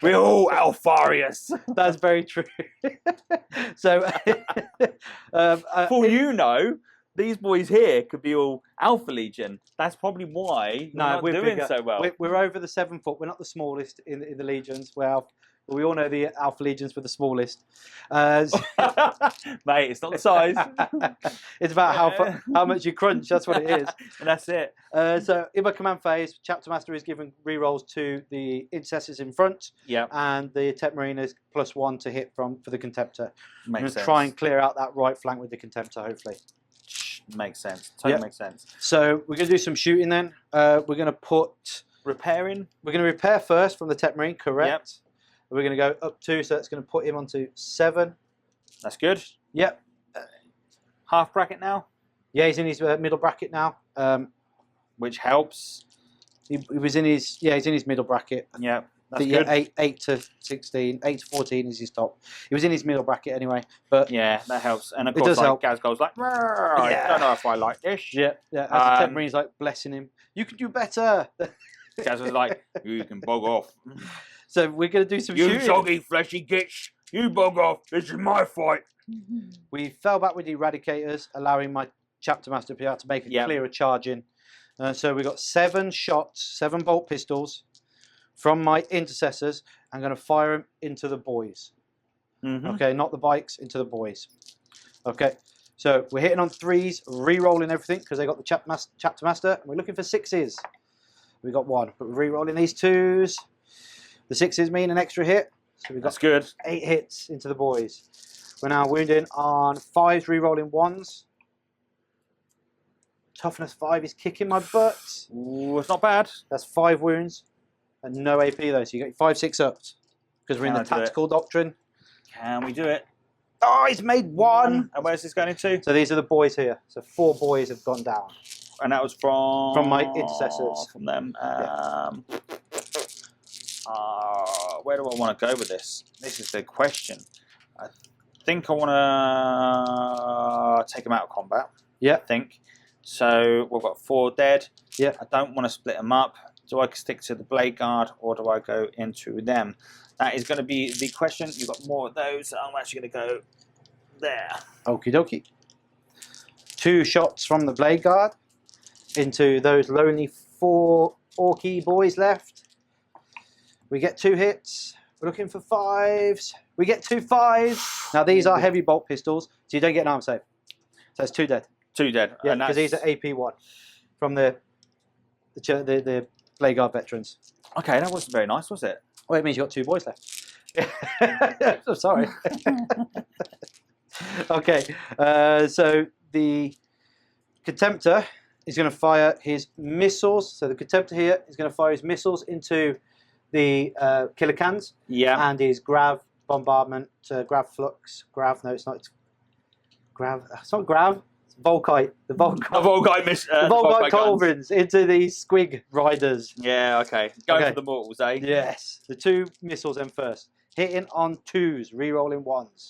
We're all Alfarius. That's very true. So, for these boys here could be all Alpha Legion. That's probably why we're doing bigger. so well. We're over the 7 foot. We're not the smallest in the legions. Well, we all know the Alpha Legions were the smallest. Mate, it's not the size. It's about how much you crunch. That's what it is. And that's it. So in my command phase, Chapter Master is given rerolls to the Intercessors in front. Yeah. And the Tech Marine is +1 to hit for the Contemptor. Makes sense. Try and clear out that right flank with the Contemptor, hopefully. Makes sense. Totally makes sense. So we're going to do some shooting then. We're going to put... Repairing? We're going to repair first from the Tech Marine, correct? Yep. We're going to go up 2, so it's going to put him onto 7. That's good. Yep. Half bracket now? Yeah, he's in his middle bracket now. Which helps. He was in his... Yeah, he's in his middle bracket. Yep. That's Yeah, good. 8 to 16, 8 to 14 is his top. He was in his middle bracket anyway, but Yeah, that helps. And of it course, does help. Gazgol's like, I don't know if I like this. Yeah. As a Ted Marine's like blessing him. You can do better. Gaz was like, you can bog off. So we're going to do some You shooting. soggy fleshy gitch, you bog off. This is my fight. We fell back with the Eradicators, allowing my Chapter Master to be able to make a clearer charge in. So we got 7 shots, 7 bolt pistols from my Intercessors. I'm going to fire them into the boys. Okay, not the bikes, into the boys. Okay, so we're hitting on 3s, re-rolling everything because they got the Chapter Master. And we're looking for 6s. We got 1, but we're re-rolling these 2s. The 6s mean an extra hit. So we've got That's good. 8 hits into the boys. We're now wounding on 5s, re-rolling 1s. Toughness 5 is kicking my butt. Ooh, it's not bad. That's 5 wounds and no AP though, so you get 5 6 ups because we're in the tactical doctrine. Can we do it? Oh, he's made 1. And where's this going into? So these are the boys here. So 4 boys have gone down. And that was from my Intercessors. From them. Where do I want to go with this? This is the question. I think I want to take them out of combat. Yeah. I think. So we've got 4 dead. Yeah. I don't want to split them up. Do I stick to the Blade Guard or do I go into them? That is going to be the question. You've got more of those. So I'm actually going to go there. Okie dokie. 2 shots from the Blade Guard into those lonely 4 Orky boys left. We get 2 hits. We're looking for 5s. We get 2 5s. Now these are heavy bolt pistols, so you don't get an arm save. So it's 2 dead. 2 dead. Yeah, because these are AP1 from the Blade Guard veterans. Okay, that wasn't very nice, was it? Well, it means you've got 2 boys left. I'm sorry. Okay, so the Contemptor is going to fire his missiles. So the Contemptor here is going to fire his missiles into the killer cans. Yeah. And his grav bombardment, grav flux, grav. No, it's not. It's grav. It's not grav. It's Volkite. The Volkite culverins into these squig riders. Yeah. Okay. Go for the mortals, eh? Yes. The 2 missiles then first, hitting on 2s, re-rolling 1s.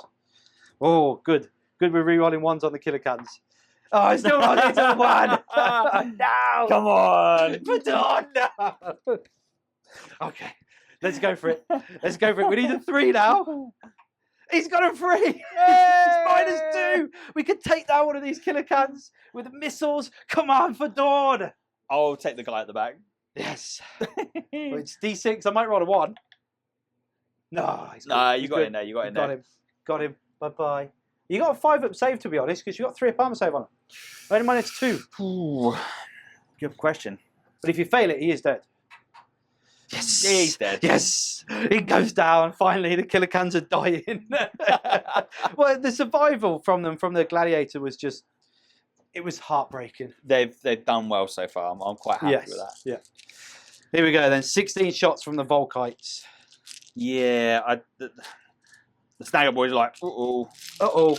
Oh, good. Good. We're re-rolling 1s on the killer cans. Oh, I still got it to 1. No. Come on. No. Okay, let's go for it. Let's go for it. We need a 3 now. He's got a 3. It's -2. We could take down one of these killer cans with the missiles. Come on for Dawn. I'll take the guy at the back. Yes. Well, it's D6. I might roll a 1. No, you got in there. You got in there. Got him. Bye-bye. You got a 5-up save, to be honest, because you got 3-up armor save on it. Only -2. Ooh, good question. But if you fail it, he is dead. Yes, he's dead. Yes, he goes down. Finally, the killer cans are dying. Well, the survival from them, from the gladiator, was just—it was heartbreaking. They've done well so far. I'm quite happy with that. Yeah. Here we go then. 16 shots from the Volkites. Yeah, the Snagger boys are like, uh-oh.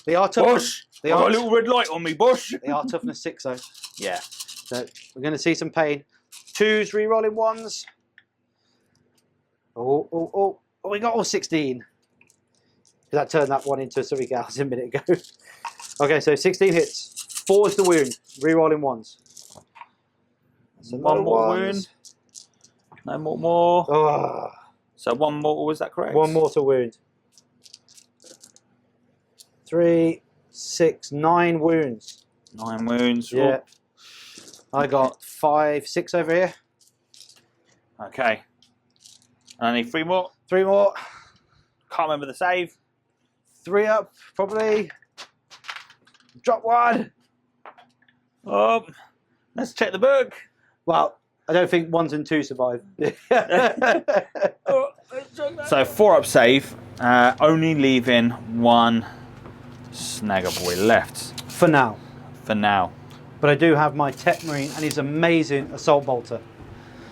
They are tough. Bush, they got a little red light on me, Bush. They are toughness 6 though. Yeah. So we're going to see some pain. 2s, re-rolling 1s. Oh, we got all 16. Because I turned that one into something else a minute ago. Okay, so 16 hits. 4's the wound. Re-rolling 1s. So 1 more wound. No more. Oh. So 1 mortal, was that correct? 1 mortal wound. 3, 6, 9 wounds. 9 wounds. Yeah. I got 5, 6 over here. Okay. I need 3 more. 3 more. Can't remember the save. 3 up, probably. Drop 1. Oh, let's check the book. Well, I don't think 1s and 2 survive. So 4-up save, only leaving 1 Snagger boy left. For now. For now. But I do have my Tech Marine and his amazing Assault Bolter.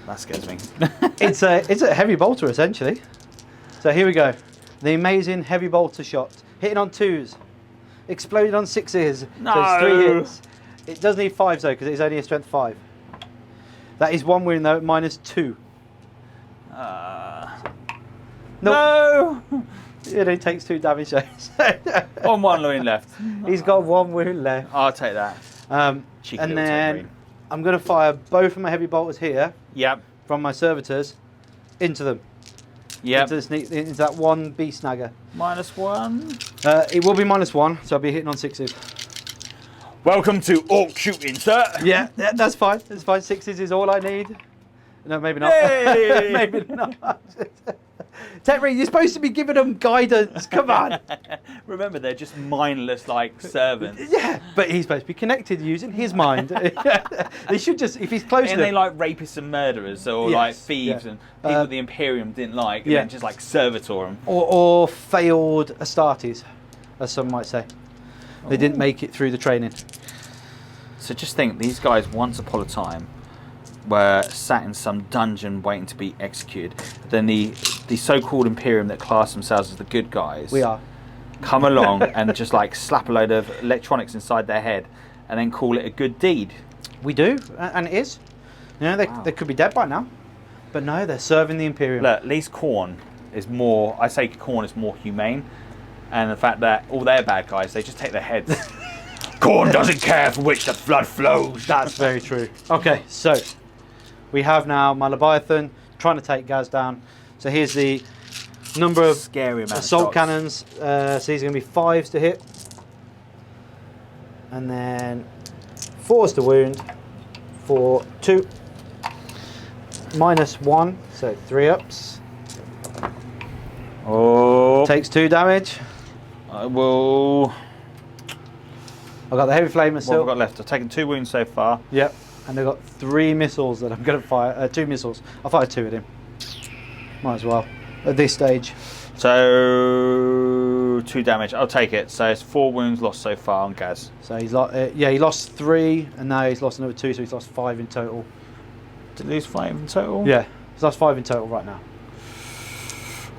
That scares me. It's a heavy bolter essentially. So here we go. The amazing heavy bolter shot. Hitting on 2s. Exploded on 6s. No. So it's 3 hits. It does need 5s though because it's only a strength 5. That is 1 wound though, -2. No! It only takes 2 damage. On 1 wound left. He's got 1 wound left. I'll take that. Cheeky And little then Tambourine. I'm going to fire both of my heavy bolters here Yep. from my servitors into them. Yep. Into that 1 beast snagger. -1. It will be -1, so I'll be hitting on 6s. Welcome to Orc Shooting, sir. Yeah, that's fine. That's fine. 6s is all I need. No, maybe not. Yay! Maybe not. Tetri, you're supposed to be giving them guidance. Come on. Remember, they're just mindless, like, servants. Yeah, but he's supposed to be connected using his mind. They should just, if he's close to And they them. like rapists and murderers, or Yes, like thieves yeah. and people the Imperium didn't like, and yeah. then just like servitor them. Or failed Astartes, as some might say. They didn't make it through the training. So just think, these guys once upon a time were sat in some dungeon waiting to be executed. Then the so-called Imperium that class themselves as the good guys. We are. Come along and just like slap a load of electronics inside their head and then call it a good deed. We do, and it is. You know, they could be dead by now. But no, they're serving the Imperium. Look, at least Khorne is more, I say Khorne is more humane. And the fact that all their bad guys, they just take their heads. Khorne doesn't care for which the blood flows. That's very true. Okay, so we have now my Leviathan trying to take Gaz down. So here's the number of Scary amount assault of shots. cannons. So these are going to be 5s to hit. And then 4s to wound for 2. -1, so 3 ups. Oh. Takes 2 damage. I will. I've got the heavy flamer What have still. I got left? I've taken 2 wounds so far. Yep. And I've got 3 missiles that I'm going to fire. 2 missiles. I'll fire 2 at him. Might as well. At this stage. So 2 damage. I'll take it. So it's 4 wounds lost so far on Gaz. So he's lost. He lost 3, and now he's lost another 2, so he's lost 5 in total. Did he lose 5 in total? Yeah, he's lost 5 in total right now.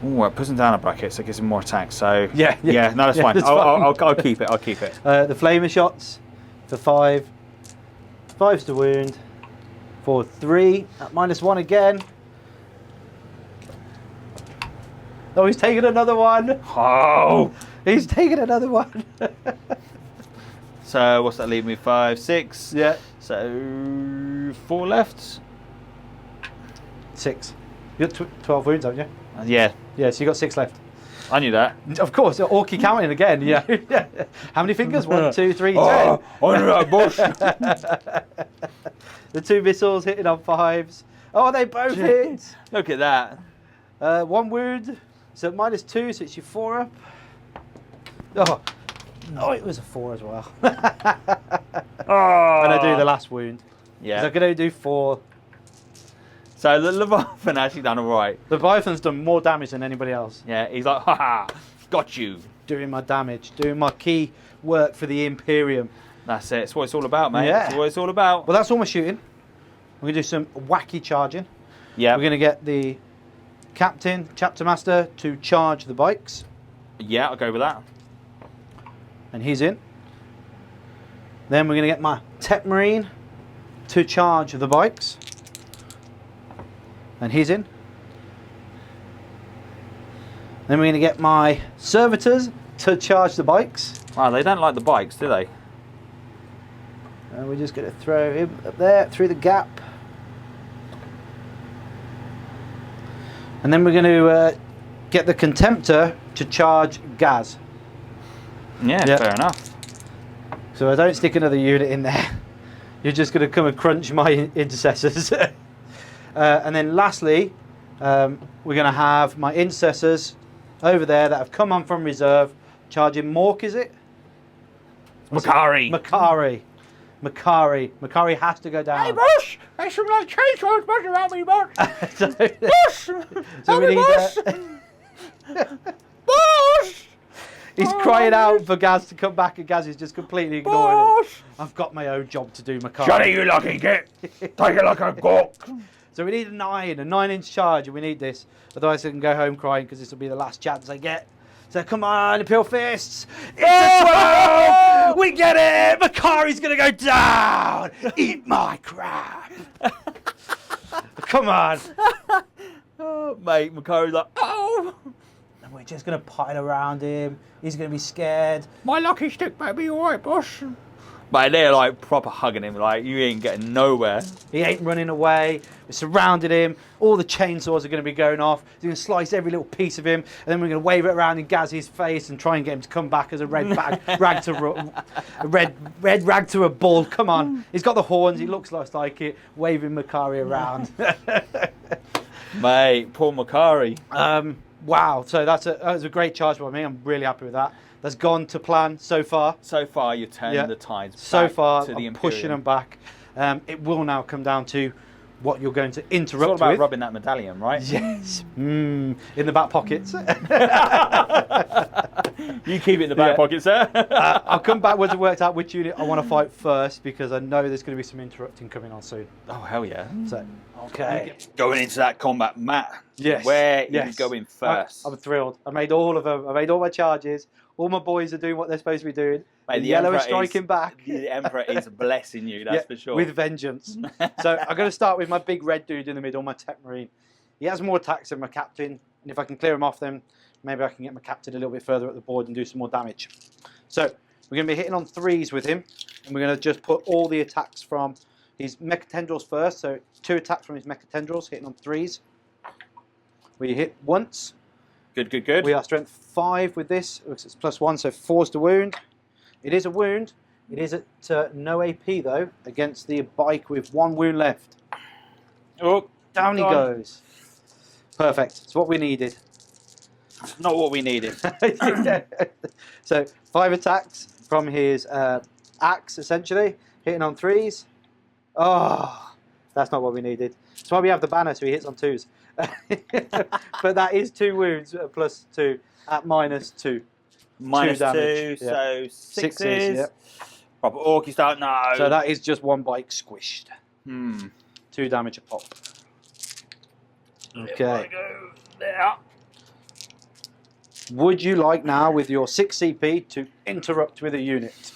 Oh, it puts him down a bracket, so it gives him more attack. So Yeah. no, that's Yeah, fine. that's I'll keep it. I'll keep it. The flamer shots for 5. 5s to wound for 3 at -1 again. Oh, he's taking another one. Oh. He's taking another one. So what's that leave me? 5, 6. Yeah. So 4 left. 6. You got 12 wounds, haven't you? Yeah, Yeah, so you got 6 left. I knew that. Of course, Orky counting again. Yeah. How many fingers? 1, 2, 3, 10. I knew that bush. The 2 missiles hitting on 5s. Oh, they both hit. Look at that. 1 wound. So -2, so it's your 4 up. Oh, it was a 4 as well. Oh. When I do the last wound. 'Cause Yeah. I can only do 4. So the Leviathan actually done all right. The Leviathan's done more damage than anybody else. Yeah, he's like, haha, got you. Doing my damage, doing my key work for the Imperium. That's it. It's what it's all about, mate. Yeah. It's what it's all about. Well, that's all my shooting. We're going to do some wacky charging. Yeah. We're going to get the Captain, Chapter Master, to charge the bikes. Yeah, I'll go with that. And he's in. Then we're going to get my Tech Marine to charge the bikes. And he's in. Then we're going to get my Servitors to charge the bikes. Wow, they don't like the bikes, do they? And we're just going to throw him up there through the gap. And then we're going to get the Contemptor to charge Gaz. Yeah, Yep. fair enough. So I don't stick another unit in there. You're just going to come and crunch my Intercessors. And then lastly, we're going to have my Intercessors over there that have come on from reserve, charging Mork, is it? Makari. Makari has to go down. Hey, boss! There's some like chainsaws buzzing around me, boss! So we need Boss! he's crying out for Gaz to come back, and Gaz is just completely ignoring him. I've got my own job to do, Makari. Shut it, you lucky git! Take it like a gawk! So we need a 9-inch charge, and we need this. Otherwise I can go home crying, because this will be the last chance I get. So come on, Imperial Fists! It's a 12! We get it! Makari's going to go down! Eat my crap! Come on! Oh, mate, Makari's like, oh! we're just going to pile around him. He's going to be scared. My lucky stick might be all right, boss. But they're like proper hugging him, like you ain't getting nowhere. He ain't running away. We surrounded him. All the chainsaws are going to be going off. We're going to slice every little piece of him, and then we're going to wave it around in Gazzy's face and try and get him to come back as a red rag to a bull. Come on, he's got the horns. He looks like it. Waving Makari around. Mate, poor Makari. Wow. So that was a great charge by me. I'm really happy with that. That's gone to plan so far. So far, you're turning the tides back so far, to the I'm pushing them back. It will now come down to what you're going to interrupt with. It's all about with. rubbing that medallion, right? Yes. In the back pockets. You keep it in the back pocket, sir. I'll come back once I've worked out which unit I want to fight first, because I know there's going to be some interrupting coming on soon. Oh, hell yeah. So, okay. Going into that combat, Matt. Yes. Where are you going first? I'm thrilled. I made all of them. I made all my charges. All my boys are doing what they're supposed to be doing. Mate, the yellow is striking back. The Emperor is blessing you, that's for sure. With vengeance. So I'm going to start with my big red dude in the middle, my Tech Marine. He has more attacks than my captain, and if I can clear him off, then maybe I can get my captain a little bit further up the board and do some more damage. So we're going to be hitting on 3s with him, and we're going to just put all the attacks from his Mecha Tendrils first. So 2 attacks from his Mecha Tendrils, hitting on 3s. We hit once. Good. We are strength 5 with this. It's +1, so 4's the wound. It is a wound. It is at no AP, though, against the bike with 1 wound left. Oh, down he goes. Perfect. It's what we needed. Not what we needed. So 5 attacks from his axe, essentially, hitting on 3s. Oh, that's not what we needed. That's why we have the banner, so he hits on 2s. But that is 2 wounds +2 at -2. -2, so 6s. Yep. Proper Orky start, no. So that is just 1 bike squished. 2 damage a pop. Okay. Go there. Would you like now, with your 6 CP, to interrupt with a unit?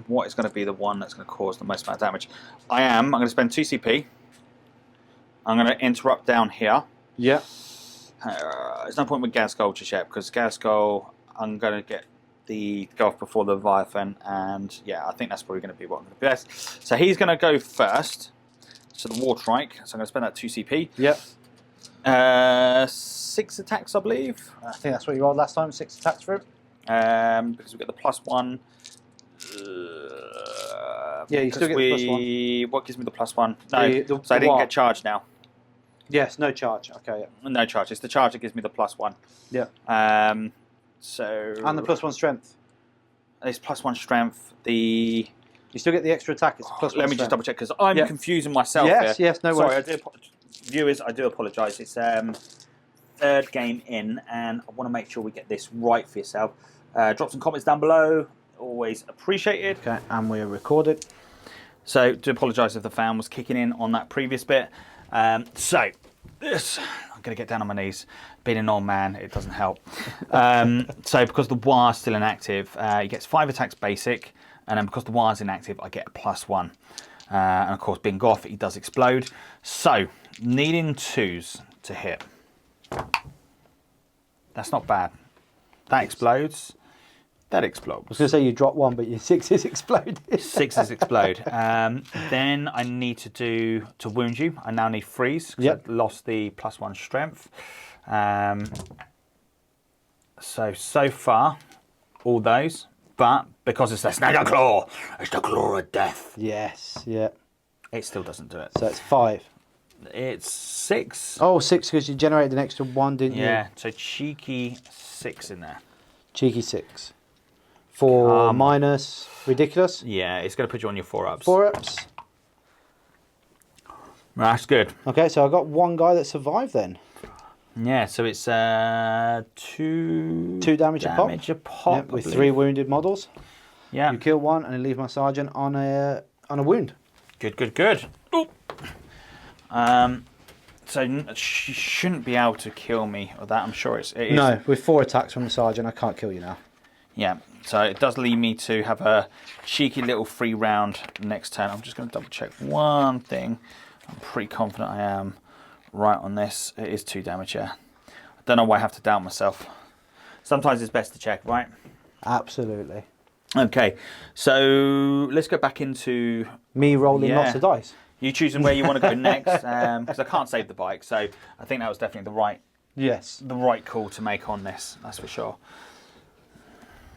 What is going to be the one that's going to cause the most amount of damage? I'm going to spend 2 CP. I'm going to interrupt down here. Yeah. There's no point with Gazgol just yet, because Gazgol, I'm going to get the go off before the Leviathan, and yeah, I think that's probably going to be what I'm going to be best. So he's going to go first. So the War Trike. So I'm going to spend that 2 CP. Yep. 6 attacks, I believe. I think that's what you rolled last time. 6 attacks for him. Because we get the +1. Yeah, you still get the +1. What gives me the +1? No, so I didn't get charged now. Yes, no charge. Okay, yeah. No charge. It's the charge that gives me the +1. Yeah. So. And the +1 strength. It's +1 strength. The. You still get the extra attack. It's +1 Let me just double check, because I'm confusing myself here. Yes, no Sorry, worries. Viewers, I do apologise. It's 3rd game in, and I want to make sure we get this right for yourself. Drop some comments down below. Always appreciated. Okay, and we're recorded. So, do apologise if the fan was kicking in on that previous bit. So, this, I'm going to get down on my knees. Being an old man, it doesn't help. So, because the wire's still inactive, he gets 5 attacks basic, and then because the wire's inactive, I get a +1. And of course, being Goth, he does explode. So, needing 2s to hit. That's not bad. That explodes. That explodes. I was going to say you drop 1, but your 6s explode. 6s explode. Then I need to wound you. I now need 3s, because I've lost the +1 strength. So far, all those. But because it's the Snagger Claw, it's the Claw of Death. Yes, yeah. It still doesn't do it. So it's 5. It's 6. Oh, 6, because you generated an extra 1, didn't you? Yeah, so cheeky 6 in there. Cheeky 6. For minus ridiculous. Yeah, it's going to put you on your 4-ups. 4-ups. That's good. Okay, so I got 1 guy that survived then. Yeah, so it's 2 damage a pop. Yep, with 3 wounded models. Yeah. You kill 1 and you leave my sergeant on a wound. Good. Ooh. So she shouldn't be able to kill me or that. I'm sure it is. No, with 4 attacks from the sergeant, I can't kill you now. Yeah, so it does lead me to have a cheeky little free round next turn. I'm just going to double check one thing. I'm pretty confident I am right on this. It is 2 damage, yeah. I don't know why I have to doubt myself. Sometimes it's best to check, right? Absolutely. Okay, so let's go back into... Me rolling lots of dice. You choosing where you want to go next, because I can't save the bike, so I think that was definitely the right call to make on this, that's for sure.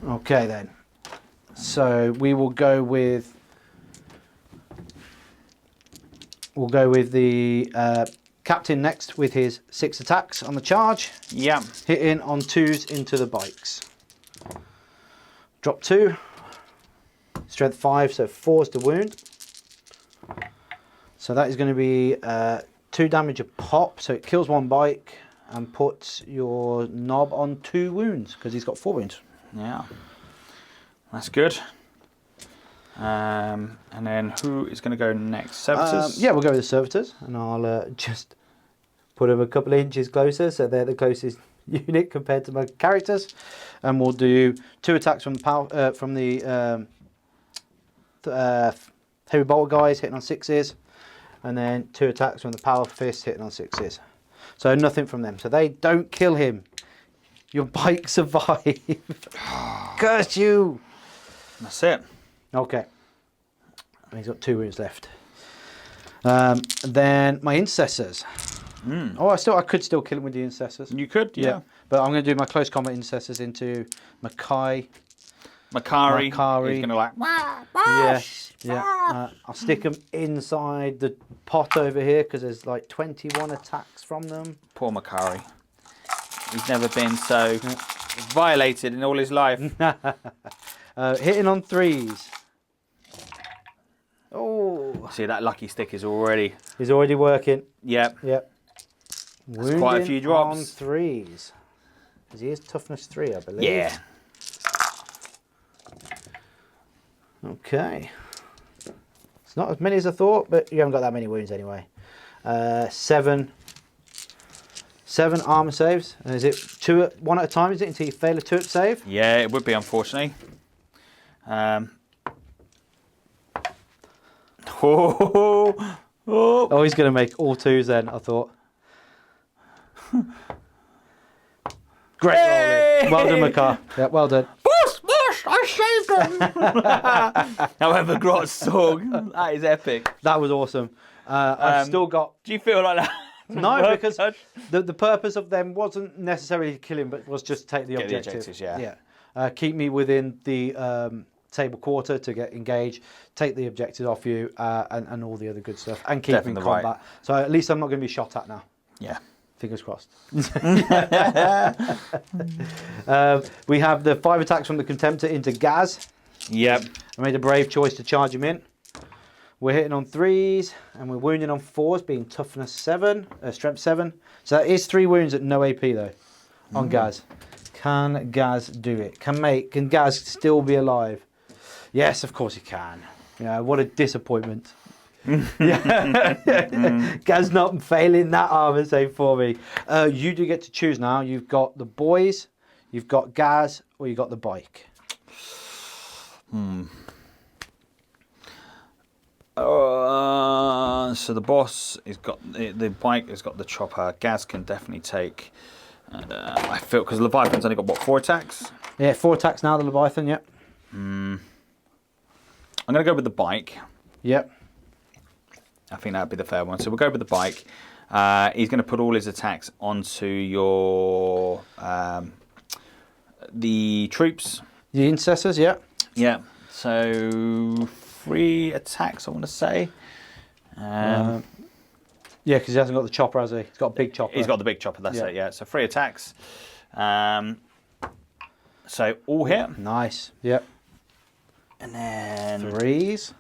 Okay then. So we will go with... We'll go with the captain next with his 6 attacks on the charge. Yeah. Hitting on 2s into the bikes. Drop 2. Strength 5, so 4's the wound. So that is going to be 2 damage a pop, so it kills 1 bike and puts your knob on 2 wounds because he's got 4 wounds. Yeah. That's good. And then who is going to go next? Servitors? Yeah, we'll go with the servitors, and I'll just put them a couple of inches closer, so they're the closest unit compared to my characters. And we'll do 2 attacks from the power from the heavy bolter guys hitting on 6s, and then 2 attacks from the power fist hitting on 6s. So nothing from them. So they don't kill him. Your bike survived. Curse you! That's it. Okay. And he's got 2 wounds left. Then my intercessors. Oh, I could still kill him with the intercessors. You could, yeah. But I'm going to do my close combat intercessors into Makari. Makari. He's going to like... Yeah. I'll stick them inside the pot over here because there's like 21 attacks from them. Poor Makari. He's never been so violated in all his life. Hitting on 3s. Oh. See, that lucky stick is already... He's already working. Yep. That's quite a few drops. On 3s. Because he is toughness 3, I believe. Yeah. Okay. It's not as many as I thought, but you haven't got that many wounds anyway. 7 armor saves. And is it 1 at a time, is it, until you fail a 2 save? Yeah, it would be, unfortunately. Oh, he's going to make all 2s then, I thought. Great rolling. Well done, Makar. Yeah, well done. Boss, I saved him! However, Grot's song, that is epic. That was awesome. I've still got... Do you feel like that? No, because the purpose of them wasn't necessarily to kill him, but was just to take the objective. The objectives, yeah. Keep me within the table quarter to get engaged, take the objectives off you, and all the other good stuff, and keep me in combat. Right. So at least I'm not going to be shot at now. Yeah. Fingers crossed. We have the 5 attacks from the Contemptor into Gaz. Yep. I made a brave choice to charge him in. We're hitting on 3s, and we're wounding on 4s, being toughness 7, strength 7. So that is 3 wounds at no AP though, on Gaz. Can Gaz do it? Can Gaz still be alive? Yes, of course he can. Yeah, what a disappointment. Gaz not failing that armor save for me. You do get to choose now. You've got the boys, you've got Gaz, or you've got the bike. So the boss has got the bike has got the chopper. Gaz can definitely take. I feel because Leviathan's only got what, 4 attacks? Yeah, 4 attacks now. The Leviathan, yep. I'm gonna go with the bike. Yep. I think that'd be the fair one. So we'll go with the bike. He's going to put all his attacks onto your the troops. The intercessors, yeah. Yeah. So 3 attacks, I want to say. Yeah, because he hasn't got the chopper, has he? He's got a big chopper. He's got the big chopper. That's it. Yeah. So 3 attacks. So all hit. Nice. Yep. And then 3s.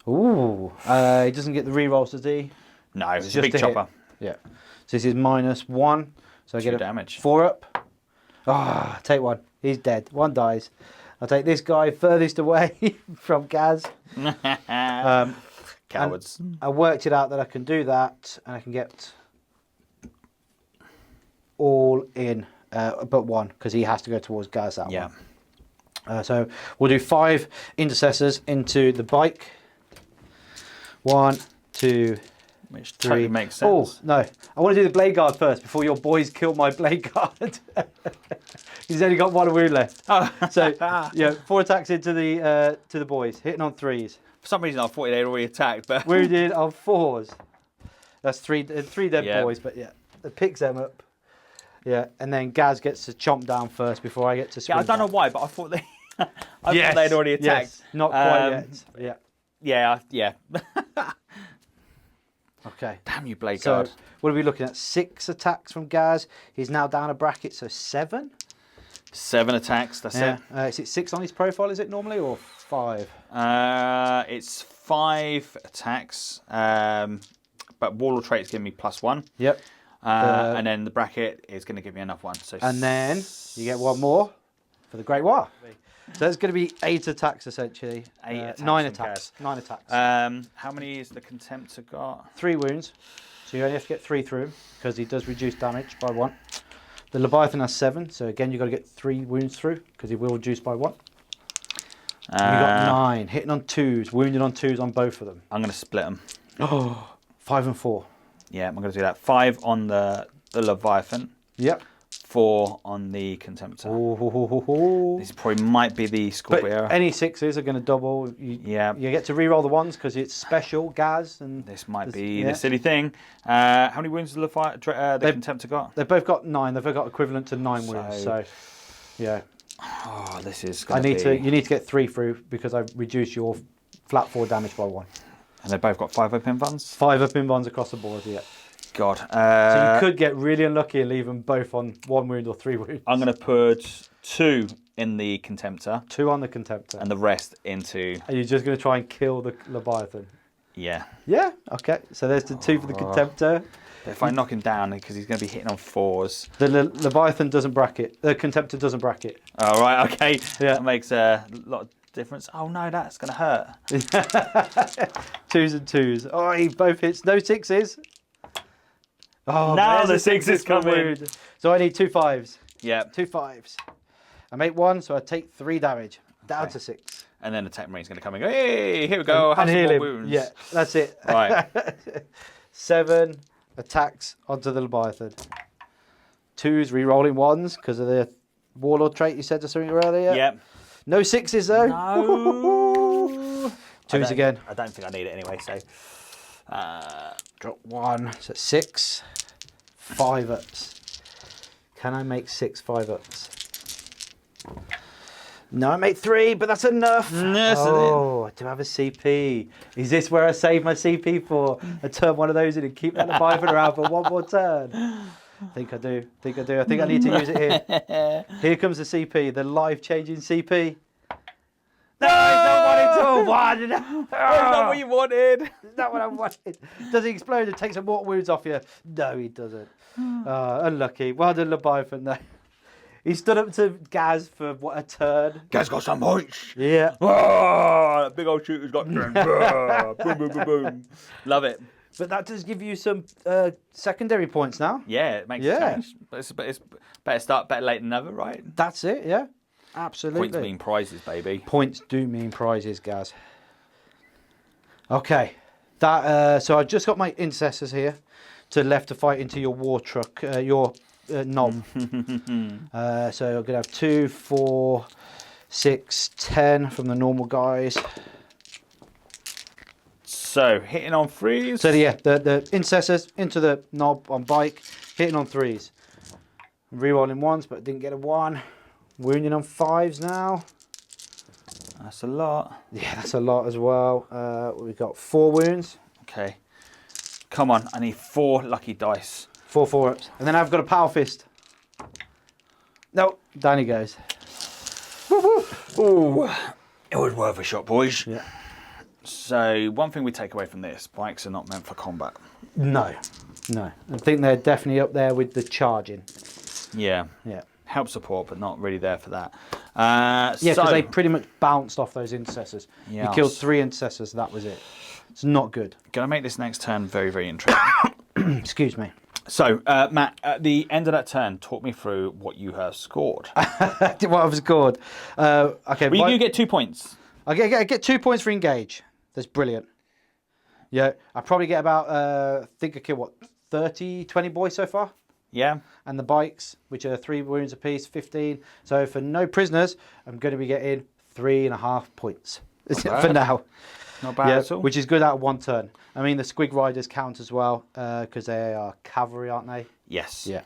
Ooh, he doesn't get the rerolls, does he? No, it's just a big chopper. Yeah. So this is -1. So I get 2 a damage. 4 up. Ah, take 1. He's dead. 1 dies. I'll take this guy furthest away from Gaz. Cowards. I worked it out that I can do that, and I can get all in, but 1, because he has to go towards Gaz that one. So we'll do 5 intercessors into the bike. 1, 2, Which 3. totally makes Oh, sense. no. I want to do the Blade Guard first before your boys kill my Blade Guard. He's only got 1 wound left. Oh. So, yeah, 4 attacks into the boys, hitting on 3s. For some reason, I thought they'd already attacked, but Wounded on 4s. That's 3 dead boys, but yeah, it picks them up. Yeah, and then Gaz gets to chomp down first before I get to swing. yeah, I don't know why, but I thought they, thought they'd already attacked. Yes, not quite yet. Yeah. Yeah. Okay. Damn you, Blade So, Guard. what are we looking at? 6 attacks from Gaz. He's now down a bracket, so 7. 7 attacks. That's Yeah. it. Is it 6 on his profile? Is it normally, or 5? It's 5 attacks, but Warlord trait's giving me +1. Yep. And then the bracket is going to give me another one. So And then you get 1 more for the Great War. So that's going to be 8 attacks essentially. 8 attacks 9 from attacks. Gaz. 9 attacks. How many is the Contemptor got? 3 wounds. So you only have to get 3 through him because he does reduce damage by 1. The Leviathan has 7, so again you've got to get 3 wounds through because he will reduce by 1. And you got 9, hitting on 2s, wounded on 2s on both of them. I'm going to split them. Oh, 5 and 4. Yeah, I'm going to do that. 5 on the Leviathan. Yep. 4 on the Contemptor. Oh. This probably might be the But Scorpio. any 6s are going to double. You get to re-roll the ones because it's special, Gaz. And This might be the silly thing. How many wounds does the Contemptor got? They've both got 9. They've both got equivalent to 9 wounds. So, yeah. Oh, this is You need to get 3 through because I reduced your flat 4 damage by 1. And they've both got 5 open ones? 5 up in bonds across the board, yeah. God. So you could get really unlucky and leave them both on 1 wound or 3 wounds. I'm going to put 2 in the Contemptor. 2 on the Contemptor. And the rest into... Are you just going to try and kill the Leviathan? Yeah. Yeah, okay. So there's the 2 for the Contemptor. But if I knock him down, because he's going to be hitting on 4s. The Leviathan doesn't bracket. The Contemptor doesn't bracket. Oh, right, okay. Yeah. That makes a lot of difference. Oh, no, that's going to hurt. 2s and 2s. Oh, he both hits. No 6s. Oh, Now there's the a 6s come in. So I need 2 5s. Yeah. 2 5s. I make 1, so I take 3 damage. Down to 6. And then Attack Marine's going to come and go, hey, here we go. Have And some heal more him. wounds. Yeah, that's it. Right. 7 attacks onto the Leviathan. 2s re-rolling 1s because of the Warlord trait you said to something earlier. Yep. No 6s though. No. 2s again. I don't think I need it anyway, so... Drop 1. So 6. 5 ups. Can I make 6 5 ups? No, I made 3, but that's enough. Yes, Oh, I do have a CP. Is this where I save my CP for? I turn one of those in and keep that Leviathan around for 1 more turn. I think I do. I think I need to use it here. Here comes the CP, the life-changing CP. No, it's not what it's all wanted. That's not what you wanted. It's not what I wanted. Does he explode and take some more wounds off you? No, he doesn't. Unlucky. Well done, Leviathan, though. He stood up to Gaz for what, a turn? Gaz got some points. Yeah. Oh, that big old shooter's got boom, boom, boom, boom. Love it. But that does give you some secondary points now. Yeah, it makes a change. But it's better start better late than never, right? That's it, yeah. Absolutely. Points mean prizes, baby. Points do mean prizes, Gaz. Okay. That so I just got my Intercessors here to left to fight into your war truck, your knob. So I'm going to have 2, 4, 6, 10 from the normal guys. So, hitting on 3s. So yeah, the Intercessors into the knob on bike, hitting on 3s. Rerolling 1s, but didn't get a 1. Wounding on 5s now. That's a lot. Yeah, that's a lot as well. We've got 4 wounds. Okay. Come on, I need 4 lucky dice. 4 4-ups. And then I've got a Power Fist. No, down he goes. Ooh, it was worth a shot, boys. Yeah. So, one thing we take away from this, bikes are not meant for combat. No. I think they're definitely up there with the charging. Yeah. Yeah. Help support, but not really there for that. Yeah, because they pretty much bounced off those Intercessors. Yes. You killed 3 Intercessors, that was it. It's not good. Going to make this next turn very, very interesting. Excuse me. So, Matt, at the end of that turn, talk me through what you have scored. What I've scored. Okay. Well, you do get 2 points. I get 2 points for engage. That's brilliant. Yeah, I probably get about, I think I kill, what, 30, 20 boys so far? Yeah. And the bikes, which are 3 wounds apiece, 15. So for no prisoners, I'm going to be getting 3.5 points for now. Not bad at all. Which is good out of 1 turn. I mean, the Squig Riders count as well, because they are cavalry, aren't they? Yes. Yeah.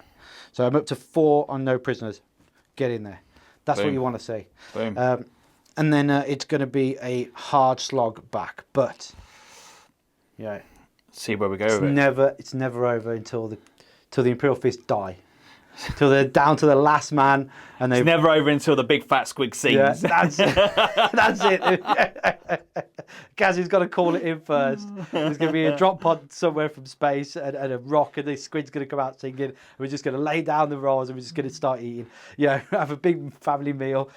So I'm up to 4 on no prisoners. Get in there. That's Boom. what you want to see. Boom. And then it's going to be a hard slog back, but yeah, See where we go with it. it's never over until the Imperial Fists die, till they're down to the last man, and they It's never over until the big fat squig sings. Yeah, that's it. Gazzy's got to call it in first. There's going to be a drop pod somewhere from space and a rock, and the squid's going to come out singing. And we're just going to lay down the rolls and we're just going to start eating. Yeah, have a big family meal.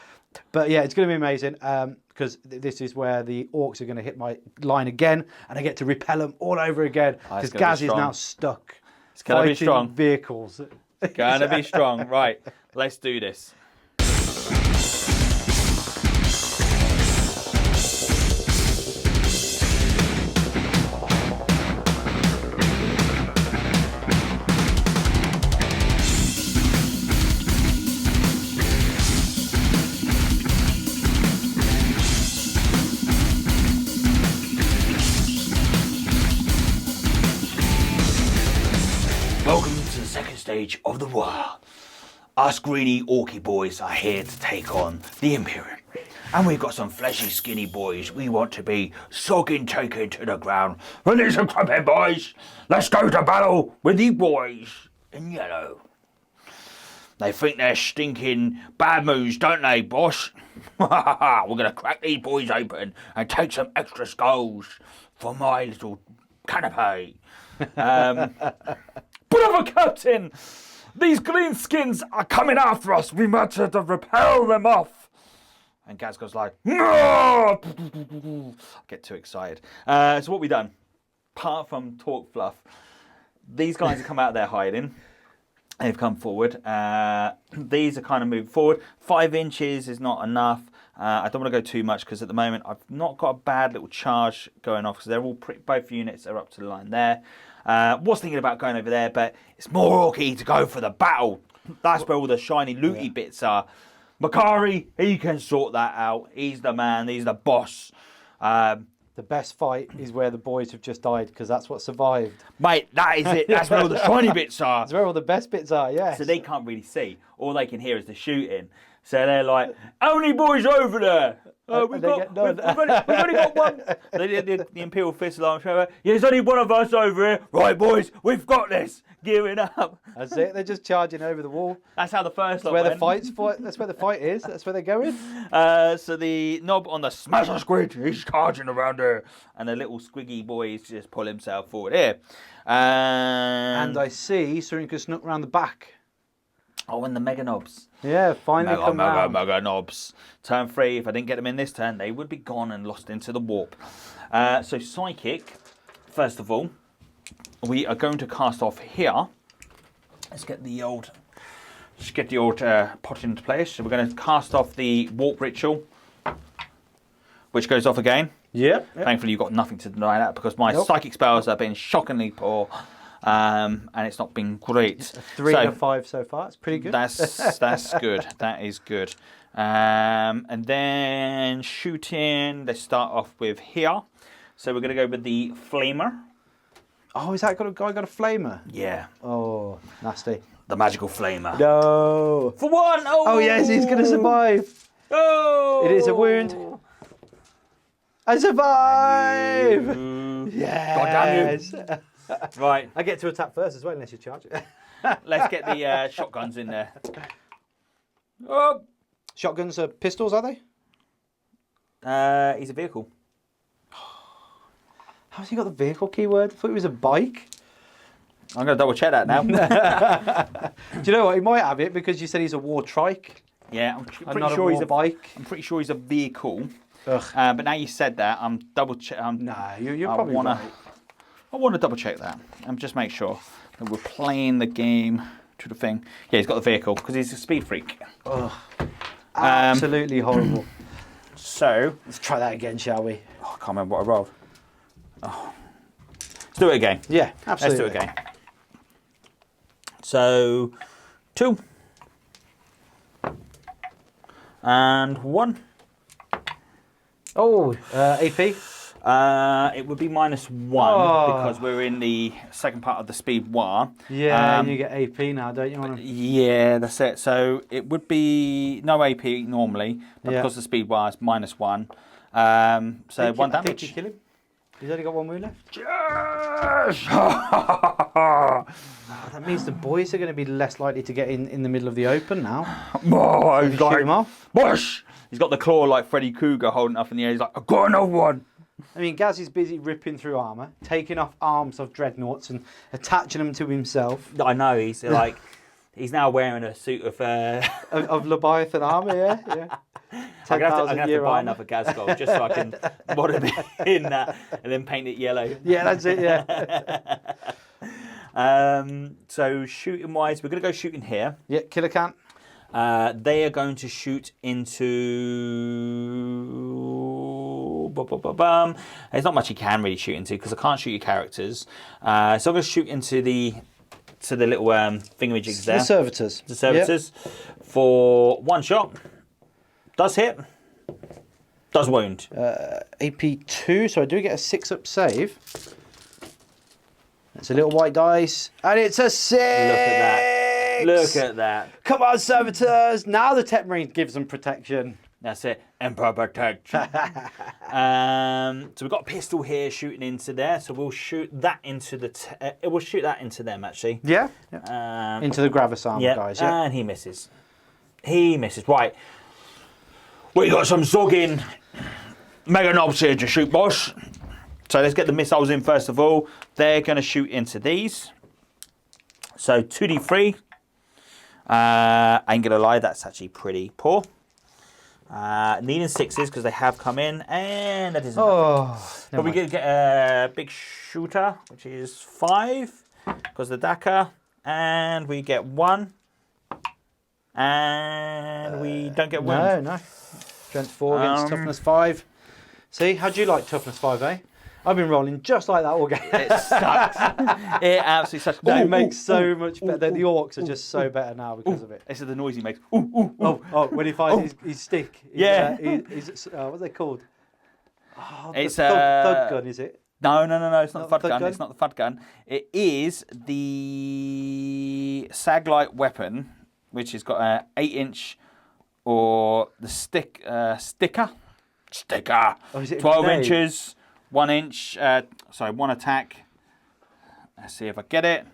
But yeah, it's going to be amazing because this is where the orcs are going to hit my line again, and I get to repel them all over again because Gazzy's now stuck. It's going to be strong. Vehicles. Going to be strong. Right, let's do this. Welcome to the second stage of the war. Us greeny orky boys are here to take on the Imperium. And we've got some fleshy skinny boys we want to be sogging taken to the ground. And these are crappy boys. Let's go to battle with the boys in yellow. They think they're stinking bad moves, don't they, boss? We're going to crack these boys open and take some extra skulls for my little canapé. Brother Captain, these green skins are coming after us. We must to repel them off. And Gaz goes like, no! Get too excited. So what we done, apart from talk fluff, these guys have come out of their hiding. They've come forward. These are kind of moving forward. 5 inches is not enough. I don't want to go too much because at the moment I've not got a bad little charge going off because they're all both units are up to the line there. Was thinking about going over there, but it's more orky to go for the battle. That's where all the shiny looty bits are. Makari, he can sort that out. He's the man. He's the boss. The best fight is where the boys have just died because that's what survived. Mate, that is it. That's where all the shiny bits are. That's where all the best bits are, yeah. So they can't really see. All they can hear is the shooting. So they're like, how many boys over there? We've only got one. The Imperial Fist alarm show. Yeah, there's only one of us over here. Right, boys, we've got this. Gearing up. That's it. They're just charging over the wall. That's how the first lot went. That's where the fight is. That's where they're going. So the knob on the smasher squid, he's charging around there. And the little squiggy boy just pull himself forward here. And I see Surinka snuck around the back. Oh, and the mega knobs. Yeah, finally come round. Mega knobs. Turn 3. If I didn't get them in this turn, they would be gone and lost into the warp. So psychic, first of all, we are going to cast off here. Let's get the old pot into place. So we're going to cast off the warp ritual, which goes off again. Yep. Thankfully, you've got nothing to deny that because my psychic spells have been shockingly poor. And it's not been great. 3 to 5 so far. It's pretty good. That's good. That is good. And then shooting. Let's start off with here. So we're going to go with the flamer. Oh, is that guy got a flamer? Yeah. Oh, nasty. The magical flamer. No. For 1. Oh yes, he's going to survive. Oh. It is a wound. I survive. Yes. God damn you. Right. I get to attack first as well, unless you charge it. Let's get the shotguns in there. Oh. Shotguns are pistols, are they? He's a vehicle. How's he got the vehicle keyword? I thought it was a bike. I'm going to double check that now. Do you know what? He might have it because you said he's a war trike. Yeah, I'm pretty not sure he's a bike. I'm pretty sure he's a vehicle. Ugh. But now you said that, I'm double checking. Nah, you're probably right. I want to double check that and just make sure that we're playing the game to the thing. Yeah, he's got the vehicle because he's a speed freak. Ugh. Absolutely horrible. So let's try that again, shall we? Oh, I can't remember what I rolled. Oh, Let's do it again. Yeah, absolutely. Let's do it again. So, 2. And 1. Oh, AP? It would be -1 because we're in the second part of the speed war. Yeah, you get AP now, don't you? Yeah, that's it. So it would be no AP normally, but because the speed war is -1. So 1 I think damage. you kill him. He's only got 1 wound left. Yes! That means the boys are going to be less likely to get in the middle of the open now. Oh, he's Shoot him off. Bush! He's got the claw like Freddy Krueger holding up in the air. He's like, I've got another one. I mean, Gaz is busy ripping through armour, taking off arms of dreadnoughts and attaching them to himself. I know, he's like, he's now wearing a suit of... of Leviathan armour, yeah. I'm going to have to buy another Gaz gold just so I can model it in that and then paint it yellow. Yeah, that's it, yeah. So shooting wise, we're going to go shooting here. Yeah, killer can't. They are going to shoot into... There's not much you can really shoot into because I can't shoot your characters. So I'm going to shoot into the little thingamajigs there. The servitors. The servitors for 1 shot. Does hit. Does wound. AP 2, so I do get a 6-up save. It's a little white dice, and it's a 6! Look at that. Look at that. Come on, servitors! Now the Tech Marine gives them protection. That's it. Emperor protection. So we've got a pistol here shooting into there, so we'll shoot that into the... we'll shoot that into them, actually. Yeah. Into the Gravis armor guys, yeah. And he misses. He misses. Right. We got some zogging mega knobs here to shoot, boss. So let's get the missiles in first of all. They're going to shoot into these. So 2d3. I ain't going to lie, that's actually pretty poor. Needing 6s because they have come in, and that isn't. But we get a big shooter, which is 5 because the Dakar, and we get 1. And we don't get wound. No. Strength 4 against toughness 5. See, how'd you like toughness 5, eh? I've been rolling just like that all game. It sucks. It absolutely sucks. It makes so much better. The orcs are just so better now because of it. This is the noise he makes. Oh, when he finds his stick. What's they called? Oh, it's thud gun, is it? No. It's not the FUD gun. gun. It's not the FUD gun. It is the Saglite weapon, which has got an 8-inch or the sticker. Oh, is it 12 inches, 1 inch. 1 attack. Let's see if I get it.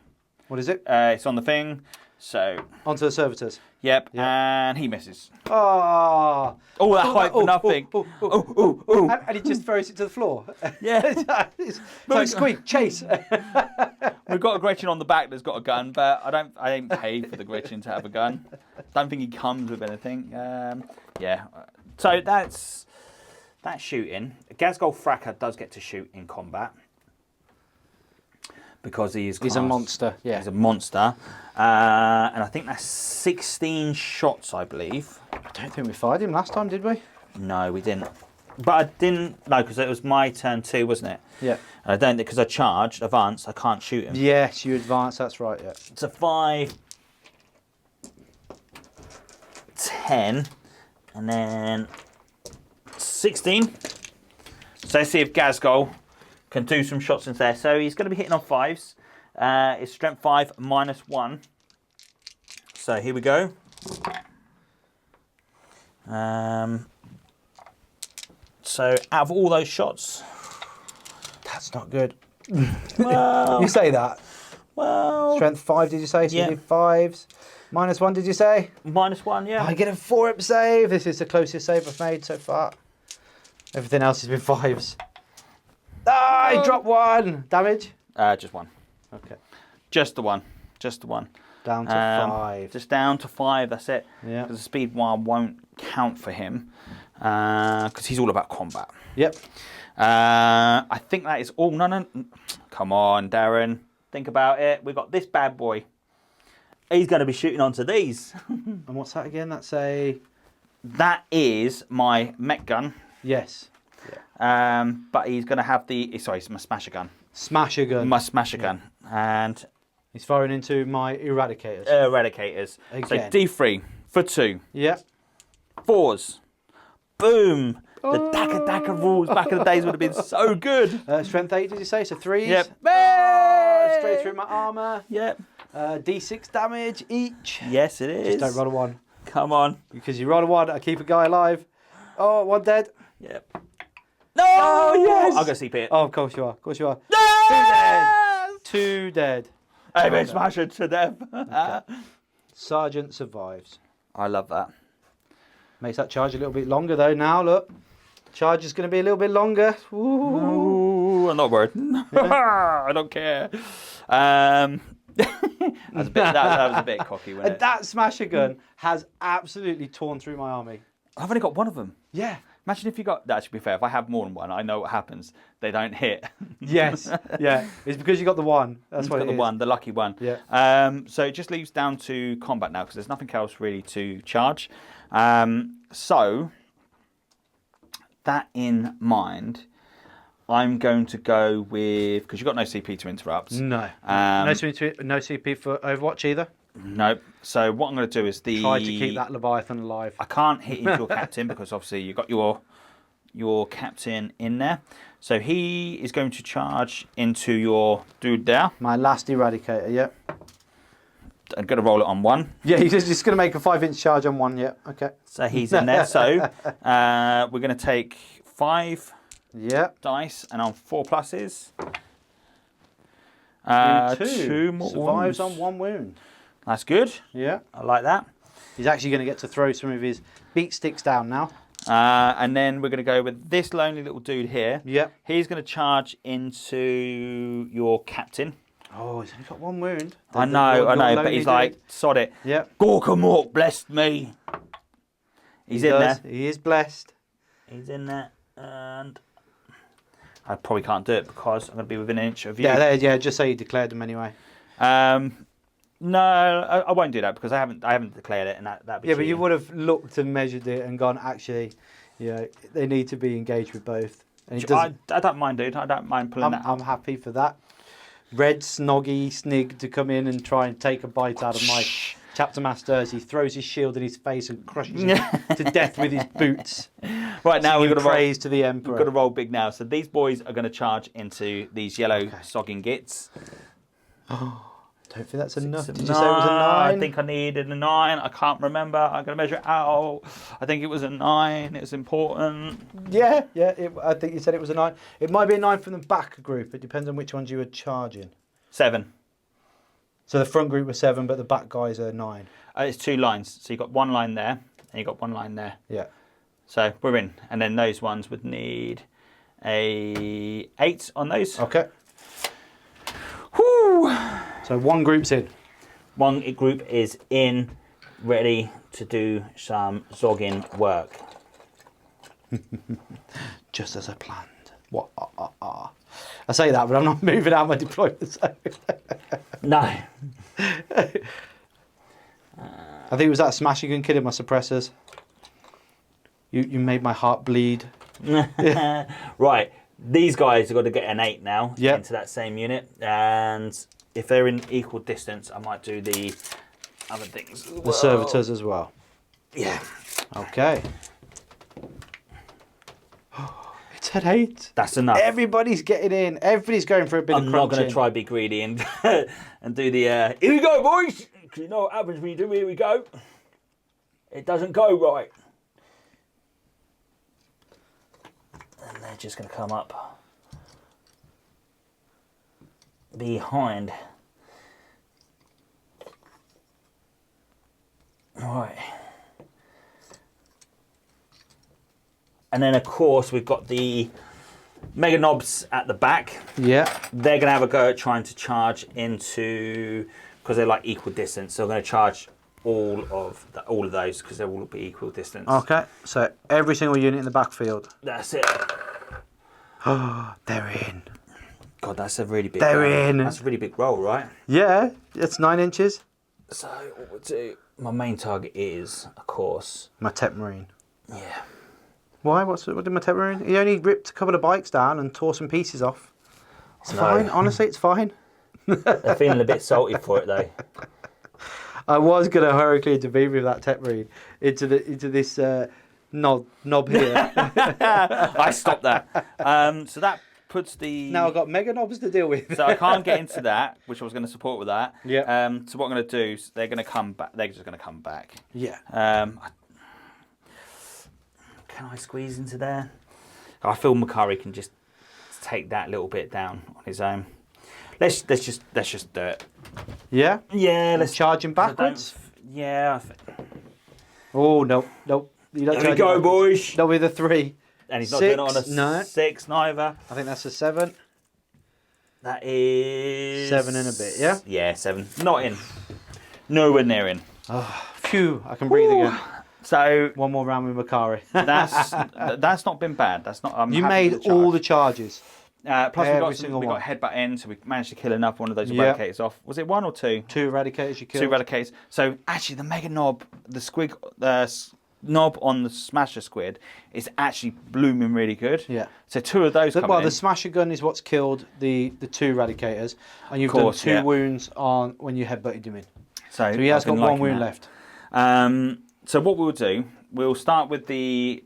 What is it? It's on the thing. So onto the servitors. Yep, and he misses. Oh, all that hype for nothing. And he just throws it to the floor. Yeah. It's like squeak, chase. We've got a Gretchen on the back that's got a gun, but I ain't paid for the Gretchen to have a gun. Don't think he comes with anything. Yeah. So that's shooting. Gazgol Fracker does get to shoot in combat. Because he's a monster, yeah. He's a monster. And I think that's 16 shots, I believe. I don't think we fired him last time, did we? No, we didn't. But I didn't, no, because it was my turn 2, wasn't it? Yeah. And I don't, because I charged, advanced, I can't shoot him. Yes, you advanced, that's right, yeah. It's a 5, 10, and then 16. So let's see if Gazgol can do some shots into there. So he's going to be hitting on 5s. It's strength 5 -1. So here we go. So out of all those shots, that's not good. Well, you say that. Well, strength 5, did you say? So you did 5s. -1, did you say? -1, yeah. I get a 4-up save. This is the closest save I've made so far. Everything else has been 5s. Ah, I dropped 1. Damage? Just 1. Okay. Just the one. Just the one. Down to 5. Just down to 5, that's it. Yeah. Because the speed 1 won't count for him. Because he's all about combat. Yep. I think that is all. No. Come on, Darren. Think about it. We've got this bad boy. He's going to be shooting onto these. And what's that again? That's a... That is my mech gun. Yes. Yeah. But he's going to have the... Sorry, it's my smasher gun. Smasher gun. My smasher gun. And He's firing into my eradicators. eradicators. Again. So D3 for 2. Yeah. 4s. Boom. The Daka rules back in the days would have been so good. Strength 8, did you say? So 3s? Yep. Straight through my armour. Yep. D6 damage each. Yes, it is. Just don't roll a 1. Come on. Because you roll a 1, I keep a guy alive. Oh, 1 dead. Yep. No! Yes! I'll go CP it. Oh, of course you are. Of course you are. Yes! 2 dead. I've been smashed to death. Sergeant survives. I love that. Makes that charge a little bit longer though now, look. Charge is going to be a little bit longer. Ooh. Ooh, I'm not worried. I don't care. That was a bit cocky, wasn't And it? that smasher gun has absolutely torn through my army. I've only got one of them. Yeah. Imagine if you got... That should be fair. If I have more than one, I know what happens. They don't hit. Yes. Yeah. It's because you got the one. That's what got it the is. one, the lucky one. Yeah. So it just leaves down to combat now because there's nothing else really to charge. So that in mind, I'm going to go with, because you've got no CP to interrupt. No. No CP for Overwatch either. Nope. So what I'm going to do is Try to keep that Leviathan alive. I can't hit into your captain because obviously you've got your captain in there. So he is going to charge into your dude there. My last Eradicator, yeah. I'm going to roll it on 1. Yeah, he's just going to make a 5-inch charge on 1, yeah. Okay. So he's in there. So we're going to take 5 dice and on 4 pluses. 2 more Survives wounds. on 1 wound. That's good. Yeah. I like that. He's actually going to get to throw some of his beat sticks down now. And then we're going to go with this lonely little dude here. Yeah. He's going to charge into your captain. Oh, he's only got 1 wound. I know, but he's like, sod it. Yeah. Gorkamork blessed me. He's in there. He is blessed. He's in there. And I probably can't do it because I'm going to be within an inch of you. Yeah, just say you declared them anyway. No, I won't do that because I haven't declared it, and that'd be Yeah, cheating. but you would have looked and measured it and gone, actually, they need to be engaged with both. And he I don't mind, dude. I don't mind pulling that. I'm happy for that. Red Snoggy Snig to come in and try and take a bite out of my chapter master as he throws his shield in his face and crushes him to death with his boots. Right, now we've got to praise to the Emperor. We've got to roll big now. So these boys are going to charge into these yellow sogging gits. Don't think that's enough. Did you No, say it was a 9? I think I needed a 9. I can't remember. I'm going to measure it out. I think it was a 9. It was important. Yeah. I think you said it was a 9. It might be a 9 from the back group. It depends on which ones you were charging. 7. So the front group was 7, but the back guys are 9. It's 2 lines. So you've got 1 line there, and you've got 1 line there. Yeah. So we're in. And then those ones would need a 8 on those. Okay. Whew. So 1 group's in. 1 group is in, ready to do some zogging work. Just as I planned. What? I say that, but I'm not moving out my deployment zone. No. I think it was that smashing gun killing my suppressors. You made my heart bleed. Right. These guys have got to get an 8 now into that same unit. And if they're in equal distance, I might do the other things. The servitors as well. Yeah. Okay. It's at 8. That's enough. Everybody's getting in. Everybody's going for a bit of crunching. I'm not going to try be greedy and and do the here we go, boys. Because you know what happens when you do here we go. It doesn't go right. And they're just going to come up behind. Right. And then, of course, we've got the Mega Knobs at the back. Yeah. They're going to have a go at trying to charge into, because they're like equal distance, so they're going to charge all of those because they'll all be equal distance. Okay, so every single unit in the backfield. That's it. Oh, they're in. God, that's a really big They're roll. in. That's a really big roll, right? Yeah, it's 9 inches. So, what we'll do, my main target is, of course... My Tech Marine. Yeah. Why? What did my Tech Marine? He only ripped a couple of bikes down and tore some pieces off. It's fine. Honestly, it's fine. They're feeling a bit salty for it though. I was going to hurricane to be with that tech marine into this knob here. I stopped that. So that puts the... Now I've got mega knobs to deal with. So I can't get into that, which I was going to support with that. Yeah. So what I'm going to do is they're going to come back. They're just going to come back. Yeah. Can I squeeze into there? I feel Makari can just take that little bit down on his own. Let's just do it. Yeah. Yeah. Let's charge him backwards. Yeah. Oh no. You don't There we go, boys. Not with a 3. And he's not 6, doing it on a 6 neither. I think that's a 7. That is 7 and a bit. Yeah. Yeah, 7. Not in. Nowhere near in. Oh, phew! I can breathe again. So one more round with Makari. that's not been bad. That's not. You made all the charges. Plus we got headbutt in, so we managed to kill enough one of those eradicators off. Was it 1 or 2? 2 eradicators you killed. 2 eradicators. So actually, the mega knob, the squig, knob on the smasher squid is actually blooming really good. Yeah. So 2 of those. The smasher gun is what's killed the 2 eradicators, and you've done 2 wounds on when you headbutted him in. So he has got 1 wound left. So what we'll do, we'll start with the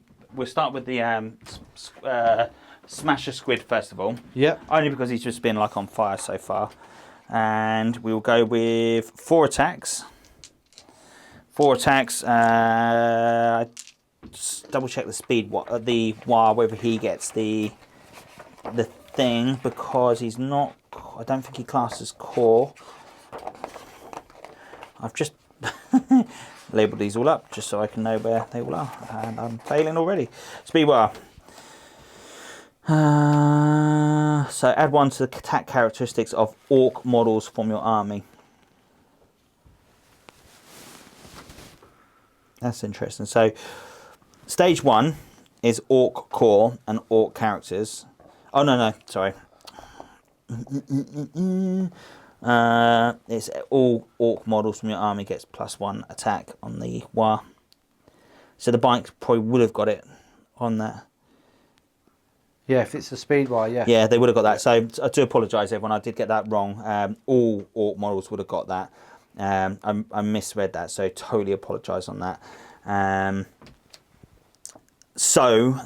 smasher squid first of all. Yeah. Only because he's just been like on fire so far, and we'll go with 4 attacks. 4 attacks. Just double check the speed. Whether he gets the thing, because he's not. I don't think he classes core. I've just labelled these all up just so I can know where they all are, and I'm failing already. Speedwire. So add 1 to the attack characteristics of orc models from your army. That's interesting. So stage 1 is orc core and orc characters. Oh no, sorry. It's all orc models from your army gets +1 attack on the war. So the bikes probably would have got it on that. Yeah, if it's a speed wire, yeah. Yeah, they would have got that. So I do apologise, everyone. I did get that wrong. All orc models would have got that. I misread that, so totally apologise on that. So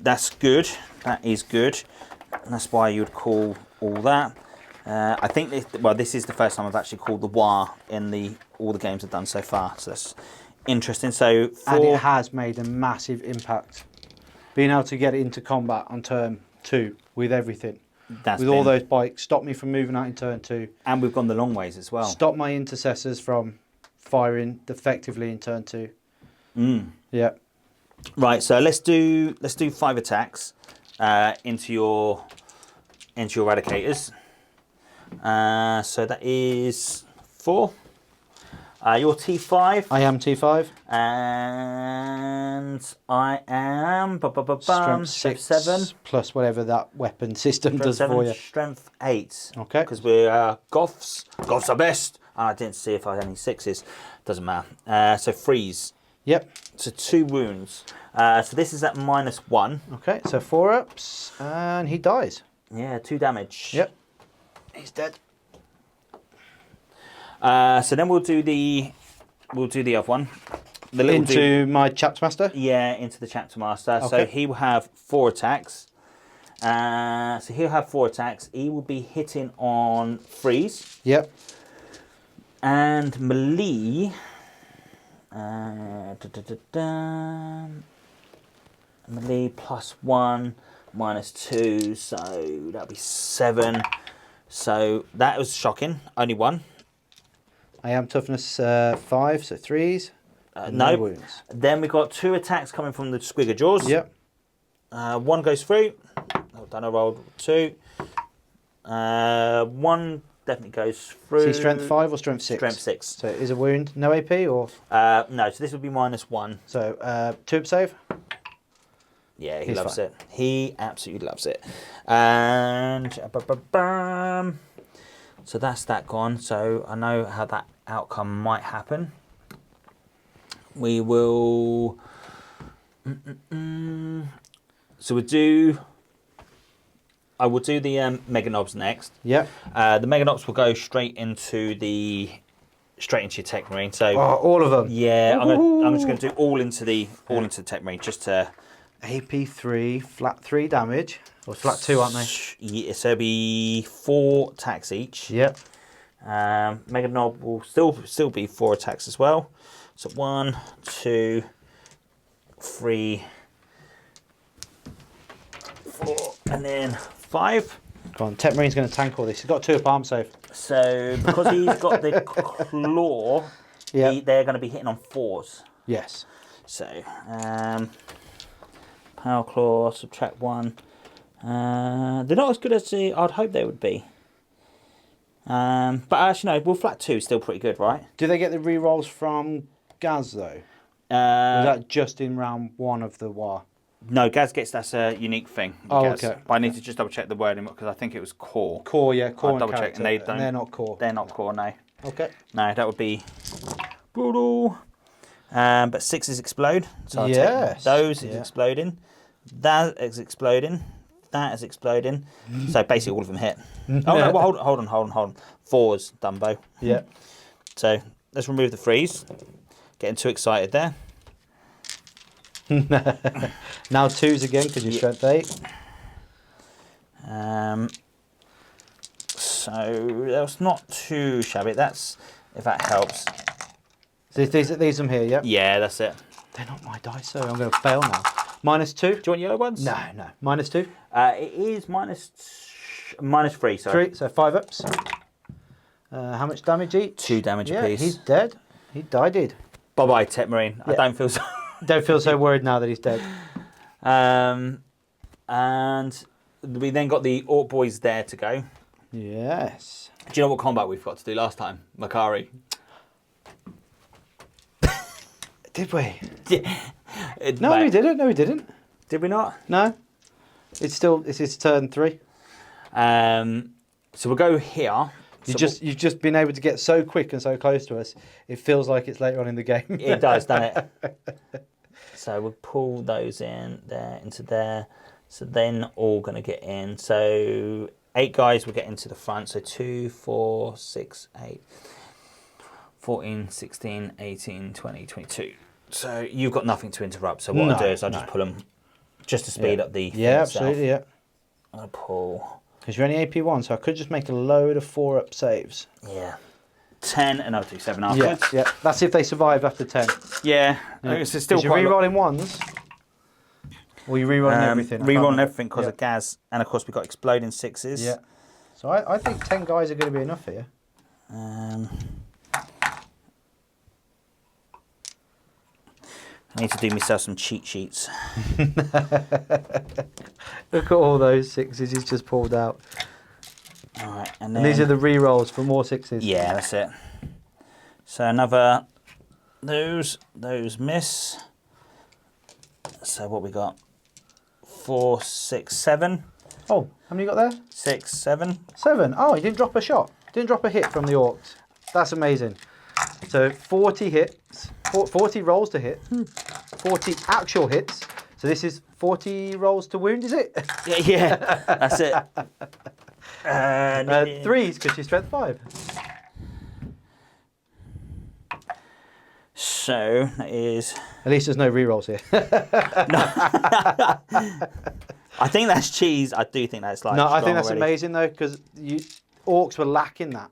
that's good. That is good. And that's why you would call all that. I think this is the first time I've actually called the WAR in all the games I've done so far. So that's interesting. So and it has made a massive impact. Being able to get into combat on turn 2 with everything. All those bikes, stop me from moving out in turn 2. And we've gone the long ways as well. Stop my intercessors from firing effectively in turn 2. Yeah. Right, so let's do 5 attacks into your eradicators. So that is 4. You're T5. I am T5. And I am Strength 6, 7. Plus whatever that weapon system does 7, for you. Strength 8. Okay. Because we're Goths. Goths are best. I didn't see if I had any 6s. Doesn't matter. So freeze. Yep. So 2 wounds. So this is at -1. Okay, so 4 ups. And he dies. Yeah, 2 damage. Yep. He's dead. So then we'll do the other one. Into my chapter master? Yeah, into the chapter master. Okay. So he will have 4 attacks. So he'll have 4 attacks. He will be hitting on freeze. Yep. And melee. Melee +1, -2. So that'll be 7. So that was shocking. Only 1. I am toughness 5, so 3s. No wounds. Then we've got 2 attacks coming from the squigger jaws. Yep. 1 goes through. I've done a roll 2. 1 definitely goes through. Is he strength 5 or strength 6? Strength 6. So it is a wound. No AP or? No, so this would be -1. So 2 up save? Yeah, he He's loves fine. it. He absolutely loves it. And so that's that gone. So I know how that outcome might happen. We will. So we'll do. I will do the Mega Knobs next. Yep. The Mega Knobs will go straight into your Tech Marine. So all of them. Yeah, I'm just going to do all into the Tech Marine just to. AP3, flat 3 damage, or flat 2, aren't they? Yeah, so it'll be 4 attacks each. Yep. Mega Knob will still be 4 attacks as well. So 1, 2, 3, 4, and then 5. Come on, Tech Marine's going to tank all this. He's got 2 up arm save. So because he's got the claw, Yep. they're going to be hitting on 4s. Yes. So Power Claw, subtract 1. They're not as good as I'd hope they would be. But actually, no, well, flat 2 is still pretty good, right? Do they get the rerolls from Gaz, though? Was that just in round 1 of the war? No, Gaz gets, that's a unique thing. Oh, Gaz. okay. But I need to just double check the wording because I think it was core. Core, yeah, core I'll and double check, character, and they don't. they're not core. They're not core, no. Okay. No, that would be brutal. But 6 is explode. So I'll Yes. take those is Yeah. exploding. That is exploding. That is exploding. So basically all of them hit. Oh no, well, hold on. 4's Dumbo. Yeah. So let's remove the freeze. Getting too excited there. Now 2s again because you're strength 8. So that's not too shabby. That's, if that helps. So these them here, yeah? Yeah, that's it. They're not my dice, so I'm going to fail now. -2. Do you want yellow ones? No. -2. It is -3, sorry. 3, so 5 ups. How much damage each? 2 damage Yeah, apiece. he's dead. He died. Bye-bye, Tech Marine. I Yeah. don't feel so... Don't feel so worried now that he's dead. And we then got the Orc boys there to go. Yes. Do you know what combat we've got to do last time? Makari. Did we? Yeah. No, we didn't. No, we didn't. Did we not? No. It's his turn 3. So we'll go here. You've just been able to get so quick and so close to us. It feels like it's later on in the game. It does, doesn't it? So we'll pull those in there into there. So then all going to get in. So 8 guys will get into the front. So 2, 4, 6, 8, 14, 16, 18, 20, 22. So you've got nothing to interrupt. So what I'll do is I'll just pull them just to speed up the thing absolutely, itself. yeah. I'll pull. Because you're only AP1, so I could just make a load of 4-up saves. Yeah. 10 and I'll do 7 afterwards. Yeah. That's if they survive after 10. Yeah. Yeah. It's still you're quite re-rolling ones. Or you're re-rolling everything. Re-rolling everything because of Gaz. And of course we've got exploding 6s. Yeah. So I think 10 guys are going to be enough here. I need to do myself some cheat sheets. Look at all those 6s he's just pulled out. All right, and these are the re-rolls for more 6s. Yeah, that's it. So another, those miss. So what we got? 4, 6, 7. Oh, how many you got there? 6, 7. 7. Oh, he didn't drop a shot. Didn't drop a hit from the Orcs. That's amazing. So 40 hits, 40 rolls to hit, 40 actual hits. So this is 40 rolls to wound, is it? Yeah, that's it. 3s because she's strength 5. So that is. At least there's no re-rolls here. I think that's cheese. I do think that's like. No, I think that's already. amazing though because Orcs were lacking that.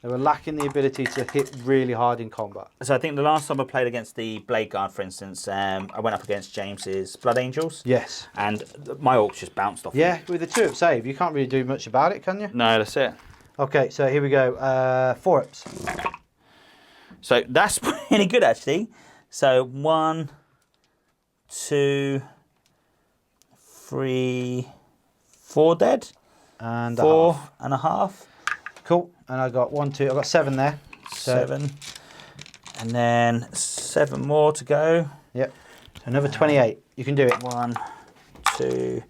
They were lacking the ability to hit really hard in combat. So I think the last time I played against the Blade Guard, for instance, I went up against James's Blood Angels. Yes. And my Orcs just bounced off. Yeah, with the 2-up save, you can't really do much about it, can you? No, that's it. Okay, so here we go. 4-ups. So that's pretty good actually. So 1, 2, 3, 4 dead. And 4 and a half. Cool. And I got 1, 2. I got 7 there. 7. And then 7 more to go. Yep. So another 28. You can do it. 1, 2,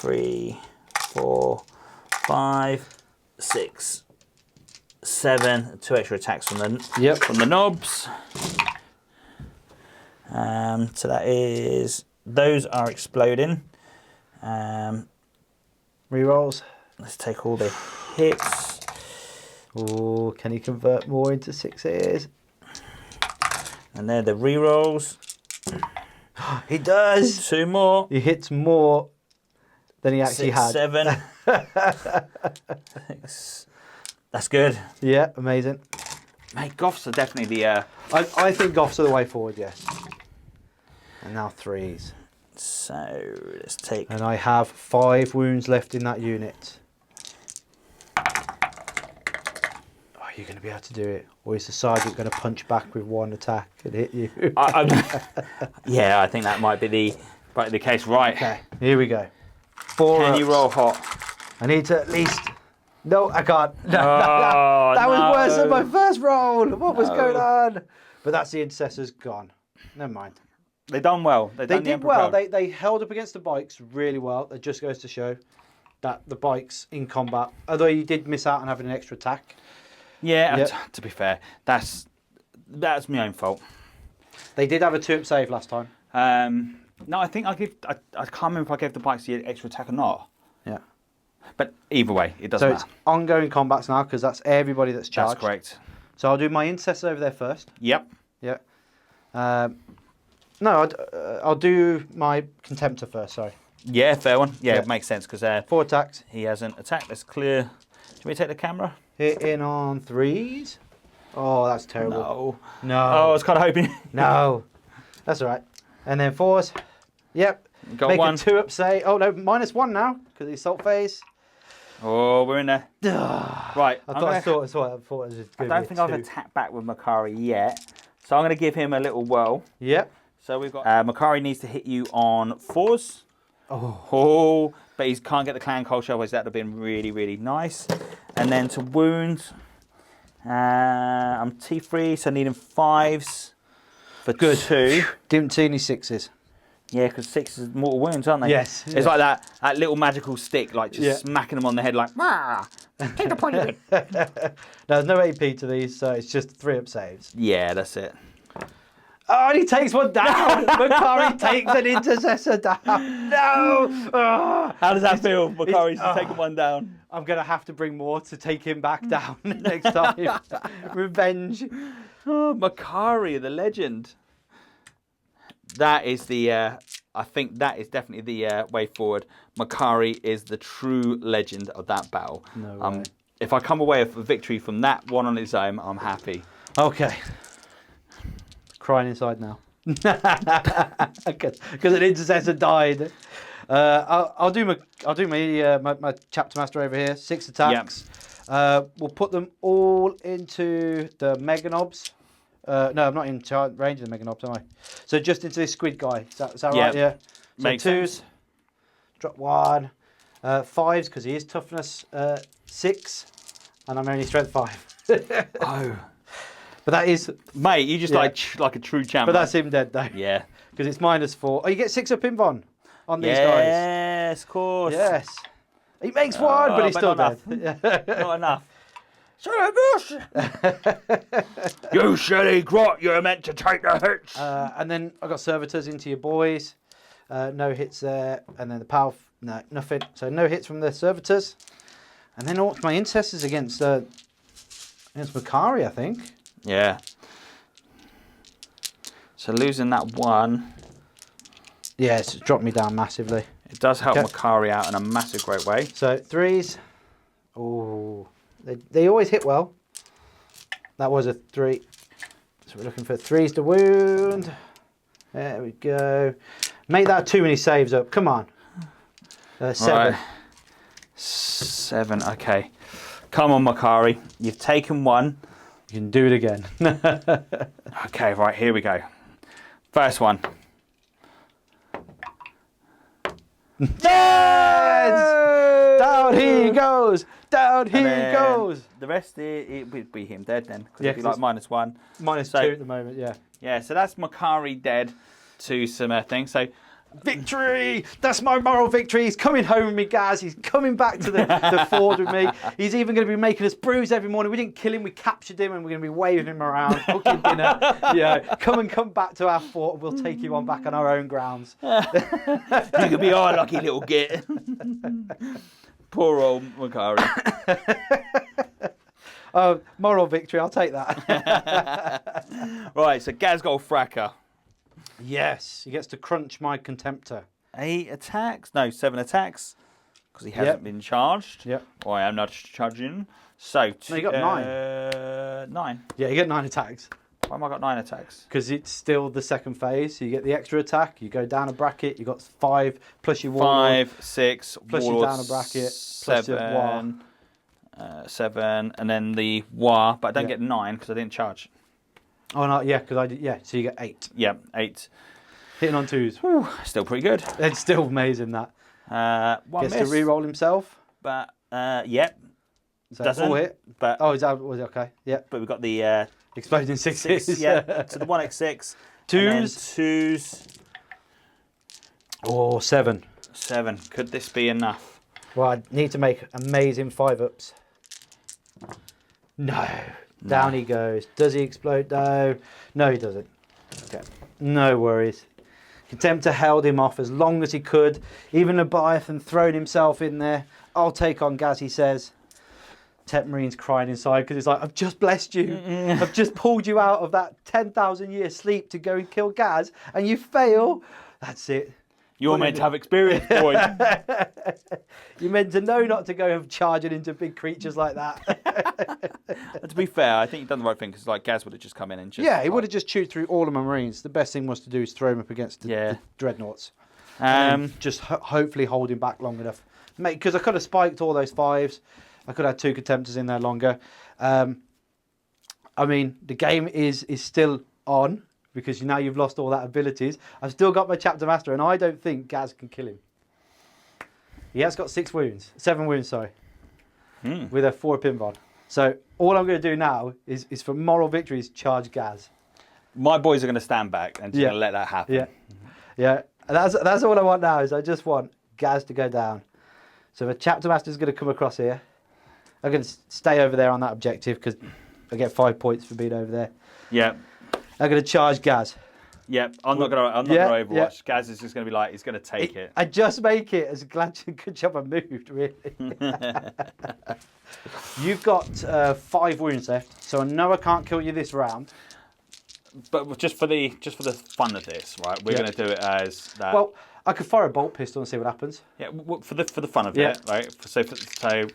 3, 4, 5, 6, 7. 2 extra attacks from the knobs. So that is, those are exploding. Rerolls. Let's take all the hits. Oh, can he convert more into 6s? And they're the rerolls. He does. 2 more. He hits more than he actually 6, had. 7. 6. That's good. Yeah, amazing. Mate, Goths are definitely the... I think Goths are the way forward, yes. And now 3s. So let's take. And I have 5 wounds left in that unit. Are you going to be able to do it? Or is the sergeant going to punch back with 1 attack and hit you? Yeah, I think that might be the case. Right. Okay, here we go. 4 Can you ups. roll hot? I need to at least... No, I can't. No, Oh, that was no. worse than my first roll. What was going on? But that's the Intercessors gone. Never mind. They done well. They done the did Emperor well. proud. They held up against the bikes really well. It just goes to show that the bikes in combat, although you did miss out on having an extra attack. Yeah, Yep. to be fair, that's my own fault. They did have a 2-up save last time. No, I think I can't remember if I gave the bikes the extra attack or not. Yeah. But either way, it doesn't So matter. it's ongoing combats now because that's everybody that's charged. That's correct. So I'll do my Intercessors over there first. Yep. Yeah. No, I'll do my Contemptor first, sorry. Yeah, fair one. Yeah, Yep. it makes sense because 4 attacks. he hasn't attacked. Let's clear. Should we take the camera? Hit in on 3s. Oh, that's terrible. No. No. Oh, I was kind of hoping. No. That's all right. And then 4s. Yep. Got Make one. a 2-up save. Oh, no, -1 now because of the assault phase. Oh, we're in there. Right. I thought it was just I going don't to think be a I've 2. attacked back with Makari yet. So I'm going to give him a little whirl. Yep. So we've got Makari needs to hit you on 4s. Oh. But he can't get the clan culture, otherwise that would have been really, really nice. And then to wound, I'm T3, so needing 5s for Good. 2. Didn't see any 6s. Yeah, because 6 is mortal wounds, aren't they? Yes, It's yes. like that little magical stick, like just smacking them on the head, like, "Rah! Take the point of it." There's no AP to these, so it's just 3-up saves. Yeah, that's it. Oh, and he takes one down. Makari takes an Intercessor down. No. Oh. How does that feel? Makari's taking one down. I'm going to have to bring more to take him back down next time. Revenge. Oh, Makari, the legend. That is the, I think that is definitely the way forward. Makari is the true legend of that battle. No way. If I come away with a victory from that one on its own, I'm happy. Okay. Crying inside now. Because an Intercessor died. I'll do my Chapter Master over here. 6 attacks. We'll put them all into the Mega Knobs. No, I'm not in range of the Mega Knobs, am I? So just into this squid guy. Is that right? Yeah. So Makes 2s. sense. Drop 1. 5s because he is toughness 6. And I'm only strength 5. Oh. But that is... Mate, you just like a true champion. But that's him dead though. Yeah. Because it's -4. Oh, you get 6-up Invon on these guys. Yes, of course. Yes. He makes 1, but he's still not dead. Not enough. You silly grot, you're meant to take the hits. And then I got Servitors into your boys. No hits there. And then the power... No, nothing. So no hits from the Servitors. And then all my Intercessors against Makari, I think. Yeah. So losing that 1, Yeah, it's dropped me down massively. it does help Okay. Makari out in a massive great way. So 3s. Oh, they always hit well. That was a 3. So we're looking for 3s to wound. There we go. Make that too many saves up. Come on. 7. Right. 7, okay. Come on, Makari. You've taken 1. You can do it again. Okay, right, here we go. First one. Yes! Down he goes. Down he And then goes. The rest, it would be him dead then. Because Yeah, it'd be like 'cause -1. -2 So- at the moment, yeah. Yeah, so that's Makari dead to some things. So Victory! That's my moral victory. He's coming home with me, guys. He's coming back to the ford with me. He's even going to be making us brews every morning. We didn't kill him. We captured him, and we're going to be waving him around, cooking dinner. Yeah, come back to our fort, and we'll take you on back on our own grounds. you could be our lucky little git. Poor old Macari. Oh, moral victory, I'll take that. Right, so Gaz got a fracker. Yes, he gets to crunch my Contemptor. 8 attacks? No, 7 attacks. Because he hasn't been charged. Yep. Or I am not charging. So, No, you got 9. 9. Yeah, you get 9 attacks. Why have I got 9 attacks? Because it's still the second phase. So you get the extra attack, you go down a bracket, you got 5 plus your warlord. 5, 6, plus warlord, your down a bracket, plus your war. 7, and then the war, but I don't get 9 because I didn't charge. Oh no, yeah, because I did. Yeah, so you get 8. Yeah, 8. Hitting on 2s. Whew, still pretty good. It's still amazing that. One Gets miss, to re-roll himself. but yep. So Doesn't. full hit. But Oh, was it okay? Yeah. but we've got the Exploding 6s. 6. Yeah. So the 1x6. 2s. 2s. Oh, 7. 7. Could this be enough? Well, I need to make amazing 5-ups. No. Down he goes. Does he explode? No. No, he doesn't. Okay. No worries. Contemptor held him off as long as he could. Even Leviathan thrown himself in there. I'll take on Gaz, he says. Tep Marine's crying inside because it's like, I've just blessed you. I've just pulled you out of that 10,000 year sleep to go and kill Gaz, and you fail. That's it. You're meant to have experience, boy. You're meant to know not to go charging into big creatures like that. To be fair, I think you've done the right thing because like Gaz would have just come in and just Yeah, he would have just chewed through all of my Marines. The best thing was to do is throw him up against the Dreadnoughts. Just hopefully hold him back long enough. Because I could have spiked all those 5s. I could have had 2 Contemptors in there longer. I mean, the game is still on because now you've lost all that abilities. I've still got my Chapter Master, and I don't think Gaz can kill him. He has got 7 wounds, sorry, with a 4 pinball. So all I'm going to do now is for moral victories, charge Gaz. My boys are going to stand back and just going to let that happen. Yeah. And that's all I want now. Is I just want Gaz to go down. So the Chapter Master is going to come across here. I'm going to stay over there on that objective because I get 5 points for being over there. Yeah. I'm going to charge Gaz. Yeah, I'm not going to Overwatch. Yeah. Gaz is just going to be like, he's going to take it. I just make it as good job I moved, really. You've got 5 wounds left, so I know I can't kill you this round. But just for the fun of this, right? We're going to do it as that. Well, I could fire a bolt pistol and see what happens. Yeah, for the fun of it, right? So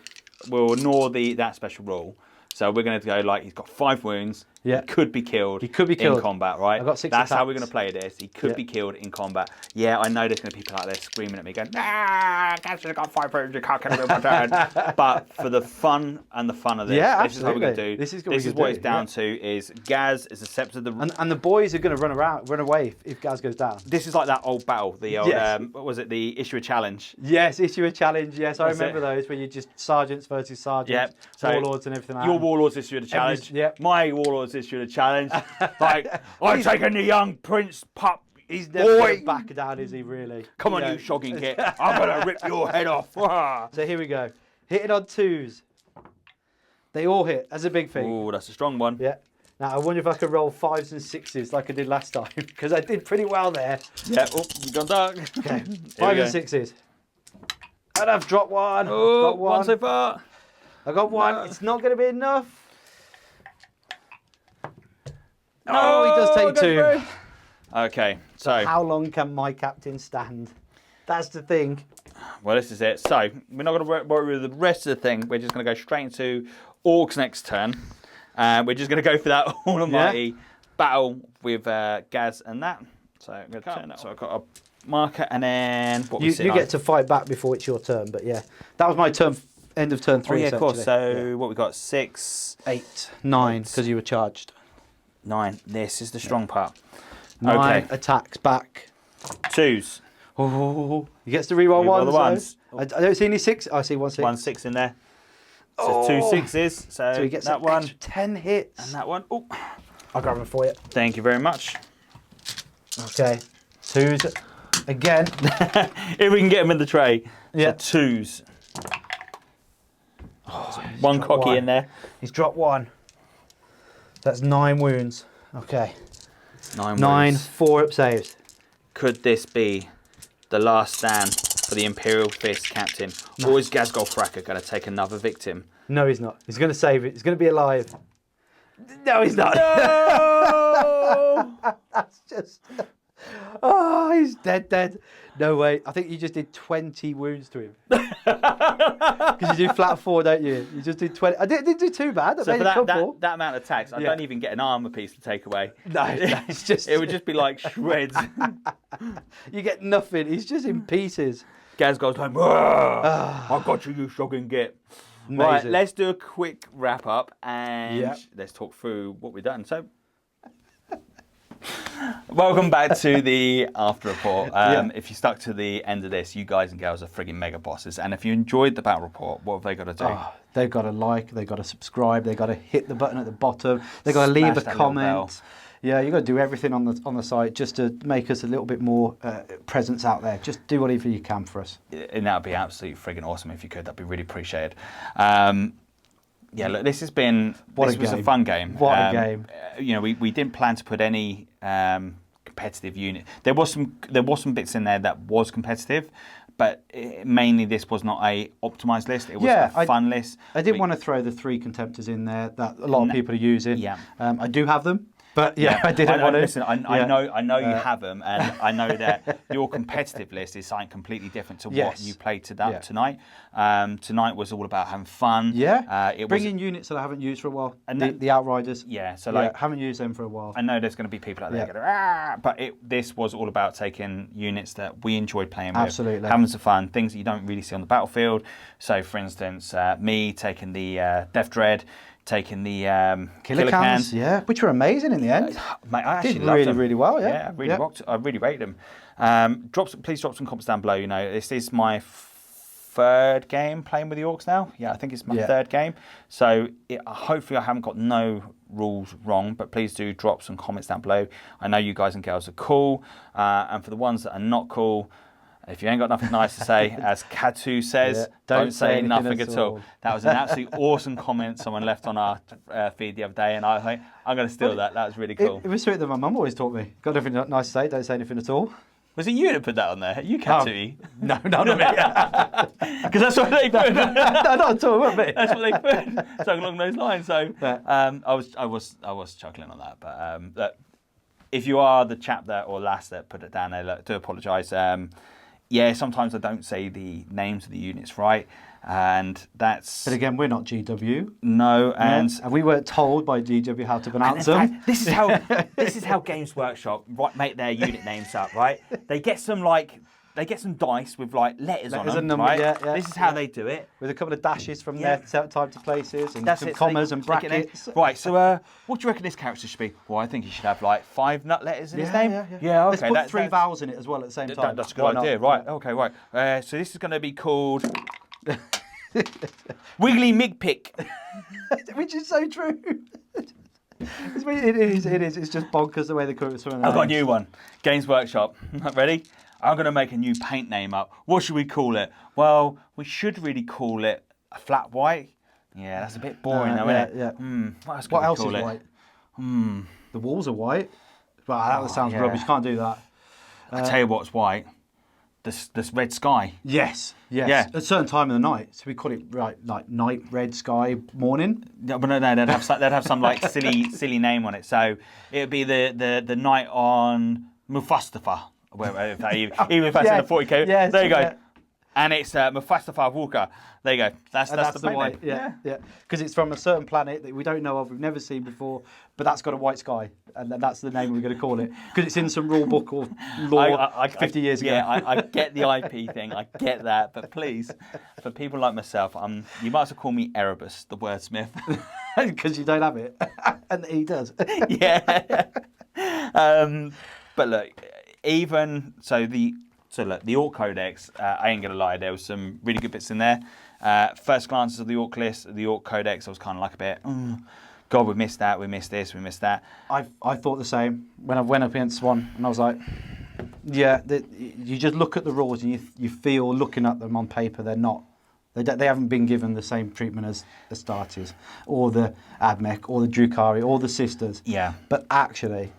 we'll ignore that special rule. So we're going to go like he's got 5 wounds. Yeah. He could be killed. In combat, right? I've got 6 That's attacks. how we're going to play this. He could be killed in combat. Yeah, I know there's going to be people out there screaming at me going, Gaz has got 5 wounds, you can't kill him with my turn. But for the fun of this, this is how we're going to do. This is what it's down to is Gaz is accepted and the boys are going to run away if Gaz goes down. This is like that old battle, the old what was it, the issue a challenge. Yes, issue a challenge. Yes, I remember those where you just sergeants versus sergeants, warlords and everything like that. Your warlords issued a challenge. My warlords issued a challenge. Like, I'm taking the young prince pup. He's never going to back down, is he, really? Come on, you shogging kid. I'm going to rip your head off. So here we go. Hitting on 2s. They all hit. That's a big thing. Oh, that's a strong one. Yeah. Now, I wonder if I could roll 5s and 6s like I did last time, because I did pretty well there. Yeah. Oh, you've gone dark. Okay. 5 and 6s. And I've dropped 1. Oh, got 1 so far. I got 1. It's not going to be enough. Oh, he does take 2. Okay, so how long can my captain stand? That's the thing. Well, this is it. So we're not going to worry with the rest of the thing. We're just going to go straight into Orks next turn. We're just going to go for that almighty battle with Gaz and that. So I'm going to turn that. So I've got a marker, and then you get to fight back before it's your turn. But yeah, that was my turn. End of turn 3. Oh, yeah, of course. So what we got? 6, 8, 9, because you were charged. 9. This is the strong part. 9 attacks back. 2s. Oh, he gets to reroll 1s. I don't see any 6. I see 1 6. 1 6 in there. So 2 6s. So he gets that one. 10 hits. And that one. Oh, I'll grab them for you. Thank you very much. Okay. 2s again. If we can get them in the tray. Yeah. So 2s. Oh, 1 cocky in there. He's dropped 1. That's 9 wounds. Okay. 9 9 wounds. 4-up saves. Could this be the last stand for the Imperial Fists captain. Or is Ghazghkull Thraka going to take another victim? No, he's not. He's going to save it. He's going to be alive. No, he's not. No! That's just... Oh, he's dead. No way. I think you just did 20 wounds to him. Because you do flat 4, don't you? You just do 20. I didn't do too bad. So for that amount of attacks, I don't even get an armor piece to take away. No, it's just... It would just be like shreds. You get nothing. He's just in pieces. Ghazghkull's like, I got you, you shocking git. Amazing. Right, let's do a quick wrap up and let's talk through what we've done. So, welcome back to the after report. If you stuck to the end of this, you guys and girls are frigging mega bosses. And if you enjoyed the battle report, what have they got to do? They've got to like, they've got to subscribe, they've got to hit the button at the bottom, they've got to leave a comment. Yeah, you've got to do everything on the site just to make us a little bit more presence out there. Just do whatever you can for us. And that would be absolutely frigging awesome if you could. That'd be really appreciated. Yeah, look, this was a fun game. What a game! You know, we didn't plan to put any competitive unit. There was some bits in there that was competitive, but mainly this was not a optimized list. It was a fun list. I did want to throw the 3 Contemptors in there that a lot of people are using. Yeah, I do have them. But I didn't want to. Listen, I know you have them, and I know that your competitive list is something completely different to what you played tonight. Tonight was all about having fun. Bring in units that I haven't used for a while. And the Outriders. Haven't used them for a while. I know there's going to be people out there going, but this was all about taking units that we enjoyed playing with, having some fun, things that you don't really see on the battlefield. So, for instance, me taking the Death Dread. Taking the killer cans, which were amazing in the end. Mate, I actually did them. really well. I really rate them. Please drop some comments down below. You know, this is my 3rd game playing with the Orks now. Yeah, I think it's my 3rd game. So hopefully I haven't got no rules wrong, but please do drop some comments down below. I know you guys and girls are cool, and for the ones that are not cool, if you ain't got nothing nice to say, as Katu says, don't say nothing at all. That was an absolutely awesome comment someone left on our feed the other day, and I think I'm going to steal that. That was really cool. It was something that my mum always taught me. Got nothing nice to say, don't say anything at all. Was it you that put that on there? You Katu? No, not me. Because that's what they put. No, not at all, not me. That's what they put. Something along those lines. So I was chuckling on that. But look, if you are the chap or lass that put it down there, look, do apologise. Sometimes I don't say the names of the units right, and that's... But again, we're not GW. No, and we weren't told by GW how to pronounce them. Fact, this is how Games Workshop make their unit names up, right? They get some dice with like letters on them, right? This is how they do it. With a couple of dashes from their type to places and some commas and brackets. Right, so what do you reckon this character should be? Well, I think he should have like 5 nut letters in his name. Yeah, okay. Let's put 3 vowels in it as well at the same time. That's a good idea, right? Okay, right. So this is going to be called Wiggly Migpick. Which is so true. It is. It's just bonkers the way they call it. I've got a new one. Games Workshop. Ready? I'm going to make a new paint name up. What should we call it? Well, we should really call it a flat white. Yeah, that's a bit boring though, isn't it? What else is white? The walls are white. Well, that sounds rubbish. Can't do that. I tell you what's white. This red sky. Yes. Yeah. At a certain time of the night. So we call it like night, red sky, morning. No, but no, they'd have some like silly name on it. So it would be the night on Mufastafa. Even if that's in the 40k, there you go. And it's Mufastafa Walker. There you go. That's the white. Yeah. Because it's from a certain planet that we don't know of, we've never seen before, but that's got a white sky, and that's the name we're going to call it. Because it's in some rule book or law 50 years ago. Yeah, I get the IP thing, I get that, but please, for people like myself, you might as well call me Erebus, the wordsmith. Because you don't have it, and he does. Yeah. But look. The Ork Codex, I ain't gonna lie, there was some really good bits in there. First glances of the Ork list, the Ork Codex, I was kind of like a bit, God, we missed that, we missed this, we missed that. I thought the same when I went up against one, and I was like, you just look at the rules and you feel looking at them on paper, they haven't been given the same treatment as the Astartes, or the Admech, or the Drukhari, or the Sisters. Yeah. But actually,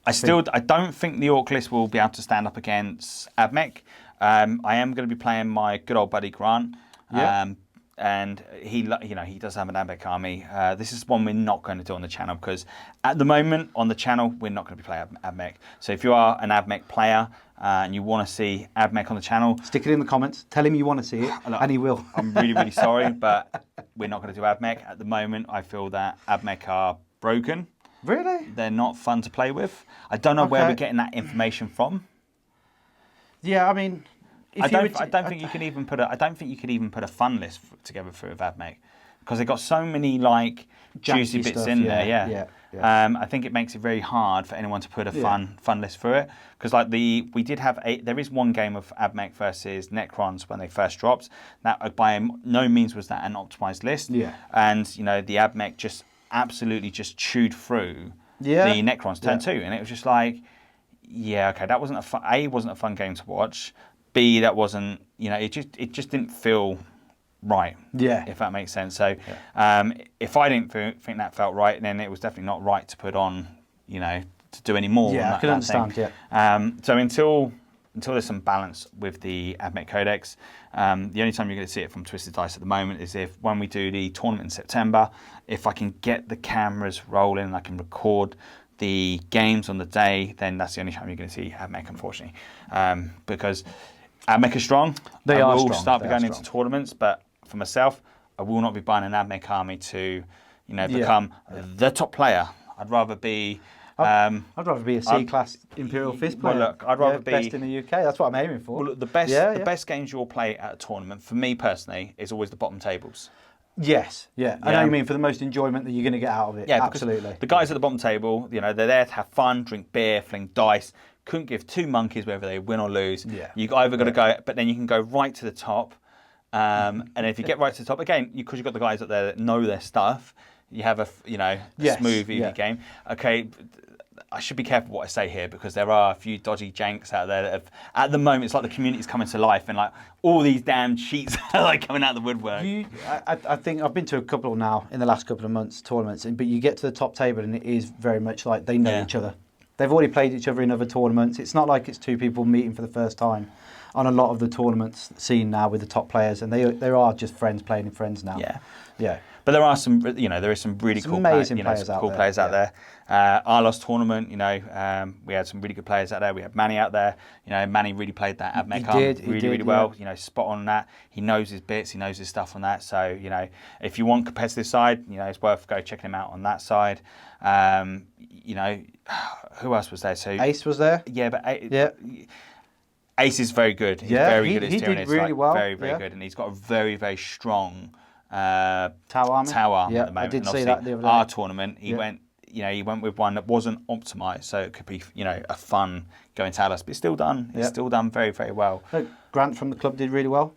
I don't think the Orc list will be able to stand up against Abmech. I am going to be playing my good old buddy Grant. Yeah. And he does have an Abmech army. This is one we're not going to do on the channel because at the moment on the channel we're not going to be playing Abmech. So if you are an Abmech player and you want to see Abmech on the channel, stick it in the comments. Tell him you want to see it, and he will. I'm really, really sorry, but we're not going to do Abmech at the moment. I feel that Abmech are broken. Really? They're not fun to play with. I don't know where we're getting that information from. Yeah, I mean. I don't think you can even put a fun list together for Abmech because they've got so many like juicy bits in there. Yeah. I think it makes it very hard for anyone to put a fun list for it because like there is one game of Abmech versus Necrons when they first dropped. That by no means was that an optimized list. Yeah. And the Abmech just absolutely just chewed through the Necrons turn 2, and it was just like, okay, that wasn't wasn't a fun game to watch. B, that wasn't, it just didn't feel right. Yeah. If that makes sense. So, if I didn't think that felt right, then it was definitely not right to put on, to do any more. Yeah, I can understand. Thing. Yeah. So until there's some balance with the Abmech Codex, the only time you're going to see it from Twisted Dice at the moment is when we do the tournament in September, if I can get the cameras rolling and I can record the games on the day, then that's the only time you're going to see Abmech, unfortunately, because Abmech are strong. I will start going into tournaments, but for myself, I will not be buying an Abmech army to, become the top player. I'd rather be. I'd rather be a C-class Imperial Fist player. Well, look, I'd rather be best in the UK. That's what I'm aiming for. Well, look, the best games you'll play at a tournament, for me personally, is always the bottom tables. Yes, I know you mean for the most enjoyment that you're going to get out of it. Yeah, absolutely. The guys at the bottom table, they're there to have fun, drink beer, fling dice. Couldn't give two monkeys whether they win or lose. Yeah. You either got to go, but then you can go right to the top. And if you get right to the top, again, because you've got the guys up there that know their stuff, you have a smooth, easy game. Okay, I should be careful what I say here because there are a few dodgy janks out there that have, at the moment, it's like the community's coming to life and like all these damn cheats are like coming out of the woodwork. I think I've been to a couple now in the last couple of months, tournaments, but you get to the top table and it is very much like they know each other. They've already played each other in other tournaments. It's not like it's two people meeting for the first time on a lot of the tournaments seen now with the top players, and they are just friends playing in friends now. Yeah. But there are some, there is some really cool players out there. Our last tournament, we had some really good players out there. We had Manny out there. Manny really played that Abmech really well. Spot on that. He knows his bits. He knows his stuff on that. So, if you want competitive side, it's worth checking him out on that side. Who else was there? So Ace was there. Yeah, but Ace is very good. He's very good at steering. He did really well. Very good, and he's got a very, very strong Tower army at the moment. I did and see that the other day. Our tournament, he went with one that wasn't optimized, so it could be a fun going to Alice, but it's still done. It's still done very, very well. Grant from the club did really well.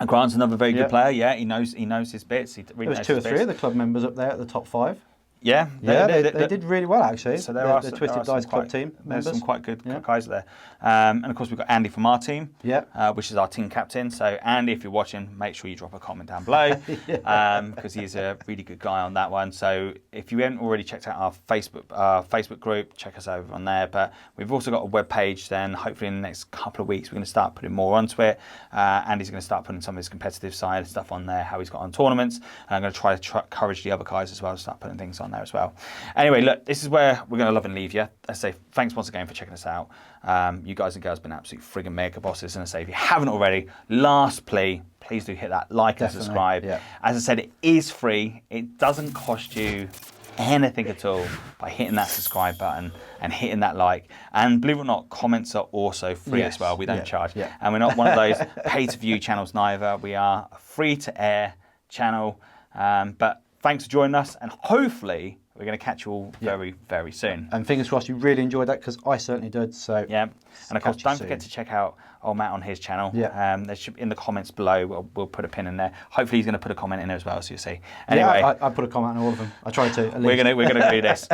And Grant's another very good player. Yeah, he knows his bits. There was 2 or 3 of the club members up there at the top 5. Yeah, they did really well actually. So there are the Twisted Dice Club team. There's some quite good guys there, and of course we've got Andy from our team, which is our team captain. So Andy, if you're watching, make sure you drop a comment down below, because he's a really good guy on that one. So if you haven't already checked out our Facebook group, check us over on there. But we've also got a web page. Then hopefully in the next couple of weeks we're going to start putting more onto it. Andy's going to start putting some of his competitive side stuff on there, how he's got on tournaments, and I'm going to try to encourage the other guys as well to start putting things on there as well. Anyway, look, this is where we're going to love and leave you. I say thanks once again for checking us out. You guys and girls have been absolute friggin' mega bosses. And I say if you haven't already, last plea, please do hit that like and subscribe. As I said, it is free. It doesn't cost you anything at all by hitting that subscribe button and hitting that like. And believe it or not, comments are also free as well. We don't charge. And we're not one of those pay-to-view channels neither. We are a free-to-air channel. But thanks for joining us, and hopefully we're going to catch you all very, very soon. And fingers crossed you really enjoyed that, because I certainly did. So and of course, don't forget to check out old Matt on his channel. There should in the comments below. We'll put a pin in there. Hopefully he's going to put a comment in there as well, so you see. Anyway, I put a comment on all of them. I tried to. We're going to do this.